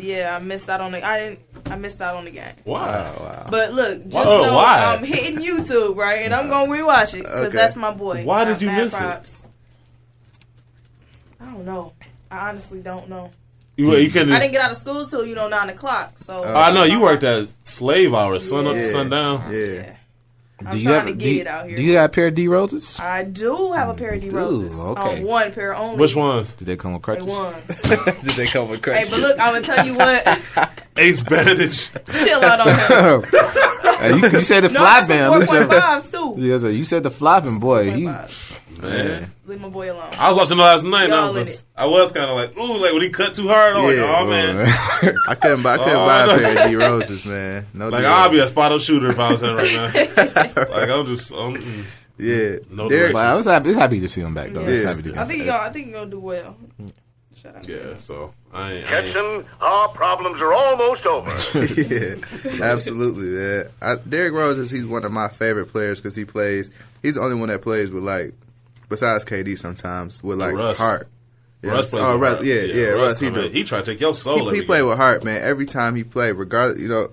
missed out on the. I missed out on the game. Wow. But look, just know I'm hitting YouTube, right, and I'm gonna rewatch it because that's my boy. Why did you miss it? I don't know. I honestly don't know. I didn't get out of school till 9 o'clock. So I know you worked at slave hours, sun up to sundown. Yeah. I'm trying to get it out here. Do you got a pair of D Roses? I do have a pair of D Roses. Okay. One pair only. Which ones? Did they come with crutches? Did they come with crutches? Hey, but look, I'm gonna tell you what. Ace bandage. Chill out on him. You said the flopping. 4.5s too. Yeah, you said the flopping, boy. Man. Leave my boy alone. I was watching the last night and I was kind of like, ooh, like when he cut too hard, I'm like, oh man. I couldn't buy a pair of D Roses, man. No, like I'll be a spot up shooter if I was him right now. Like no. But I was happy to see him back though. Yeah. I think he's gonna do well. Shout out. Yeah, so Jetson, our problems are almost over. Yeah, absolutely, man. Derrick Rose he's one of my favorite players because he's the only one that plays with besides KD sometimes with heart. Yeah. Russ plays with heart. Russ, he tried to take your soul. He played with heart, man. Every time he played, regardless,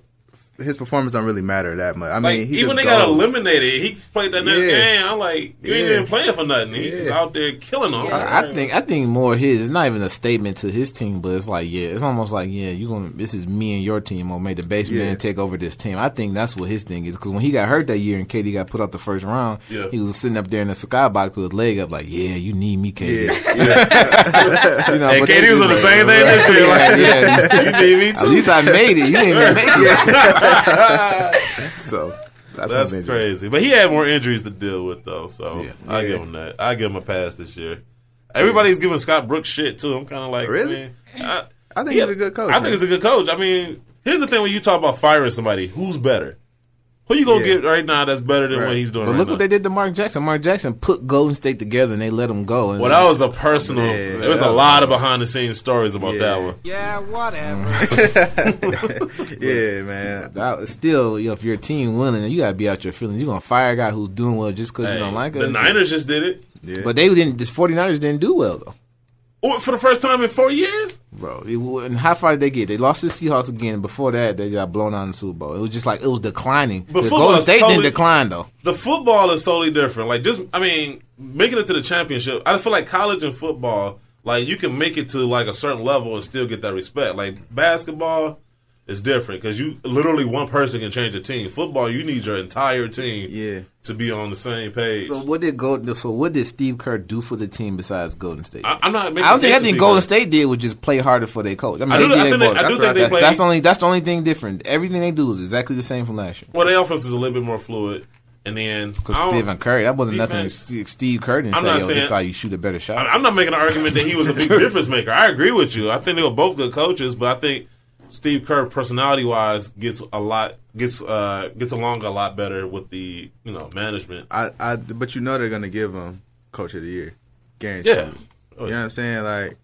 his performance don't really matter that much. I mean, even when they got eliminated, he played that next game. I'm like, you ain't even playing for nothing. He's out there killing them. I think more his. It's not even a statement to his team, but it's like, it's almost like, this is me and your team, or may the base man take over this team. I think that's what his thing is, because when he got hurt that year and KD got put up the first round, he was sitting up there in the skybox with his leg up, like, you need me, KD. And KD was on the same thing this year. You need me too. At least I made it. You didn't even make it. So that's crazy. But he had more injuries to deal with, though. So I give him that. I give him a pass this year. Everybody's giving Scott Brooks shit too. I'm kind of like, really? Man, I think he's a good coach. I think he's a good coach. I mean, here's the thing: when you talk about firing somebody, who's better? Who you gonna get right now that's better than what he's doing? But right look now? What they did to Mark Jackson. Mark Jackson put Golden State together and they let him go. And that was a personal. There was a lot of behind the scenes stories about that one. Yeah, whatever. Yeah, man. That still, if your team winning, you gotta be out your feelings. You gonna fire a guy who's doing well just because you don't like it? The Niners just did it. Yeah. But they didn't. This 49ers didn't do well though. For the first time in 4 years? Bro, and how far did they get? They lost to the Seahawks again. Before that, they got blown out in the Super Bowl. It was just like, it was declining. But the Golden State didn't decline, though. The football is totally different. Like, making it to the championship, I feel like college and football, like, you can make it to, like, a certain level and still get that respect. Like, basketball is different because you literally one person can change a team. Football, you need your entire team to be on the same page. So what did Steve Kerr do for the team besides Golden State? I think Golden State did was just play harder for their coach. I think that's the only thing different. Everything they do is exactly the same from last year. Well, their offense is a little bit more fluid. And then because Stephen Curry, that wasn't nothing. Steve Kerr didn't say, "This is how you shoot a better shot." I'm not making an argument that he was a big difference maker. I agree with you. I think they were both good coaches, but I think Steve Kerr, personality wise, gets along a lot better with the management. But they're gonna give him Coach of the Year, guaranteed. Yeah, you know what I'm saying? Like,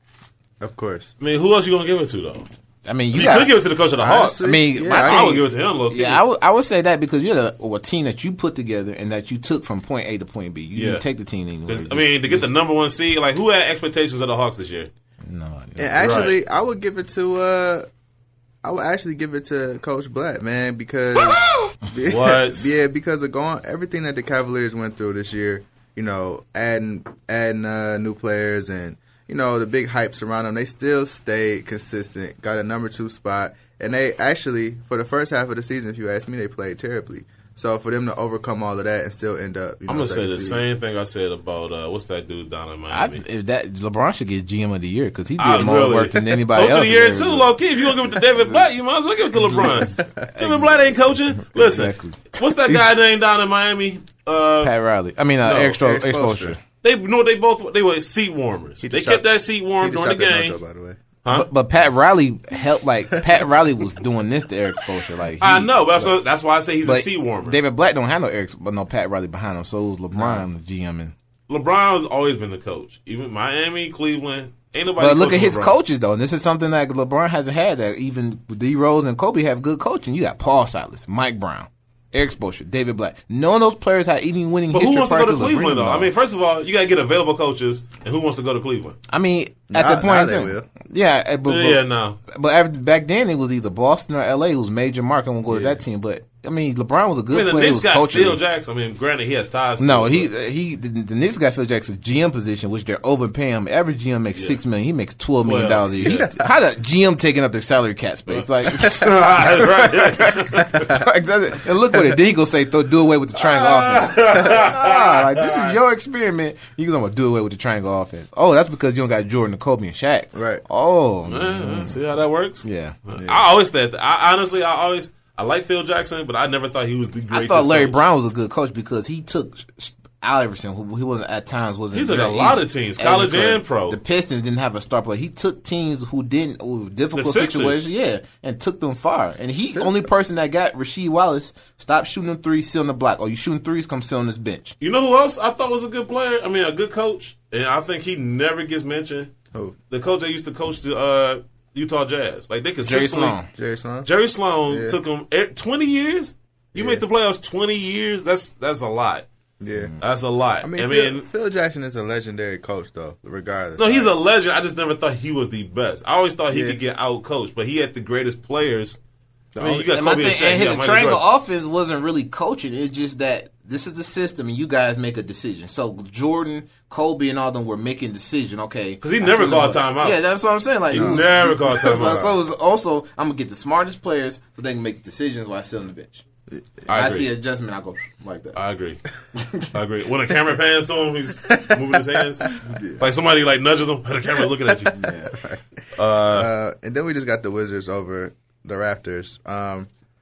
of course. I mean, who else you gonna give it to though? I mean, you could give it to the coach of the Hawks. I mean, I would give it to him. Look, yeah, I would say that because you're a team that you put together and that you took from point A to point B. You didn't take the team anywhere. I mean, to get the number 1 seed, like who had expectations of the Hawks this year? No idea. And actually, I would give it to. I would actually give it to Coach Black, man, because what? Yeah, because of everything that the Cavaliers went through this year. You know, adding new players and. You know, the big hypes around them, they still stayed consistent, got a number 2 spot. And they actually, for the first half of the season, if you ask me, they played terribly. So for them to overcome all of that and still end up, I'm going to say the same thing I said about, what's that dude down in Miami? LeBron should get GM of the year because he did more work than anybody else. Coach of the year, too, low-key. If you want to give it to David Blatt, you might as well give it to LeBron. David Blatt ain't coaching. Listen, what's that guy named down in Miami? Pat Riley. I mean, Eric Spoelstra. They were seat warmers. They kept that seat warm during the game. By the way. Huh? But Pat Riley helped. Like Pat Riley was doing this to Eric Spoelstra. Like I know, but that's why I say he's a seat warmer. David Blatt don't have no Pat Riley behind him. So it was LeBron the GM. And LeBron has always been the coach. Even Miami, Cleveland, ain't nobody. But look at his LeBron. coaches though. And this is something that LeBron hasn't had. That even D Rose and Kobe have good coaching. You got Paul Silas, Mike Brown, Eric Spoelstra, David Blatt. None of those players had any winning history. But who wants to go to Cleveland, Cleveland, though? I mean, first of all, you got to get available coaches, and who wants to go to Cleveland? I mean, at the point in time. Yeah, no. But back then, it was either Boston or L.A. who was major market and would go to that team. But, I mean, LeBron was a good player. The Knicks got Phil Jackson. I mean, granted, he has ties to No, the Knicks got Phil Jackson's GM position, which they're overpaying him. Every GM makes $6 million. He makes $12 million a year. How the GM taking up their salary cap space? Like, and look what it did. He go say, do away with the triangle offense. Like, this is your experiment. You're going to do away with the triangle offense. Oh, that's because you don't got Jordan, Kobe, and Shaq. Right. Oh. See how that works? Yeah. I always said that. I like Phil Jackson, but I never thought he was the greatest. I thought Larry coach. Brown was a good coach because he took Iverson, who he wasn't at times wasn't. He took a lot of teams, college and pro. The Pistons didn't have a star player. He took teams who difficult situations, and took them far. And he only person that got Rasheed Wallace stop shooting them threes, sit on the block. Oh, you shooting threes? Come sit on this bench. You know who else I thought was a good player? I mean, a good coach, and I think he never gets mentioned. Who? The coach that used to coach the Utah Jazz. Like they consistently. Jerry Sloan took him 20 years. You make the playoffs 20 years. That's a lot. Yeah, that's a lot. I mean, Phil Jackson is a legendary coach, though. Regardless, no, he's a legend. I just never thought he was the best. I always thought he could get out coached, but he had the greatest players. I mean, you got Kobe and Shaq. And the triangle offense wasn't really coaching. It's just that this is the system, and you guys make a decision. So Jordan, Kobe, and all them were making decision. Okay, because he never called timeout. Yeah, that's what I'm saying. Like he never called timeout. So it was also, I'm gonna get the smartest players so they can make decisions while I sit on the bench. I see adjustment, I go like that. I agree. When a camera pans to him, he's moving his hands. Like somebody like nudges him, the camera's looking at you. And then we just got the Wizards over the Raptors.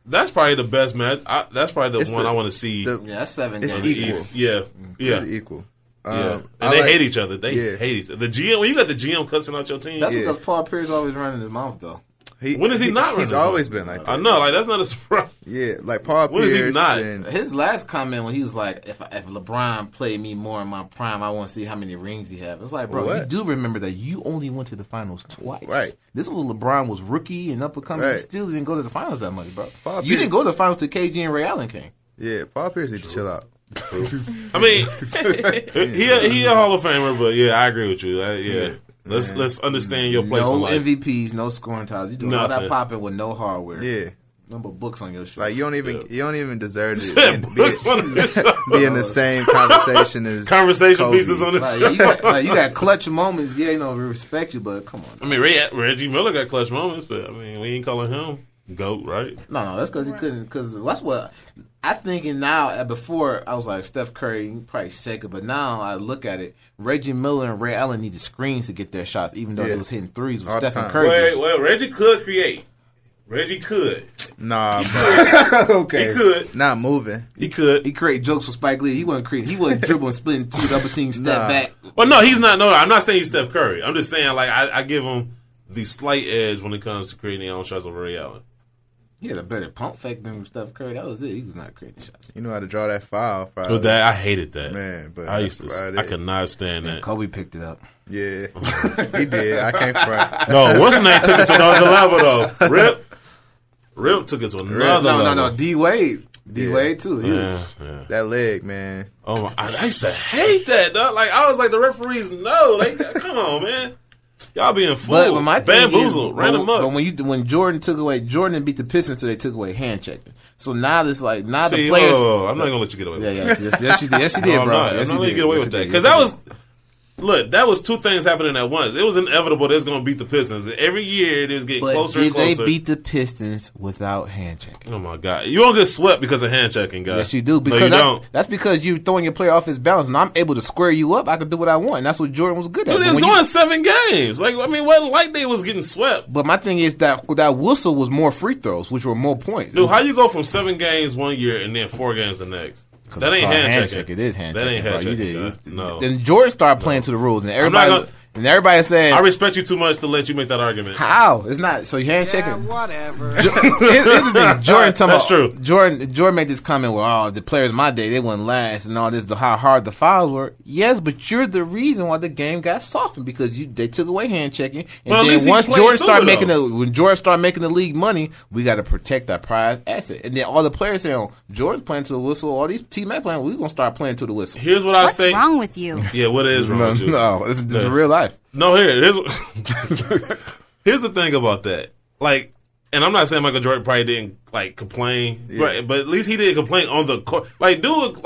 That's probably the best match. That's probably the one I want to see. That's 7 games. It's equal. Yeah. It's equal. And they hate each other. They hate each other. The GM, when you got the GM cussing out your team. That's because Paul Pierce always running his mouth, though. When is he not running? He's always been like that. I know, like that's not a surprise. Yeah, like Paul Pierce. When is he not? His last comment when he was like, "If LeBron played me more in my prime, I want to see how many rings he have." It was like, bro, you do remember that you only went to the finals twice, right? This was LeBron was rookie and up and coming. Right. You still didn't go to the finals that much, bro. You didn't go to the finals till KG and Ray Allen came. Yeah, Paul Pierce need to chill out. I mean, he a Hall of Famer, but yeah, I agree with you. Let's understand your place in life. No MVPs, no scoring titles. You doing all that popping with no hardware. Yeah. Number books on your show. Like you don't even deserve to be in the same conversation as conversation Kobe. Pieces on it. You got clutch moments. Yeah, we respect you, but come on. I mean, Reggie Miller got clutch moments, but I mean, we ain't calling him GOAT, right? No, that's because he couldn't. Because that's what I'm thinking now. Before I was like Steph Curry, probably second, but now I look at it. Reggie Miller and Ray Allen needed screens to get their shots, even though they was hitting threes with Steph and Curry. Well, Reggie could create. Reggie could. Nah, okay. He could. Not moving. He could. He create jokes for Spike Lee. He wasn't creating. He wasn't dribbling, splitting two double teams, step back. Well, no, he's not. No, I'm not saying he's Steph Curry. I'm just saying like I give him the slight edge when it comes to creating their own shots over Ray Allen. He had a better pump fake than Steph Curry. That was it. He was not creating shots. You know how to draw that foul. Probably. That I hated that. Man, but I could not stand that. Kobe picked it up. Yeah, he did. I can't front. No, what's his name took it to another level though. Rip took it to another level. No. D Wade too. Yeah. That leg, man. Oh my! I used to hate that. Dog. Like I was like, the referees know. Like, come on, man. Y'all being fooled. But my thing bamboozled, ran them up. But when Jordan beat the Pistons, so they took away hand checking. So now it's like the players. I'm not gonna let you get away with that. Yes, you did. Yes, you did, no, bro. I'm not gonna let you get away with that because that was. Look, that was two things happening at once. It was inevitable they was going to beat the Pistons. Every year, it was getting closer and closer. Did they beat the Pistons without hand checking? Oh, my God. You don't get swept because of hand checking, guys. Yes, you do. Because that's because you're throwing your player off his balance, and I'm able to square you up. I can do what I want. And that's what Jordan was good at. Dude, it was going 7 games. Like, I mean, it wasn't like they was getting swept. But my thing is that whistle was more free throws, which were more points. Dude, how you go from 7 games one year and then 4 games the next? That ain't hand checking. It is hand checking. That ain't hand checking. No. Then Jordan started playing to the rules, and everybody said, I respect you too much to let you make that argument. How? It's not. So you hand checking. Whatever. Here's the thing. Jordan That's true. Jordan made this comment where, the players in my day, they wouldn't last and all this, how hard the fouls were. Yes, but you're the reason why the game got softened because they took away hand checking. And then once Jordan started making the league money, we got to protect our prized asset. And then all the players saying, Jordan's playing to the whistle, all these teammates playing, we're going to start playing to the whistle. Here's what I say. What's wrong with you? Yeah, what is wrong with you? No, this is real life. No, here's the thing about that. Like, and I'm not saying Michael Jordan probably didn't complain, right? But at least he didn't complain on the court. Like, dude,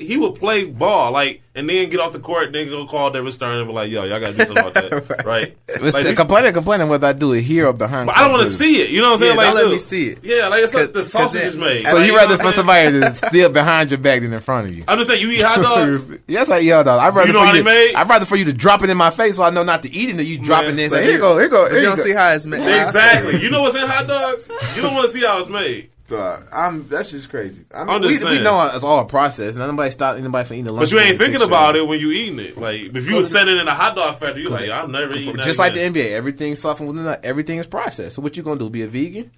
he would play ball, and then get off the court, and then go call David Stern and be like, "Yo, y'all gotta do something about that," right? It's complaining whether I do it here or behind. But I don't want to see it. You know what I'm saying? Don't let me see it. Yeah, it's like the sausage is made. So you rather for somebody to steal behind your back than in front of you? I'm just saying, you eat hot dogs. Yes, I eat hot dogs. I'd rather for you to drop it in my face so I know not to eat it than you drop it in and say, "Here you go." But you don't see how it's made. Exactly. You know what's in hot dogs? You don't want to see how it's made. That's just crazy. I'm just saying. We know it's all a process. Nobody stopped anybody from eating the lunch. But you ain't thinking about it when you eating it. Like, if you was sitting in a hot dog factory, you're like, I'm never eating that. Just like the NBA, everything's softened within that. Everything is processed. So what you gonna do? Be a vegan?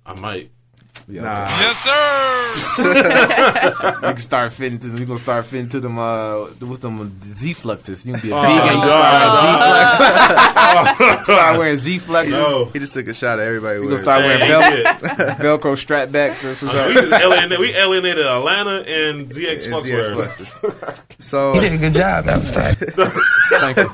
I might. Yeah. Nah. Yes, sir. You can start fitting to them. You gonna start fitting to them. What's them Z-fluxes? You can be a vegan. You start wearing Z-fluxes. No. He just took a shot at everybody. You gonna start wearing Velcro strap backs. That's what's up. We alienated Atlanta and ZX Fluxwear. So You did a good job. That was tight. Thank you.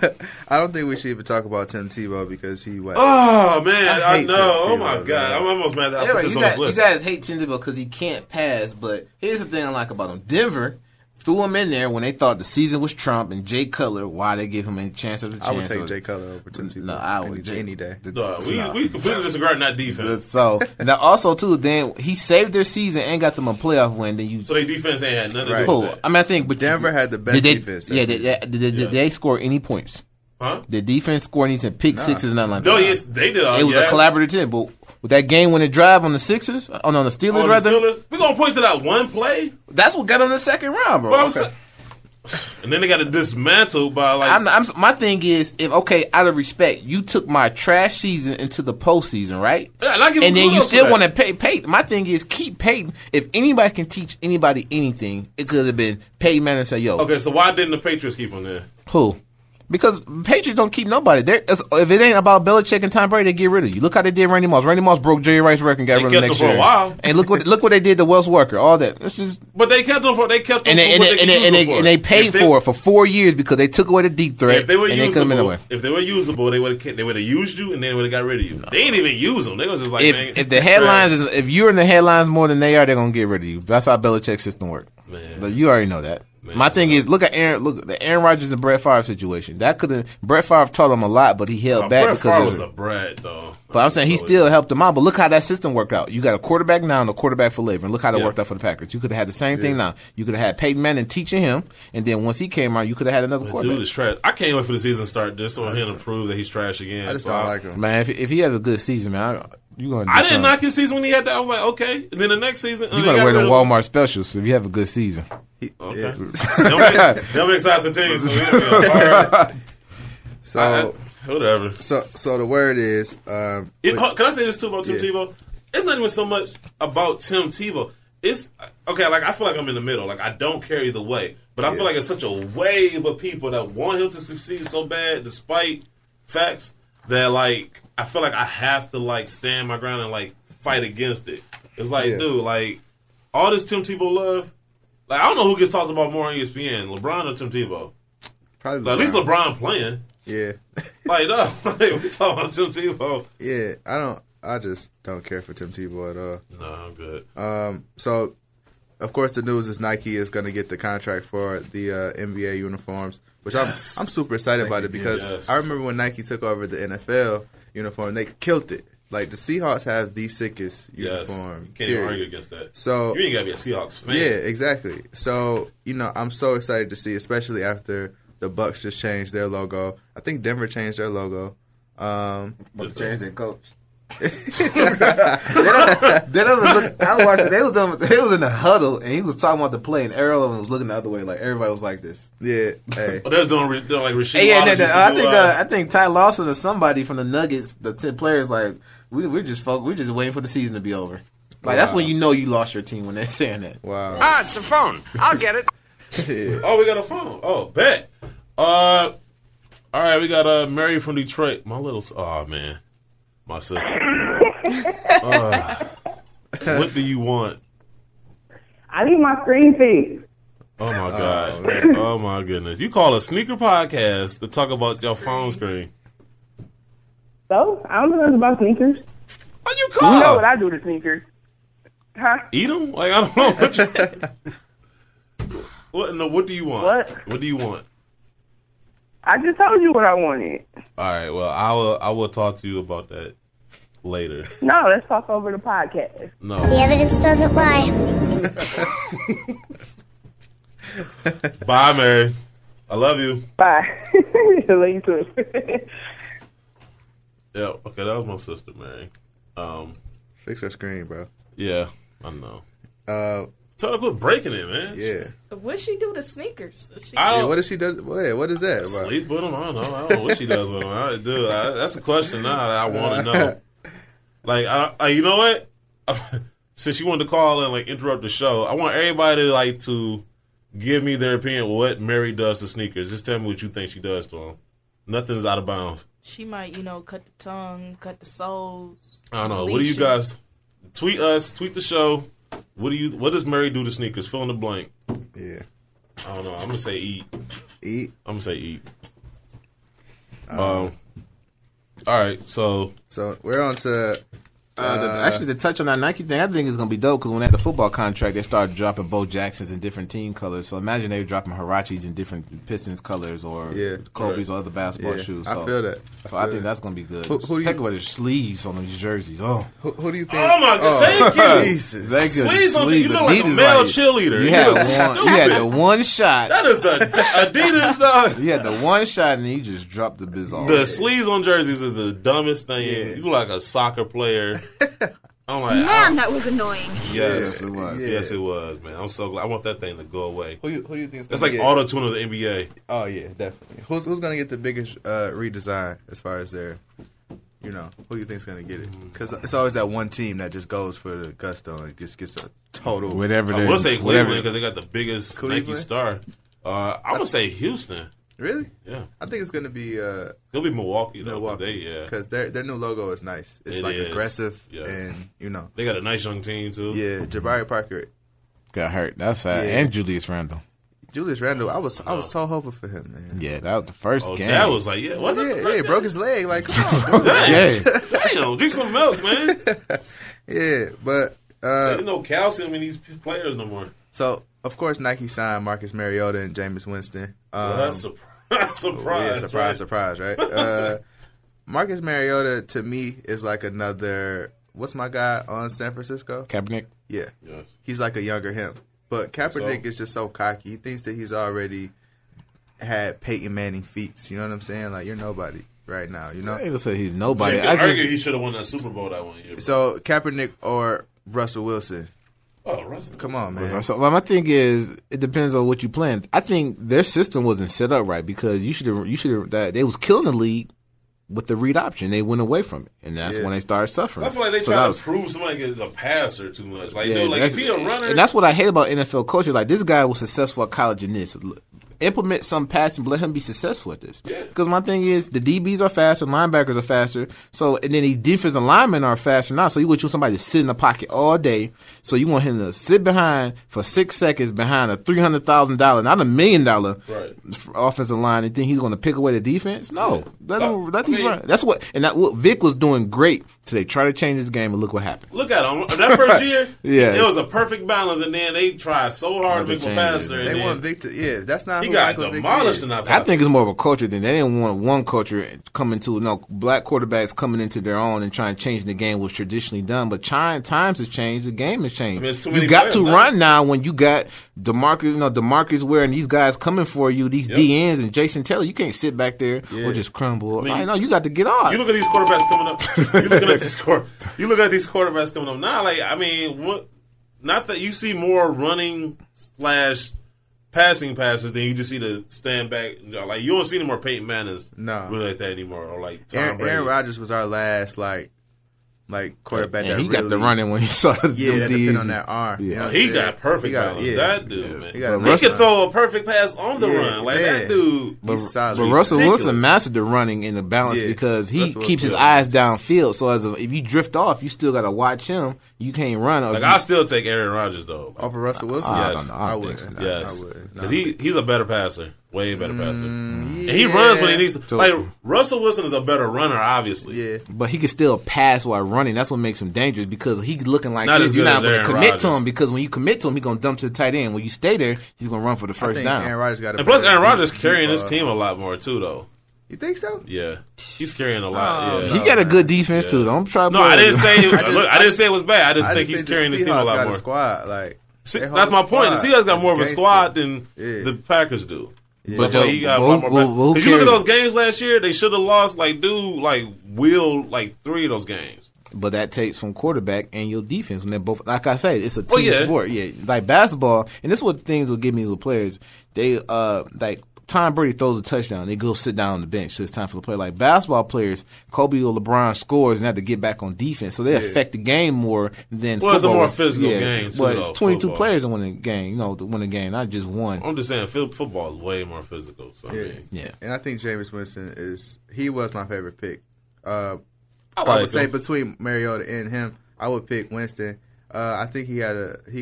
I don't think we should even talk about Tim Tebow because he went. Oh man, I know. Tim Oh my Tebow, god, man. I'm almost mad that I put this on this list. You guys hate Tim Tebow because he can't pass, but here's the thing I like about him. Denver threw him in there when they thought the season was Trump and Jay Cutler. Why they give him any chance of the chance? I would take Jay Cutler over Tim Tebow. No, I would any day. We completely disagree on that defense. So now also too, then he saved their season and got them a playoff win. Then so their defense ain't had nothing to do cool. with that. I mean, I think, but Denver had the best defense. Yeah, did they score any points? Huh? The defense scored any pick sixes, nothing like that. No, yes, they did. It was a collaborative team, but with that game winning drive on the Sixers, on the Steelers, we're gonna point to that one play. That's what got them the second round, bro. And then they got to dismantle by like. My thing is, out of respect, you took my trash season into the postseason, right? Yeah, and then you still want to pay Peyton. My thing is, keep Peyton. If anybody can teach anybody anything, it could have been Peyton Manning. Say, yo. Okay, so why didn't the Patriots keep him there? Who? Because Patriots don't keep nobody. If it ain't about Belichick and Tom Brady, they get rid of you. Look how they did Randy Moss. Randy Moss broke Jerry Rice's record and got rid of him next year. For a while. And look what they did to Wes Welker. All that. It's just. But they kept him for. They kept him and they paid for it for 4 years because they took away the deep threat. If they were usable, if they were usable, they would have used you and then would have got rid of you. No. They didn't even use them. They was just like, if the headlines if you're in the headlines more than they are, they're gonna get rid of you. That's how Belichick's system works. But you already know that. Man, my thing is, look at the Aaron Rodgers and Brett Favre situation. Brett Favre taught him a lot, but he held back Brett because Favre was a brat, though. But I'm saying he still helped him out. But look how that system worked out. You got a quarterback now and a quarterback for later. And look how that worked out for the Packers. You could have had the same thing now. You could have had Peyton Manning teaching him, and then once he came out, you could have had another quarterback. Dude is trash. I can't wait for the season to start just so him to prove that he's trash again. I just don't like him. Man, if he has a good season, man, I didn't knock his season when he had that. I was like, okay. And then the next season, you're gonna wear the Walmart specials if you have a good season. Okay. They'll make size of teams. So whatever. So the word is. Can I say this too about Tim Tebow? it's not even so much about Tim Tebow. It's okay. Like I feel like I'm in the middle. Like I don't care either way, but I feel like it's such a wave of people that want him to succeed so bad, despite facts, that like I feel like I have to like stand my ground and like fight against it. It's like, dude, like all this Tim Tebow love. Like I don't know who gets talked about more on ESPN, LeBron or Tim Tebow. Probably like, at least LeBron playing. Yeah. Like no, like, we talking about Tim Tebow. Yeah, I just don't care for Tim Tebow at all. No, I'm good. So, of course, the news is Nike is going to get the contract for the NBA uniforms, which I'm super excited about it because I remember when Nike took over the NFL uniform, they killed it. Like, the Seahawks have the sickest uniform. You can't even argue against that. So, you ain't got to be a Seahawks fan. Yeah, exactly. So, I'm so excited to see, especially after the Bucks just changed their logo. I think Denver changed their logo. But they changed their coach. They was in the huddle and he was talking about the play and everyone was looking the other way, like everybody was like this. Yeah, hey. But they're doing like Rasheed. I think Ty Lawson or somebody from the Nuggets, the 10 players, like we're just waiting for the season to be over. Like that's when you know you lost your team when they're saying that. Wow. It's a phone. I'll get it. Oh, we got a phone. Oh, bet. All right, we got Mary from Detroit. Oh man. My sister. What do you want? I need my screen feed. Oh my God. Oh my goodness. You call a sneaker podcast to talk about your phone screen. So? I don't know nothing about sneakers. What you call? You know what I do to sneakers. Huh? Eat them? Like, I don't know. What do you want? What do you want? I just told you what I wanted. All right. Well, I will talk to you about that later. No, let's talk over the podcast. No. The evidence doesn't lie. Bye, Mary. I love you. Bye. Love you too. Yeah. Okay, that was my sister, Mary. Fix her screen, bro. Yeah, I know. Tell her to quit breaking it, man. Yeah. What she do to sneakers? What does she do? What is that? Sleep with them? I don't know what she does with them. That's a question now that I want to know. Like, you know what? Since she wanted to call and like interrupt the show, I want everybody to give me their opinion on what Mary does to sneakers. Just tell me what you think she does to them. Nothing's out of bounds. She might, cut the tongue, cut the soles. I don't know. What do you guys tweet us? Tweet the show. What does Mary do to sneakers? Fill in the blank. Yeah. I don't know. I'm gonna say eat. Eat. I'm gonna say eat. All right. So we're on to. Actually, to touch on that Nike thing, I think it's going to be dope because when they had the football contract, they started dropping Bo Jacksons in different team colors. So imagine they were dropping Hirachis in different Pistons colors or Kobe's or other basketball shoes. So, I feel that. I think that's going to be good. Take away the sleeves on these jerseys. Oh, who do you think? Oh my God! Thank you. Jesus. Sleeves on you look like a male cheerleader. You had the one shot. That is the Adidas dog. You had the one shot and then you just dropped the biz off. The sleeves on jerseys is the dumbest thing. Yeah. You look like a soccer player. I'm like, man, that was annoying. Yes, it was. Yeah. Yes, it was, man. I'm so glad. I want that thing to go away. Who do you think is that's like auto-tune of the NBA. Oh yeah, definitely. Who's going to get the biggest redesign as far as their, who do you think is going to get it? Because it's always that one team that just goes for the gusto and just gets a total. Whatever. I will say Cleveland because they got the biggest Nike star. I'm gonna say Houston. Really? Yeah. I think it's going to be. It'll be Milwaukee, though. Milwaukee, because their new logo is nice. It's aggressive, and they got a nice young team too. Yeah, Jabari Parker got hurt. That's sad. And Julius Randle. I was so hoping for him, man. Yeah, that was the first game. That was like, he broke his leg. Like, come on, damn, drink some milk, man. Yeah, but there's no calcium in these players no more. So, of course, Nike signed Marcus Mariota and Jameis Winston. That's surprise, right? Marcus Mariota, to me, is like another, what's my guy on San Francisco? Kaepernick? Yeah. Yes. He's like a younger him. But Kaepernick is just so cocky. He thinks that he's already had Peyton Manning feats. You know what I'm saying? Like, you're nobody right now, I ain't gonna say he's nobody. I argue he should have won that Super Bowl that one year. So, Kaepernick or Russell Wilson? Oh, Russell. Come on, man. So my thing is, it depends on what you plan. I think their system wasn't set up right because you should have. They was killing the league with the read option. They went away from it, and that's when they started suffering. I feel like they try to prove somebody is a passer too much. Like, dude, like if he a runner, and that's what I hate about NFL culture. Like, this guy was successful at college in this. Implement some passing, but let him be successful at this. Because my thing is, the DBs are faster, linebackers are faster, so and then the defensive linemen are faster now. So you want somebody to sit in the pocket all day. So you want him to sit behind for 6 seconds behind a $300,000, not $1 million offensive line, and think he's going to pick away the defense? No, let him run. That's what Vic was doing great. So they try to change his game, and look what happened. Look at him. That first year, it was a perfect balance, and then they tried so hard to make him faster. They want Vic to, that's not. He got demolished in that. I think it's more of a culture thing. They didn't want one culture coming to black quarterbacks coming into their own and trying to change the game was traditionally done. But times have changed. The game has changed. You got to run now when you got DeMarcus Ware and these guys coming for you. These DNs and Jason Taylor. You can't sit back there or just crumble. I know you got to get on. You look at these quarterbacks coming up. You look at these quarterbacks coming up now. Like, I mean, not that you see more running / passing passes than you just see the stand back. Like, you don't see any more Peyton Mannings really like that anymore. Or like Tom Brady. Aaron Rodgers was our last like quarterback that he got the running when he saw the that depend on that arm. Yeah. He got perfect balance. That dude, man. He can throw a perfect pass on the run. Like that dude. He's solid. But Russell Wilson mastered the running and the balance because he keeps his eyes downfield. So if you drift off, you still got to watch him. You can't run. Like, I still take Aaron Rodgers though over Russell Wilson. Yes, I would. Yes, because he's a better passer. Way better passer. And he runs when he needs to. Like, Russell Wilson is a better runner, obviously. Yeah. But he can still pass while running. That's what makes him dangerous because he's looking like this. You're not going to commit to him because when you commit to him, he's going to dump to the tight end. When you stay there, he's going to run for the first down. Aaron Rodgers got and plus, Aaron Rodgers carrying his team a lot more, too, though. You think so? Yeah. He's carrying a lot. He got a good defense, too. Don't try to I didn't say it was bad. I just think he's carrying his team a lot more. Got a squad. Like, that's my point. The Seahawks got more of a squad than the Packers do. Yeah. But he got one more. Because you look at those games last year, they should have lost. Like, willed 3 of those games. But that takes from quarterback and your defense when they're both. Like I said, it's a team sport. Yeah, like basketball, and this is what things will give me with players. They like Tom Brady throws a touchdown, they go sit down on the bench. So it's time for the play. Like basketball players, Kobe or LeBron scores and have to get back on defense, so they affect the game more than. Well, it's a more physical game. But it's 22 players to win a game. To win a game, not just one. I'm just saying, football is way more physical. So and I think Jameis Winston was my favorite pick. I would say between Mariota and him, I would pick Winston. I think he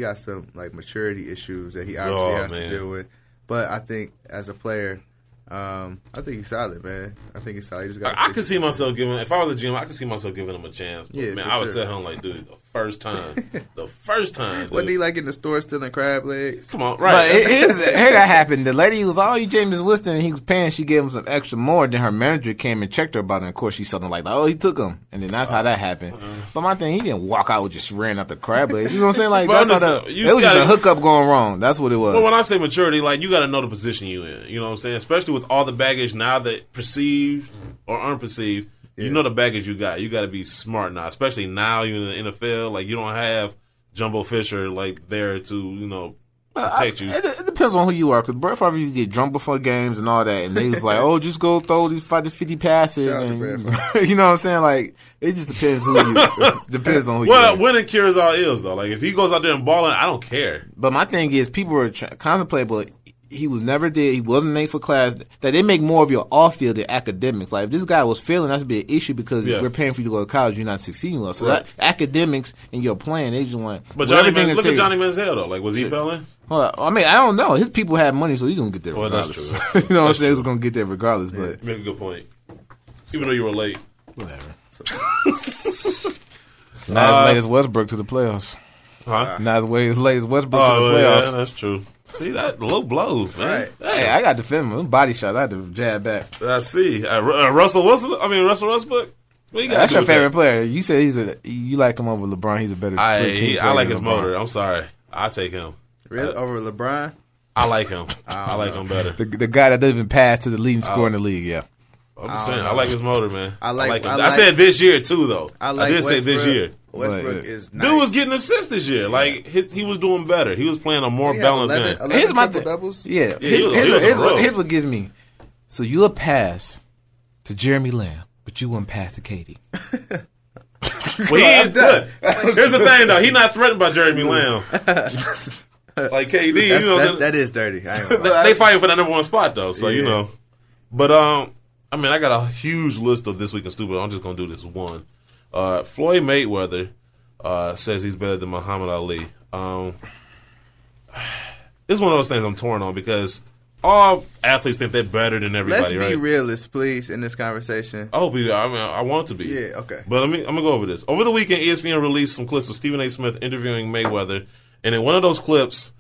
got some like maturity issues that he obviously has to deal with. But I think as a player, I think he's solid, man. I think he's solid. I could see myself giving. If I was a GM, I could see myself giving him a chance. But man, I would tell him like, dude, the first time. Wasn't he like in the store stealing crab legs? Come on, right? But here that happened. The lady was you James Winston, and he was paying. She gave him some extra more. Then her manager came and checked her about it. And of course, she something like, he took him, and then that's how that happened. But my thing, he didn't walk out with just ran out the crab legs. You know what I'm saying? Like that's how it was just a hookup going wrong. That's what it was. Well, when I say maturity, like you got to know the position you in. You know what I'm saying? Especially with all the baggage now that perceived or unperceived. You know the baggage you got. You got to be smart now, especially now you're in the NFL. Like you don't have Jumbo Fisher like there to protect you. It depends on who you are. Because Brett Favre, you get drunk before games and all that, and they was like, just go throw these 50 passes. And, you know what I'm saying? Like it just depends on who you. Well, winning cures all ills though. Like if he goes out there and balling, I don't care. But my thing is, people are contemplating, but he was never there. He wasn't made for class. That they make more of your off field than academics. Like if this guy was failing, that's be an issue because we're paying for you to go to college. You're not succeeding well. So that academics and your plan, they just want. But look at Johnny Manziel though. Like was he failing? Well, I mean, I don't know. His people had money, so he's gonna get there regardless. That's true. You know what I'm saying? He's gonna get there regardless. But you make a good point. Even though you were late. Whatever. Not as late as Westbrook to the playoffs. Huh? Not as late as Westbrook to the playoffs. Yeah, that's true. See that low blows, man. Right. Hey, I got to defend him. Body shot. I had to jab back. I see. Russell Westbrook. That's your favorite player. You said you like him over LeBron. He's a better. I like his motor. I'm sorry. I'll take him. Really? Over LeBron? I like him. I like him better. The guy that doesn't even pass to the leading scorer in the league. Yeah. I'm just saying. I like his motor, man. I like him. I said this year too, though. I did say this year. Westbrook is nice. Dude was getting assists this year. Like he was doing better. He was playing a more balanced game. 11 triple doubles. Yeah. Here's what gives me. So you a pass to Jeremy Lamb. But you wouldn't pass to Katie. Well, he ain't done. Here's the thing, though. He's not threatened by Jeremy Lamb. Like KD, you know. That is dirty. They fighting for that number one spot, though. So, you know. But, I mean, I got a huge list of This Week in Stupid. I'm just going to do this one. Floyd Mayweather says he's better than Muhammad Ali. It's one of those things I'm torn on because all athletes think they're better than everybody, Let's be realists, please, in this conversation. I want to be. Yeah, okay. But I'm going to go over this. Over the weekend, ESPN released some clips of Stephen A. Smith interviewing Mayweather. And in one of those clips,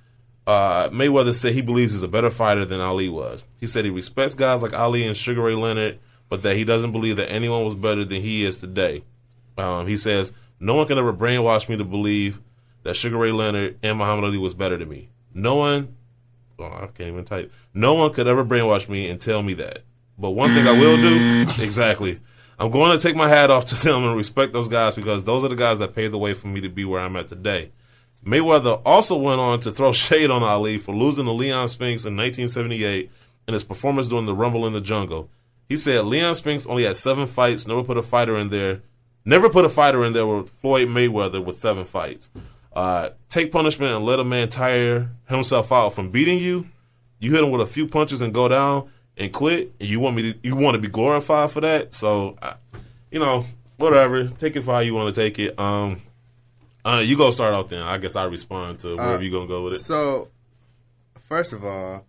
Mayweather said he believes he's a better fighter than Ali was. He said he respects guys like Ali and Sugar Ray Leonard, but that he doesn't believe that anyone was better than he is today. He says, no one can ever brainwash me to believe that Sugar Ray Leonard and Muhammad Ali was better than me. I can't even type. No one could ever brainwash me and tell me that. But one thing I will do, exactly, I'm going to take my hat off to them and respect those guys because those are the guys that paved the way for me to be where I'm at today. Mayweather also went on to throw shade on Ali for losing to Leon Spinks in 1978 in his performance during the Rumble in the Jungle. He said Leon Spinks only had 7 fights, never put a fighter in there with Floyd Mayweather with 7 fights. Take punishment and let a man tire himself out from beating you. You hit him with a few punches and go down and quit. And you want to be glorified for that. So, whatever. Take it for how you want to take it. You go start out then. I guess I respond to wherever you're gonna go with it. So, first of all,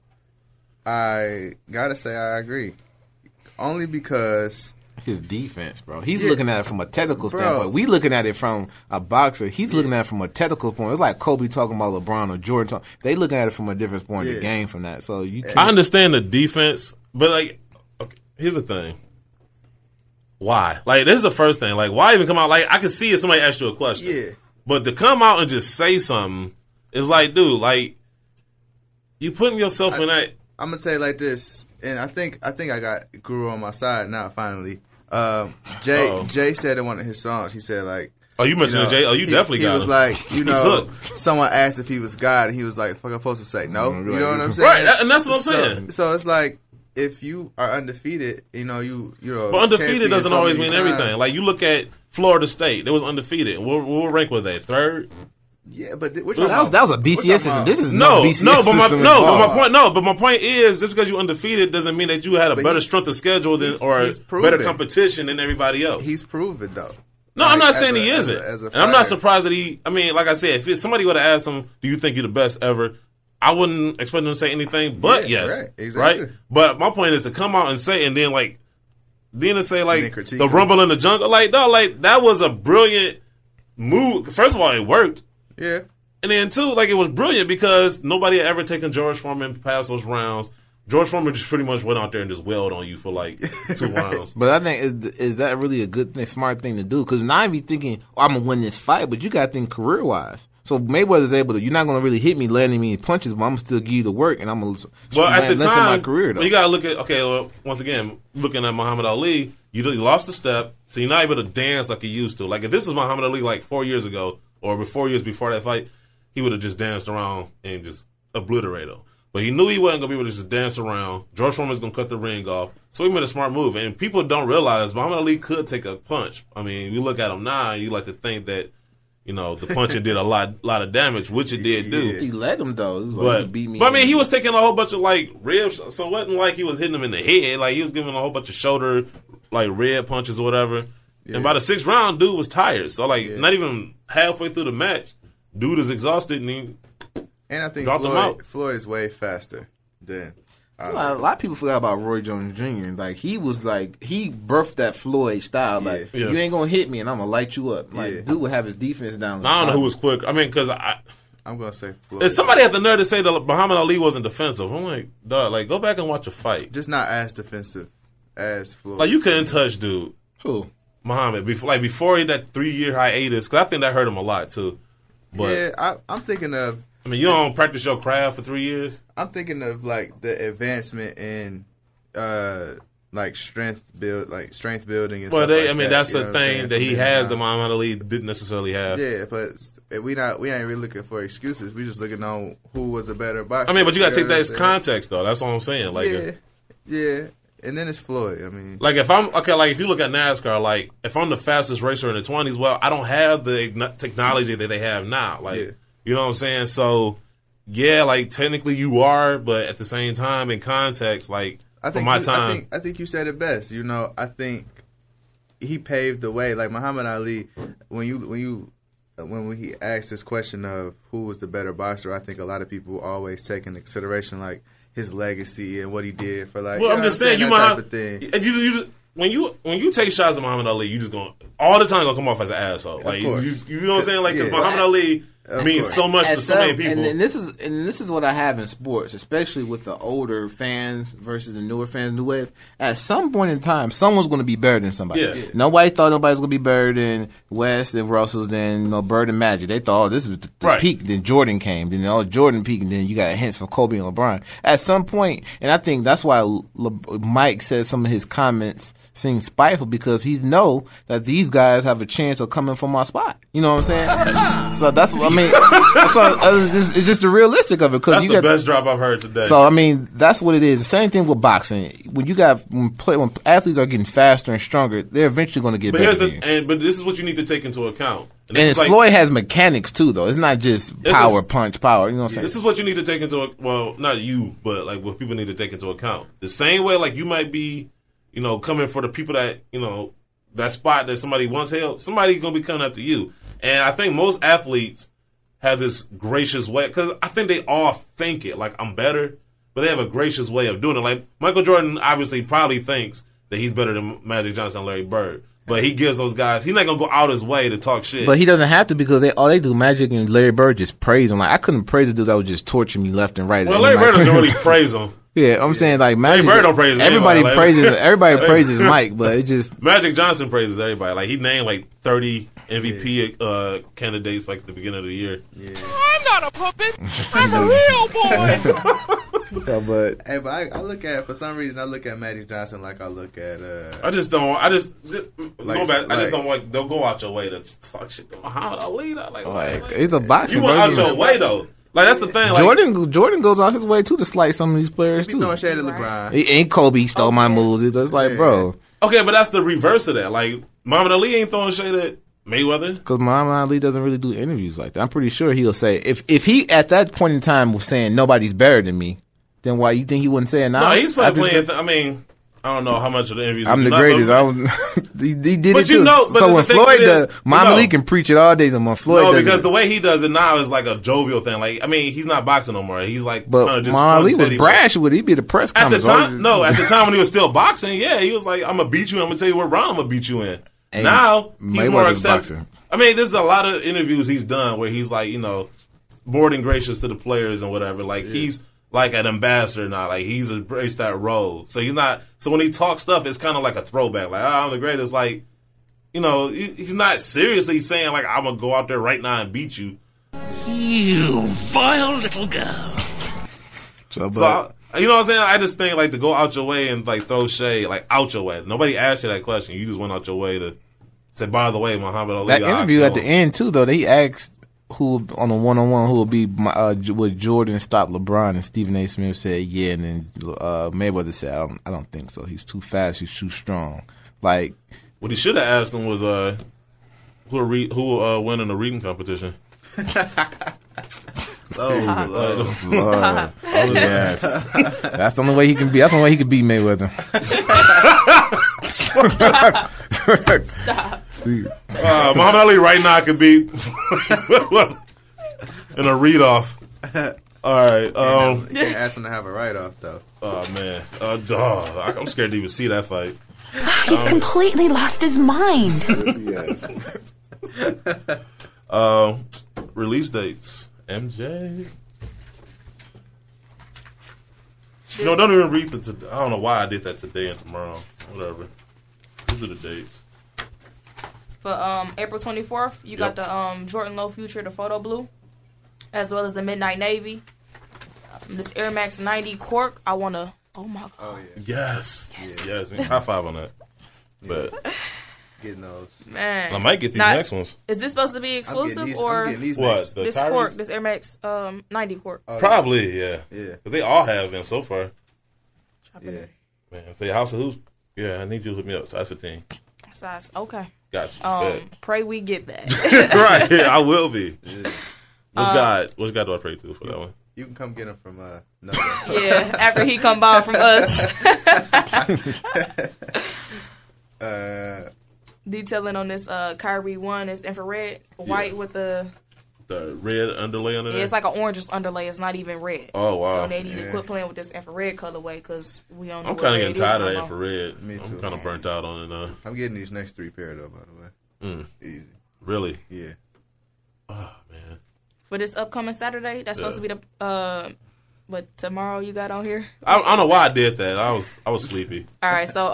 I gotta say I agree. Only because his defense, bro. He's looking at it from a technical standpoint. We looking at it from a boxer. He's looking at it from a technical point. It's like Kobe talking about LeBron or Jordan. They looking at it from a different point of the game from that. So I understand the defense, but here's the thing. Why? This is the first thing. Why even come out? I can see if somebody asked you a question. Yeah. But to come out and just say something is dude, you putting yourself in that. I'm gonna say it like this, and I think I got Guru on my side now. Finally, Jay said in one of his songs, he said you mentioned Jay. Oh, you definitely got him. He was someone asked if he was God, and he was like, "Fuck, I'm supposed to say no." You know what I'm saying? Right, and that's what I'm saying. So it's if you are undefeated, you know. But undefeated doesn't always mean everything. You look at Florida State; they was undefeated. What rank were they? 3rd. Yeah, but that was a BCS system. This is no BCS system. But my point is, just because you're undefeated doesn't mean that you had a better strength of schedule better competition than everybody else. He's proven though. No, I'm not saying he isn't, and I'm not surprised that he. I mean, like I said, if somebody would have asked him, "Do you think you're the best ever?" I wouldn't expect him to say anything, but yes, right, exactly. Right. But my point is to come out and say, and then to say the Rumble in the Jungle, that was a brilliant move. First of all, it worked. Yeah. And then, too, it was brilliant because nobody had ever taken George Foreman past those rounds. George Foreman just pretty much went out there and just wailed on you for 2 rounds. But I think, is that really a good thing, smart thing to do? Because now you're thinking, I'm going to win this fight, but you got to think career-wise. So Mayweather's able to, you're not going to really hit me, landing me in punches, but I'm going to still give you the work, and I'm going to at the time, my career, though. You got to look at, once again, looking at Muhammad Ali, you lost a step, so you're not able to dance like you used to. If this was Muhammad Ali 4 years ago, or 4 years before that fight, he would have just danced around and just obliterated him. But he knew he wasn't going to be able to just dance around. George Foreman's going to cut the ring off. So he made a smart move. And people don't realize Muhammad Ali could take a punch. I mean, you look at him now, you like to think that, the punching did a lot of damage, which it did do. He let him, though. He was he beat me. But, I mean, he was taking a whole bunch of, ribs. So it wasn't like he was hitting him in the head. He was giving a whole bunch of shoulder, rib punches or whatever. Yeah. And by the 6th round, dude was tired. So, not even halfway through the match, dude is exhausted and I think Floyd's way faster than. A lot of people forgot about Roy Jones Jr. He was he birthed that Floyd style. You ain't gonna hit me, and I'm gonna light you up. Dude would have his defense down. I don't know who was quick. I mean, because I'm gonna say Floyd. If somebody had the nerve to say that Muhammad Ali wasn't defensive, I'm like, dog, go back and watch a fight. Just not as defensive as Floyd. You couldn't touch dude. Who? Muhammad. Before he had that 3-year hiatus, because I think that hurt him a lot too. But I'm thinking of. I mean, you don't practice your craft for 3 years? I'm thinking of the advancement in strength building and stuff. That's a thing that he has that Muhammad Ali didn't necessarily have. Yeah, but we ain't really looking for excuses. We just looking on who was a better boxer. I mean, but you got to take that as context though. That's all I'm saying. And then it's Floyd. I mean, like if you look at NASCAR, like if I'm the fastest racer in the 20s, well, I don't have the technology that they have now. Like, you know what I'm saying? So, yeah, like technically you are, but at the same time, in context, like I think you said it best. You know, I think he paved the way. Like Muhammad Ali, when he asked this question of who was the better boxer, I think a lot of people always take into consideration like his legacy and what he did for like. Well, I'm just saying, type of thing. You just when you take shots at Muhammad Ali, you just going all the time gonna come off as an asshole. Like you know what I'm saying? Like because Muhammad Ali means so much to so many people. And this is what I have in sports, especially with the older fans versus the newer fans, new wave. At some point in time, someone's going to be better than somebody. Yeah. Nobody thought nobody was going to be better than West and Russell than Bird and Magic. They thought this was the peak. Then Jordan came. Then Jordan peaked. And then you got hints from Kobe and LeBron. At some point, and I think that's why Mike said some of his comments seem spiteful because he know that these guys have a chance of coming from my spot. You know what I'm saying? So that's what I mean. It's just the realistic of it. That's the best drop I've heard today. So I mean, that's what it is. The same thing with boxing. When athletes are getting faster and stronger, they're eventually going to get better. But this is what you need to take into account. And Floyd has mechanics too, though. It's not just punch power. You know what I'm saying? This is what you need to take into well, not you, but like what people need to take into account. The same way, like you might be, coming for the people that that spot that somebody once held. Somebody's gonna be coming after you. And I think most athletes have this gracious way, because I think they all think it, like, I'm better, but they have a gracious way of doing it. Like, Michael Jordan obviously probably thinks that he's better than Magic Johnson and Larry Bird, but he gives those guys, he's not going to go out his way to talk shit. But he doesn't have to, because all they do, Magic and Larry Bird, just praise him. Like, I couldn't praise a dude that would just torture me left and right. Well, Larry Bird doesn't really praise him. Yeah, I'm saying like Magic. Larry Bird don't praise everybody. Everybody praises Mike, but it just Magic Johnson praises everybody. Like he named like 30 MVP candidates like at the beginning of the year. Yeah. I'm not a puppet. I'm a real boy. But I look at, for some reason I look at Magic Johnson like I look at. I just don't like they'll go out your way to talk shit to Muhammad Ali. Like it's a boxing. You went out your way though. Like that's the thing. Like, Jordan goes out his way too to slight some of these players too. Throwing shade at LeBron. He ain't Kobe stole my moves. It's like, bro. Okay, but that's the reverse of that. Like Muhammad Ali ain't throwing shade at Mayweather because Muhammad Ali doesn't really do interviews like that. I'm pretty sure he'll say if he at that point in time was saying nobody's better than me, then why you think he wouldn't say it now? No, he's probably playing. I don't know how much of the interviews. I'm the greatest. He did it too. So when Floyd does, Muhammad Ali can preach it all day. And when Floyd does because the way he does it now is like a jovial thing. Like, I mean, he's not boxing no more. He's like, but Muhammad Ali was brash with it. He'd be the press conference. At the time when he was still boxing, yeah, he was like, I'm gonna beat you. I'm gonna tell you what round I'm gonna beat you in. And now he's more accepting. I mean, there's a lot of interviews he's done where he's like, more than gracious to the players and whatever. Like he's like an ambassador now. Like he's embraced that role. So he's not. So when he talks stuff, it's kind of like a throwback. Like, I'm the greatest. Like, he's not seriously saying like I'm gonna go out there right now and beat you. You vile little girl. So you know what I'm saying? I just think like to go out your way and like throw shade, like out your way. Nobody asked you that question. You just went out your way to say, by the way, Muhammad Ali. That interview at the end too, though, they asked who on a one-on-one who will be would Jordan stop LeBron, and Stephen A. Smith said yeah, and then Mayweather said I don't think so. He's too fast. He's too strong. Like what he should have asked him was who win in the reading competition. Lord. Yes. That's the only way he can be. That's the only way he could beat Mayweather. Stop. Muhammad Ali right now could be in a read-off. All right. You can't ask him to have a write-off, though. Oh, man. I'm scared to even see that fight. He's completely lost his mind. Yes. Release dates. MJ. Don't even read I don't know why I did that today and tomorrow. Whatever. These are the dates. For April 24th, you got the Jordan Low Future, the photo blue, as well as the Midnight Navy. This Air Max 90 cork. I want to. Oh my god. Oh yeah. Yes. High five on that. But getting those. Man, I might get these next ones. Is this supposed to be exclusive or what? This cork, this Air Max 90 cork. Probably, yeah. But they all have been so far. Yeah. Man, so your house of hoops? Yeah, I need you to hook me up. Size 15. Size, okay. Gotcha. Pray we get that. Right, yeah, I will be. Yeah. Which God do I pray to for that one? You can come get him from yeah, after he come by from us. Detailing on this Kyrie 1 is infrared, white with the red underlay under there? Yeah, it's like an orange underlay. It's not even red. Oh, wow. So they need to quit playing with this infrared colorway because we don't know. I'm kind of getting tired of that infrared. Me too. I'm kind of burnt out on it now. I'm getting these next 3 pair, though, by the way. Easy. Really? Yeah. Oh, man. For this upcoming Saturday, that's supposed to be the... But tomorrow you got on here? I don't know why I did that. I was sleepy. All right, so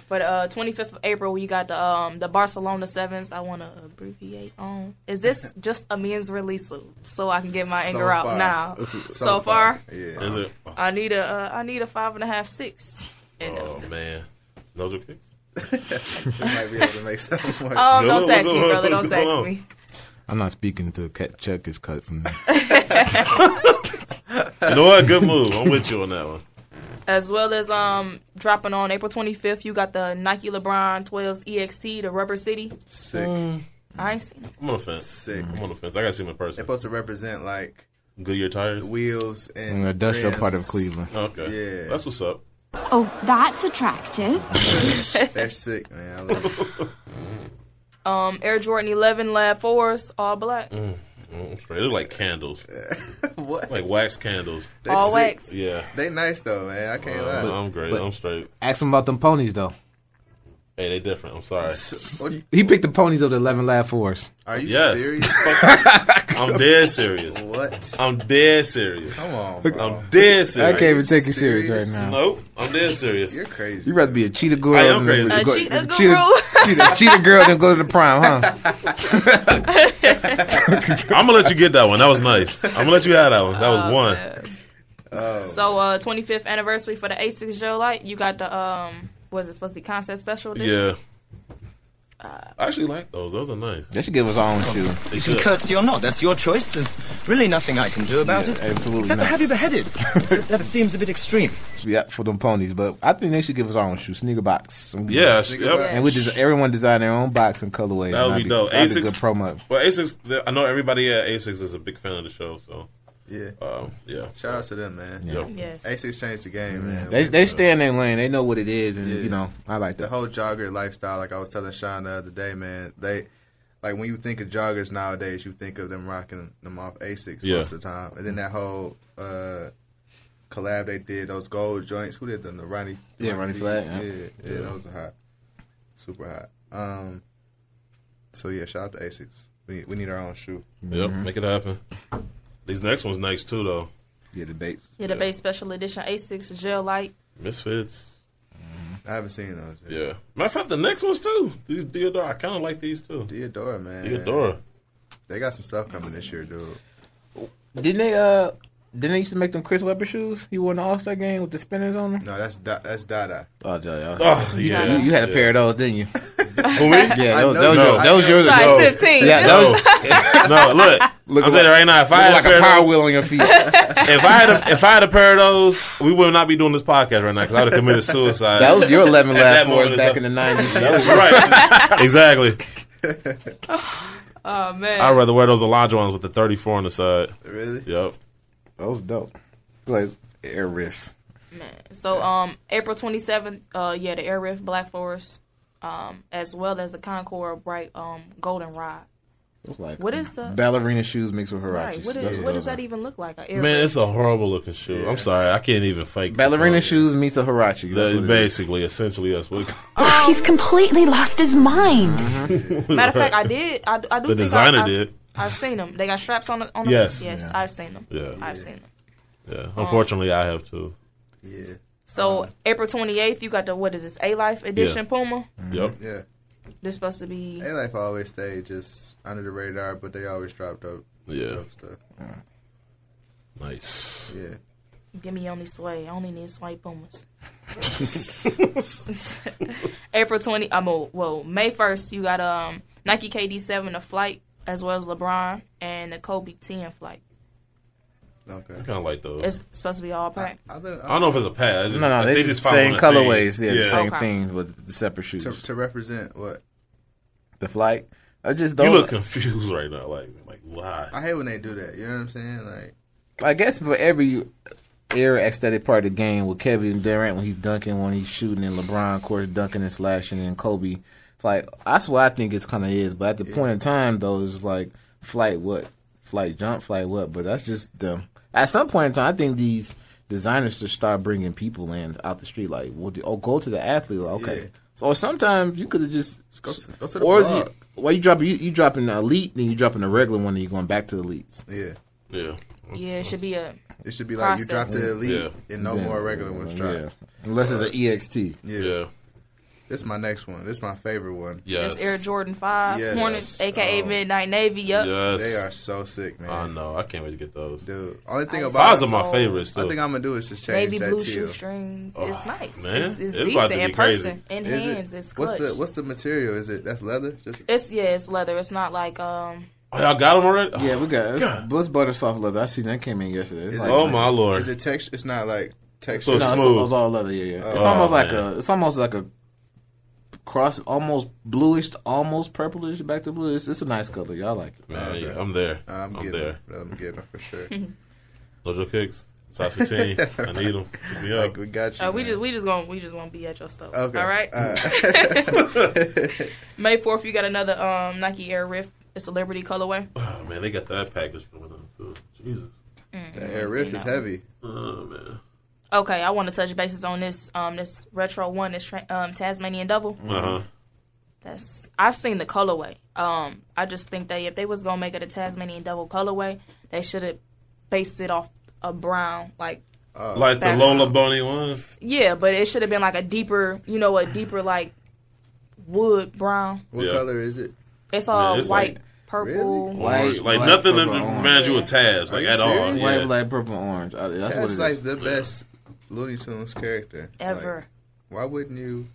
for the 25th of April, you got the Barcelona 7s. I want to abbreviate on. Is this just a men's release so I can get my anger out now? So far? Yeah. Is it? I need a 5.5, 6. Oh man, those are kicks. You might be able to make something more. Don't text me, brother. Don't text me. I'm not speaking to check his cut from me. You know what? Good move. I'm with you on that one. As well as dropping on April 25th, you got the Nike LeBron 12s EXT, the Rubber City. Sick. I ain't seen them. I'm on the fence. Sick. I'm on the fence. I got to see them in person. They're supposed to represent like Goodyear tires, wheels, and from the industrial rims. part of Cleveland. Okay. Yeah. That's what's up. Oh, that's attractive. They're sick, man. I love it. Air Jordan 11 Lab 4s, all black. Straight. They look like candles. What? Like wax candles. All wax. Yeah. They nice though, man. I can't lie. I'm great. I'm straight. Ask him about them ponies though. Hey, they different. I'm sorry. He picked the ponies of the 11 Lab 4s. Are you Yes. serious? I'm dead serious. What? I'm dead serious. Come on, bro. I'm dead serious. I can't even take you serious right now. Nope. I'm dead serious. You're crazy. You'd rather be a cheetah girl. I am crazy. A cheetah guru. Cheetah girl than go to the prime, huh? I'm going to let you get that one. That was nice. I'm going to let you have that one. That was one. Oh. So 25th anniversary for the Asics Gel Light. You got the was it supposed to be concept special edition? Yeah. I actually like those. Those are nice. They should give us our own shoe. You can curtsy or not. That's your choice. There's really nothing I can do about it. Absolutely Except not. for have you beheaded. That seems a bit extreme. Yeah, for them ponies, but I think they should give us our own shoe, sneaker box. Yeah, and we everyone design their own box and colorways. That would be dope. That's a good promo. Well, Asics. I know everybody at Asics is a big fan of the show, so yeah. Shout out to them, man. Yeah. Yes. Asics changed the game, man. They stay in their lane. They know what it is, and you know, I like that. The whole jogger lifestyle. Like I was telling Sean the other day, man. They like when you think of joggers nowadays, you think of them rocking them off Asics most of the time, and then that whole collab they did, those gold joints. Who did them? The Ronnie Flag. Yeah, those are hot, super hot. So yeah, shout out to Asics. We need our own shoe. Yep, make it happen. These next one's nice too, though. Yeah, the base. Yeah, the base special edition Asics Gel Light. Misfits. I haven't seen those yet. Yeah. Matter of fact, the next ones too. These Deodora, I kind of like these too. Deodora, man. Deodora. They got some stuff coming this year, dude. Didn't they used to make them Chris Webber shoes? He won the All-Star game with the spinners on them? No, that's Dada. Oh, yeah. Oh, yeah. You had a pair of those, didn't you? Who, me? Yeah, those yours. Size 15. Yeah, no, look I'm saying it right now. If I had like a power wheel on your feet. if I had a pair of those, we would not be doing this podcast right now because I would have committed suicide. That was your 11 lap for back in the 90s. Right. Exactly. Oh, man. I'd rather wear those Alondra ones with the 34 on the side. Really? Yep. That was dope. Like Air Riff. Man. So April 27th, the Air Riff Black Forest, as well as the Concord Bright Golden Rod. Like what is ballerina shoes mixed with Huaraches? Right. What does that even look like? Man, it's a horrible looking shoe. Yeah. I'm sorry, I can't even fake ballerina shoes meets a Huarache. Basically, essentially, that's what. He's completely lost his mind. Mm-hmm. Matter of fact, I do. The designer did. I've seen them. They got straps on them. Yes. Yes, yeah. I've seen them. Yeah, I've seen them. Yeah, unfortunately, I have too. Yeah. So April 28th, you got the what is this A-Life edition Puma? Yep. Yeah. This supposed to be A-Life always stayed just under the radar, but they always dropped up. Dope stuff. Nice. Yeah. Give me only Sway. I only need Sway Pumas. April 20. May 1st, you got Nike KD7 the Flight as well as LeBron and the Kobe 10 Flight. Okay. I kind of like those. It's supposed to be all pack. I don't know if it's a pack. No, they just same colorways. Yeah, the same things with the separate shoes. To represent what? The flight. I just don't. You look confused right now. Like why? I hate when they do that. You know what I'm saying? Like, I guess for every era aesthetic part of the game, with Kevin Durant when he's dunking, when he's shooting, and LeBron, of course, dunking and slashing, and Kobe. Like, that's what I think it kind of is. But at the point in time, though, it's like flight what? Flight jump, flight what? But that's just them. At some point in time, I think these designers should start bringing people in out the street. Like, go to the athlete. Like, okay. Yeah. So sometimes you could have just go to the blog. Well, you dropping the elite, then you dropping the regular one, then you're going back to the elites. Yeah. Yeah, it should be a. It should be like process. You drop the elite and no more regular ones drop. Yeah. Unless it's an EXT. Yeah. This is my next one. This is my favorite one. Yes. It's Air Jordan 5 Hornets, a.k.a. Midnight Navy. Yep. Yes. They are so sick, man. I know. I can't wait to get those. Dude. Only thing about fives are my favorites, too. Only thing I'm going to do is just change Navy that blue teal. shoestrings. It's nice. Man. It's decent in person. In hands, it's clutch. What's the material? Is it that's leather? It's leather. It's not like Oh, y'all got them already? Yeah, we got it. It's butter soft leather. I seen that came in yesterday. My lord! Is it texture? It's not like texture. So smooth. It's all leather. Yeah. It's almost like a cross, almost bluish, almost purplish back to blue. It's a nice color. Y'all like it? Man, yeah, I'm there. I'm there. I'm getting it for sure. Dojo kicks. Size 15. I need them. Pick me up. We got you. We just gonna be at your stuff. Okay. All right. May 4th, you got another Nike Air Rift. It's a Liberty colorway. Oh man, they got that package coming up too. Jesus. The Air Rift is heavy. Oh man. Okay, I want to touch bases on this this retro one, this Tasmanian Devil. I've seen the colorway. I just think if they was gonna make it a Tasmanian Devil colorway, they should have based it off a brown, like the Lola Bunny ones. Yeah, but it should have been like a deeper like wood brown. What color is it? It's all white. Purple, white, like nothing that reminds you of Taz, like at all. White, black, purple, orange. That's what it is. Like the best Looney Tunes character ever. Like, why wouldn't you?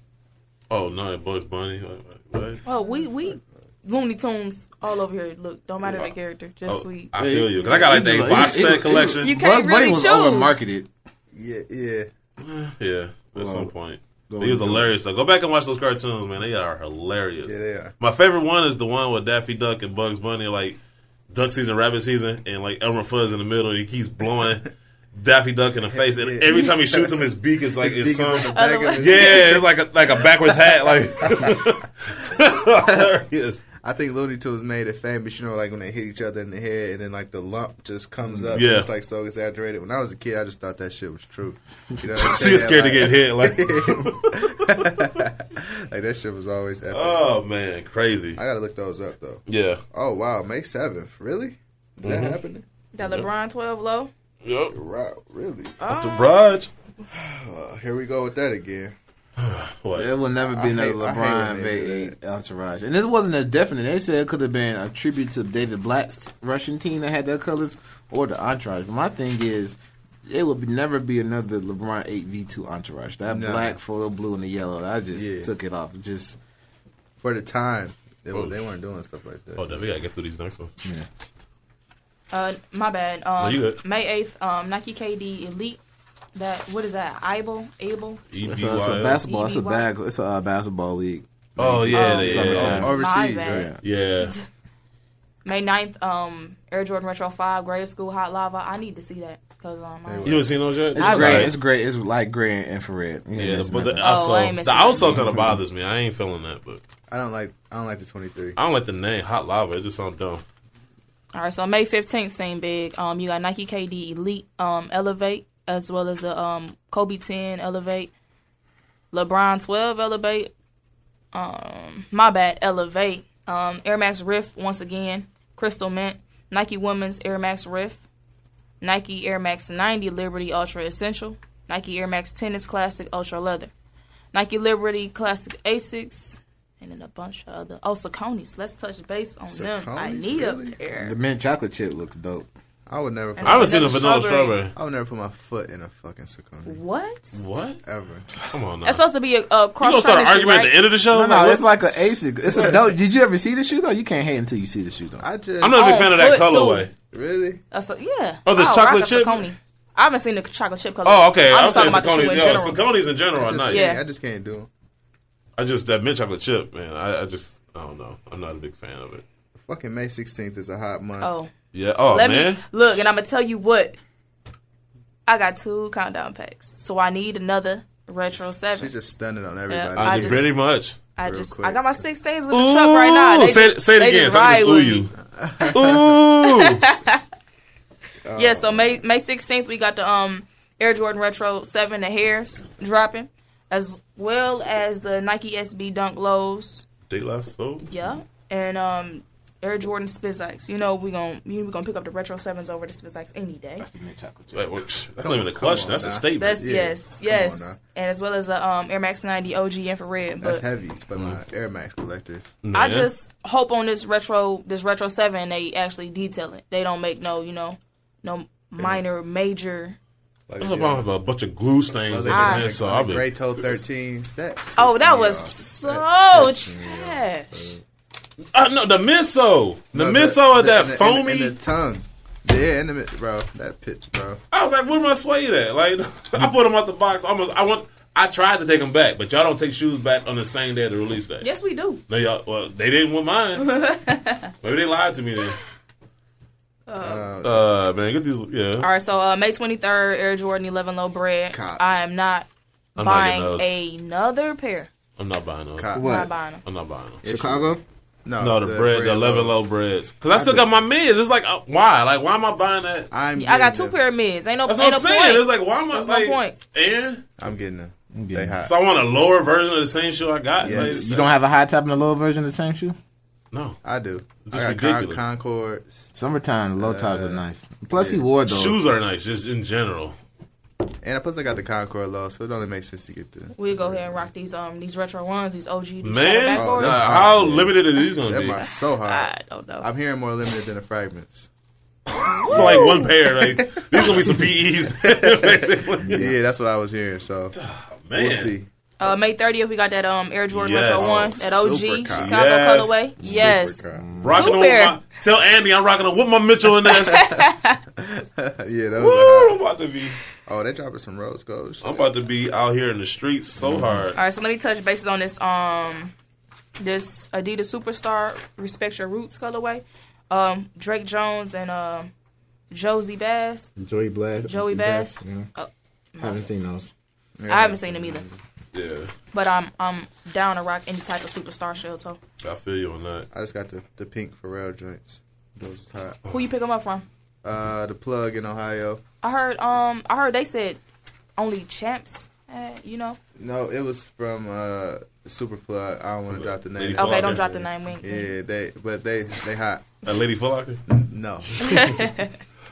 Oh no, Bugs Bunny. What? Oh, we Looney Tunes all over here. Look, don't matter the character, just sweet. I feel you because I got like the box set collection. You can't really choose. Bugs Bunny was over-marketed. Yeah. At some point. He was hilarious though. Go back and watch those cartoons, man. They are hilarious. Yeah, they are. My favorite one is the one with Daffy Duck and Bugs Bunny, like duck season, rabbit season, and like Elmer Fudd in the middle. And he keeps blowing Daffy Duck in the face, and every time he shoots him, his beak is like it's some. It's like a backwards hat, like hilarious. I think Looney Tunes made it famous, like when they hit each other in the head and then like the lump just comes up. Yeah. And it's like so exaggerated. When I was a kid, I just thought that shit was true. You know so you're scared to get hit. Like like that shit was always epic. Oh, man. Crazy. I got to look those up, though. Yeah. Oh, wow. May 7th. Really? Is that happening? That LeBron 12 low? Yep. Wow. Really? Up to Brudge. Here we go with that again. What? There will never be another LeBron V8 entourage. And this wasn't a definite. They said it could have been a tribute to David Blatt's Russian team that had their colors or the entourage. But my thing is, it would never be another LeBron 8v2 entourage. That black, photo blue, and the yellow, I just took it off. Just for the time. They weren't doing stuff like that. Oh, we got to get through these next ones. Yeah. My bad. May 8th, Nike KD Elite. What is that? Able? It's a basketball. It's a bag. It's a basketball league. Oh yeah, overseas. Right? Yeah. May 9th, Air Jordan Retro 5, Grade School Hot Lava. I need to see that because you haven't seen those yet. It's great. It's great. It's like gray and infrared. But the outsole kind of bothers me. I ain't feeling that, but I don't like the 23. I don't like the name Hot Lava. It just sounds dumb. All right, so May 15th, same big. You got Nike KD Elite Elevate, as well as a Kobe 10 Elevate, LeBron 12 Elevate, Elevate, Air Max Rift once again, Crystal Mint, Nike Women's Air Max Rift, Nike Air Max 90 Liberty Ultra Essential, Nike Air Max Tennis Classic Ultra Leather, Nike Liberty Classic Asics, and then a bunch of other. Oh, Saucony's. Let's touch base on them. I need up there. The mint chocolate chip looks dope. I would never. I haven't seen a vanilla strawberry. I would never put my foot in a fucking Saucony. What? Ever? Come on now. That's supposed to be a cross. You gonna start an argument at the end of the show? No, it's like an ASIC. It's a dope. Did you ever see the shoe though? You can't hate until you see the shoe though. I'm not a big fan of that colorway. Really? Yeah. Oh, this chocolate chip? Saucony. I haven't seen the chocolate chip color. Oh, okay. I'm talking about the shoe in general. Sauconys in general are nice. Yeah. I just can't do them. That mint chocolate chip, man. I don't know. I'm not a big fan of it. Fucking May 16th is a hot month. Oh. Yeah. Oh, man. Look, and I'm going to tell you what. I got 2 countdown packs. So I need another Retro 7. She's just stunning on everybody. Pretty much. I got my 16s in the truck right now. Say it again. So I can just ooh you. Yeah, so May 16th, we got the Air Jordan Retro 7, the hairs dropping, as well as the Nike SB Dunk Lows. De La Soul? Yeah. And Air Jordan Spizikes. You know, we're gonna pick up the Retro 7s over the Spizikes any day. That's the mint chocolate chip. That's not even a question. That's a statement. That's, yes. And as well as the Air Max 90 OG infrared. That's heavy for my Air Max collectors. I just hope on this Retro 7 they actually detail it. They don't make no minor, major. Like, I have a bunch of glue stains in there, so I'll be Gray Toe 13s. That was so trash. No, the miso. The miso of that foamy. In the tongue. Yeah, bro. That pitch, bro. I was like, where my suede at? Like, I put them out the box. I tried to take them back, but y'all don't take shoes back on the same day of the release day. Yes, we do. No, they didn't with mine. Maybe they lied to me then. Man, get these. Yeah. All right, so May 23rd, Air Jordan 11 Low Bread. I am not buying another pair. I'm not buying those. I'm not buying them. I'm not buying them. Chicago? No, the bread, the 11 low breads. Because I still got my mids. It's like, why? Like, why am I buying that? I got 2 pair of mids. Ain't no point. That's what I'm saying. It's like, why am I? That's no point. And I'm getting them. They hot. So I want a lower version of the same shoe I got. Yes. You don't have a high top and a low version of the same shoe? No, I do. It's just ridiculous. Concords. Summertime, the low tops are nice. Plus, he wore those. Shoes are nice, just in general. And plus, I got the Concord low, so it only makes sense to get the. We go ahead and rock these retro ones, these OG. These man, how limited are these going to be? They're so hard. I don't know. I'm hearing more limited than the fragments. So like one pair, like these gonna be some PEs. Yeah, that's what I was hearing. So we'll see. May 30th, we got that Air Jordan Retro 1, that OG Chicago colorway. Yes. Rocking them. Tell Andy I'm rocking them with my Mitchell in this. Yeah, that was I'm about to be. Oh, they dropping some rose gold. I'm about to be out here in the streets so hard. All right, so let me touch bases on this this Adidas Superstar Respect Your Roots colorway. Drake Jones and Joey Bass. Joey Bass. Yeah. Haven't seen those. Yeah. I haven't seen them either. Yeah. But I'm down to rock any type of Superstar shell toe. I feel you on that. I just got the pink Pharrell joints. Those is hot. Who you pick them up from? The Plug in Ohio. I heard they said only champs. No, it was from Super Plug. I don't want to drop the name. Okay, don't drop the name. Yeah, they hot. Lady Foot Locker? No.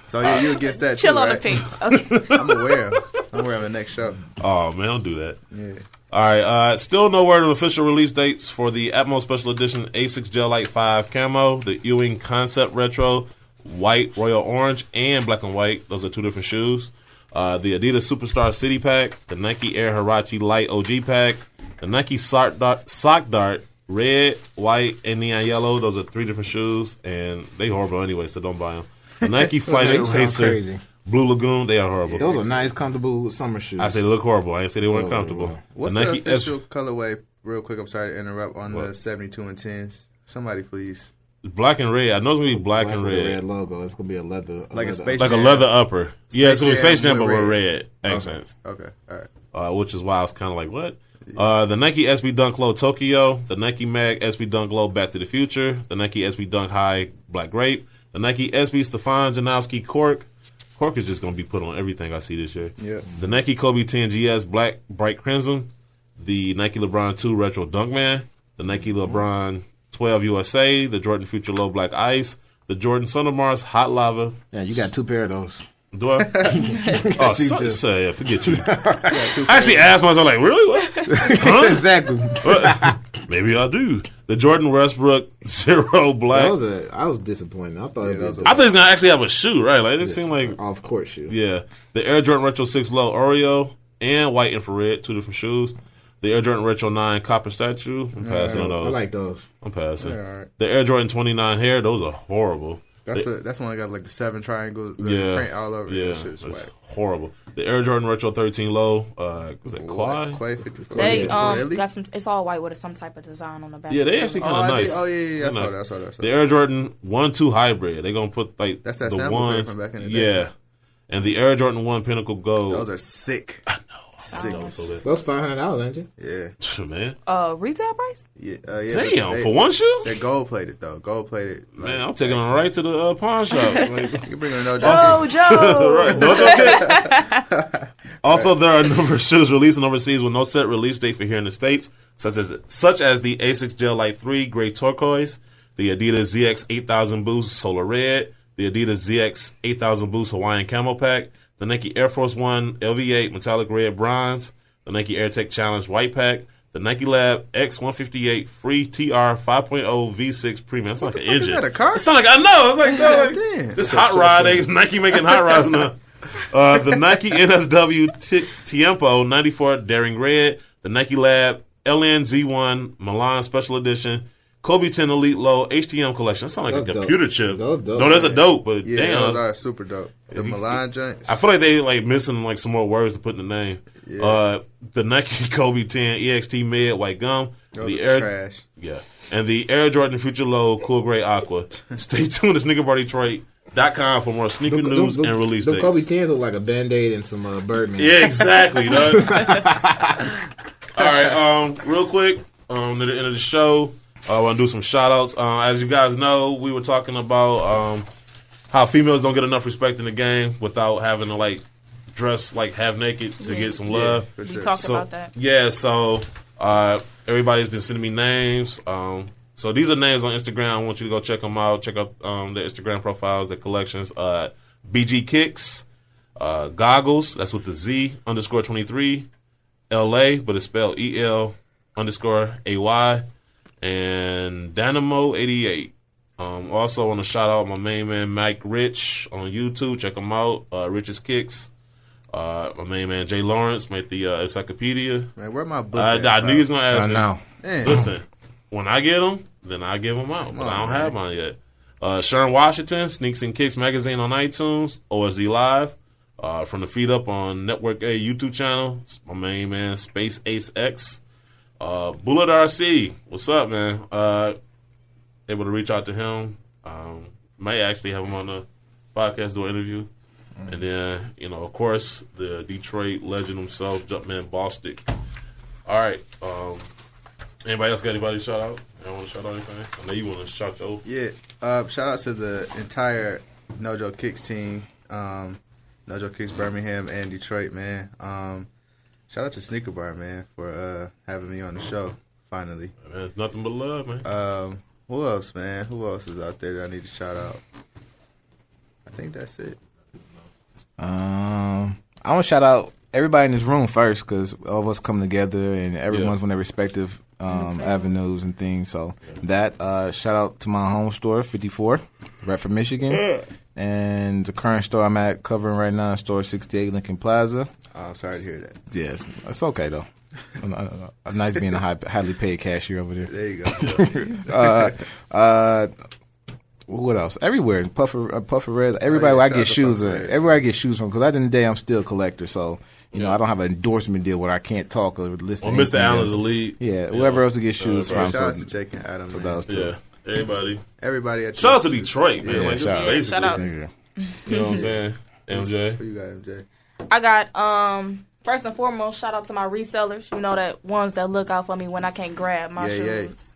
So yeah, you against that Chill too, on right? the pink. Okay. I'm aware. I'm aware of the next show. Oh man, don't do that. Yeah. All right. Still no word of official release dates for the Atmos Special Edition Asics Gel Light 5 Camo, the Ewing Concept Retro, White, Royal Orange, and Black and White. Those are 2 different shoes. The Adidas Superstar City Pack, the Nike Air Huarache Light OG Pack, the Nike Sock Dart, red, white, and neon yellow. Those are 3 different shoes, and they horrible anyway, so don't buy them. The Nike Flight Racer, Blue Lagoon, they are horrible. Those are nice, comfortable summer shoes. I say they look horrible. I didn't say they weren't comfortable. What's the official colorway, real quick, I'm sorry to interrupt, on the 72 and 10s? Somebody, please. Black and red. I know it's going to be black and red. Red logo. It's going to be a leather. Like a leather upper. Yeah, it's going to be Space Jam, but with red accents. Okay, all right. Which is why I was kind of like, what? The Nike SB Dunk Low Tokyo, the Nike Mag SB Dunk Low Back to the Future, the Nike SB Dunk High Black Grape, the Nike SB Stefan Janowski Cork. Cork is just going to be put on everything I see this year. Yeah. The Nike Kobe 10 GS Black Bright Crimson, the Nike LeBron 2 Retro Dunkman, the Nike LeBron 12 USA, the Jordan Future Low Black Ice, the Jordan Son of Mars Hot Lava. Yeah, you got 2 pair of those. Do I? Yeah, forget you. I actually asked myself, like, really? What? Huh? Exactly. What? Maybe I do. The Jordan Westbrook Zero Black. I was disappointed. I thought I thought he's gonna actually have a shoe, right? Like it seemed like off court shoe. Yeah. The Air Jordan Retro 6 Low Oreo and White Infrared, 2 different shoes. The Air Jordan Retro 9 Copper Statue. I'm passing on those. I like those. I'm passing. Right. The Air Jordan 29 Hair, those are horrible. That's one that got like the 7 triangles, the print all over. Yeah, it's horrible. The Air Jordan Retro 13 Low, was it Quay 54? They got some. It's all white with some type of design on the back. Yeah, they actually kind of nice. Yeah. That's what. The Air Jordan 1-2 Hybrid. They gonna put like that's that the sample ones from back in the day. Yeah, and the Air Jordan 1 Pinnacle Gold. Those are sick. I know. Sick. Those $500, ain't you? Yeah, man. Retail price? Yeah. Damn, for one shoe? They're gold plated though. Gold plated. Man, I'm taking them right to the pawn shop. You can bring them to Joe. Right, Dojo Kicks. Also, there are a number of shoes releasing overseas with no set release date for here in the States, such as the Asics Gel Light 3 Gray Turquoise, the Adidas ZX 8000 Boost Solar Red, the Adidas ZX 8000 Boost Hawaiian Camo Pack, the Nike Air Force One LV8 Metallic Red Bronze, the Nike AirTech Challenge White Pack, the Nike Lab X158 Free TR 5.0 V6 Premium. That's like an engine. Is that a car? It's not like, I know. It's like, this hot rod. Nike making hot rods now. The Nike NSW Tiempo 94 Daring Red, the Nike Lab LNZ1 Milan Special Edition, Kobe 10 Elite Low HTM Collection. That sounds like a computer chip. Dope, no, that's a dope, but yeah, damn. Those are super dope. The Milan joints. I feel like they like missing like some more words to put in the name. Yeah. The Nike Kobe 10 EXT Mid White Gum. Those the are Air trash. Yeah. And the Air Jordan Future Low Cool Gray Aqua. Stay tuned to SneakerBarDetroit.com for more sneaker news and release dates. The Kobe 10s look like a Band-Aid and some Birdman. Yeah, exactly. All right, real quick, near the end of the show, I want to do some shout-outs. As you guys know, we were talking about how females don't get enough respect in the game without having to, like, dress, like, half naked to get some love. Yeah, we talked about that. Yeah, so everybody's been sending me names. So these are names on Instagram. I want you to go check them out. Check out their Instagram profiles, their collections. BG Kicks, Goggles, that's with the Z, _23, LA, but it's spelled EL_AY, and Dynamo88. Also want to shout out my main man Mike Rich on YouTube. Check him out. Rich's Kicks. My main man Jay Lawrence made the encyclopedia. Man, where my book? I knew he was gonna ask me. I know. Listen, when I get them, then I give them out. But I don't have mine yet. Sharon Washington, Sneaks and Kicks magazine on iTunes, OSD Live. From the Feed Up on Network A YouTube channel. It's my main man, Space Ace X. Bullet RC, what's up, man? Able to reach out to him. May actually have him on the podcast, do an interview. And then, of course, the Detroit legend himself, JumpmanBostic. All right. Anybody else got anybody to shout out? You want to shout out anything? I know you want to shout out. Yeah. Shout out to the entire Nojo Kicks team. Nojo Kicks Birmingham and Detroit, man. Shout out to Sneaker Bar, man, for having me on the show, finally. Man, it's nothing but love, man. Who else, man? Who else is out there that I need to shout out? I think that's it. I want to shout out everybody in this room first because all of us come together and everyone's on their respective avenues and things. So that shout out to my home store, 54, Redford, Michigan. And the current store I'm at covering right now is store 68 Lincoln Plaza. I'm sorry to hear that. Yes, it's okay though. I'm nice being a highly paid cashier over there. There you go. What else? Everywhere, Puffer Red. Everybody where I get shoes, everywhere I get shoes from. Because at the end of the day, I'm still a collector, so I don't have an endorsement deal where I can't talk or listen. Or Mr. Allen's Elite. Yeah, whoever else to get shoes from. Shout out to Jake and Adam. So those two. Yeah, everybody at shout out to Detroit, man. Yeah, like, shout out. You know what I'm saying? MJ. Who you got, MJ? I got first and foremost, shout out to my resellers. You know, that ones that look out for me when I can't grab my shoes.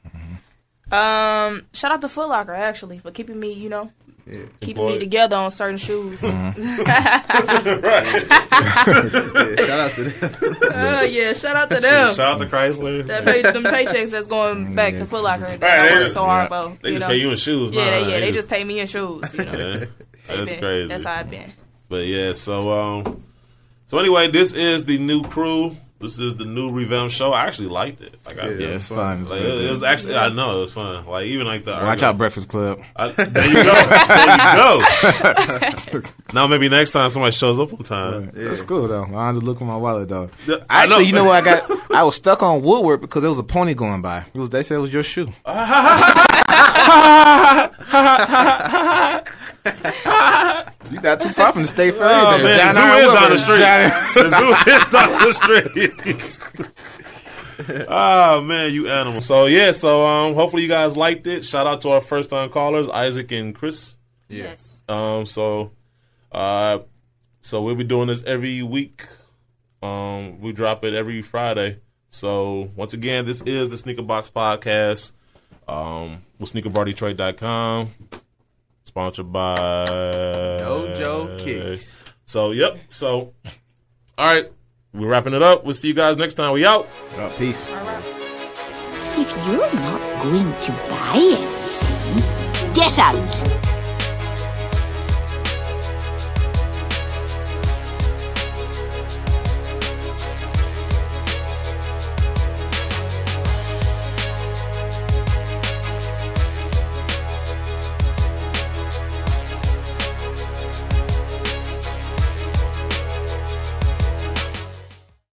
Shout out to Foot Locker actually for keeping me, keeping me together on certain shoes. Right. Shout out to them. Shout out to them. Shout out to Chrysler. Them paychecks that's going back to Foot Locker. I work so hard for. They just pay you in shoes. They just pay me in shoes. Yeah, that's crazy. That's how I've been. But yeah, so anyway, this is the new crew. This is the new revamped show. I actually liked it. It's fun. Like, it was actually, I know it was fun. Like even like the watch out, Breakfast Club. There you go. Now maybe next time somebody shows up on time. Right. Yeah. That's cool though. I had to look at my wallet though. Actually, you know what I got? I was stuck on Woodward because there was a pony going by. They said it was your shoe. You got too far from the state for Oh, anything. man, the zoo is down the street. The zoo is down the street. Oh, man, you animal. So, hopefully you guys liked it. Shout out to our first-time callers, Isaac and Chris. Yes. So we'll be doing this every week. We drop it every Friday. So, once again, this is the Sneaker Box Podcast with SneakerBarDetroit.com. Sponsored by Dojo Kicks. So, So, all right. We're wrapping it up. We'll see you guys next time. We out. Peace. If you're not going to buy anything, get out.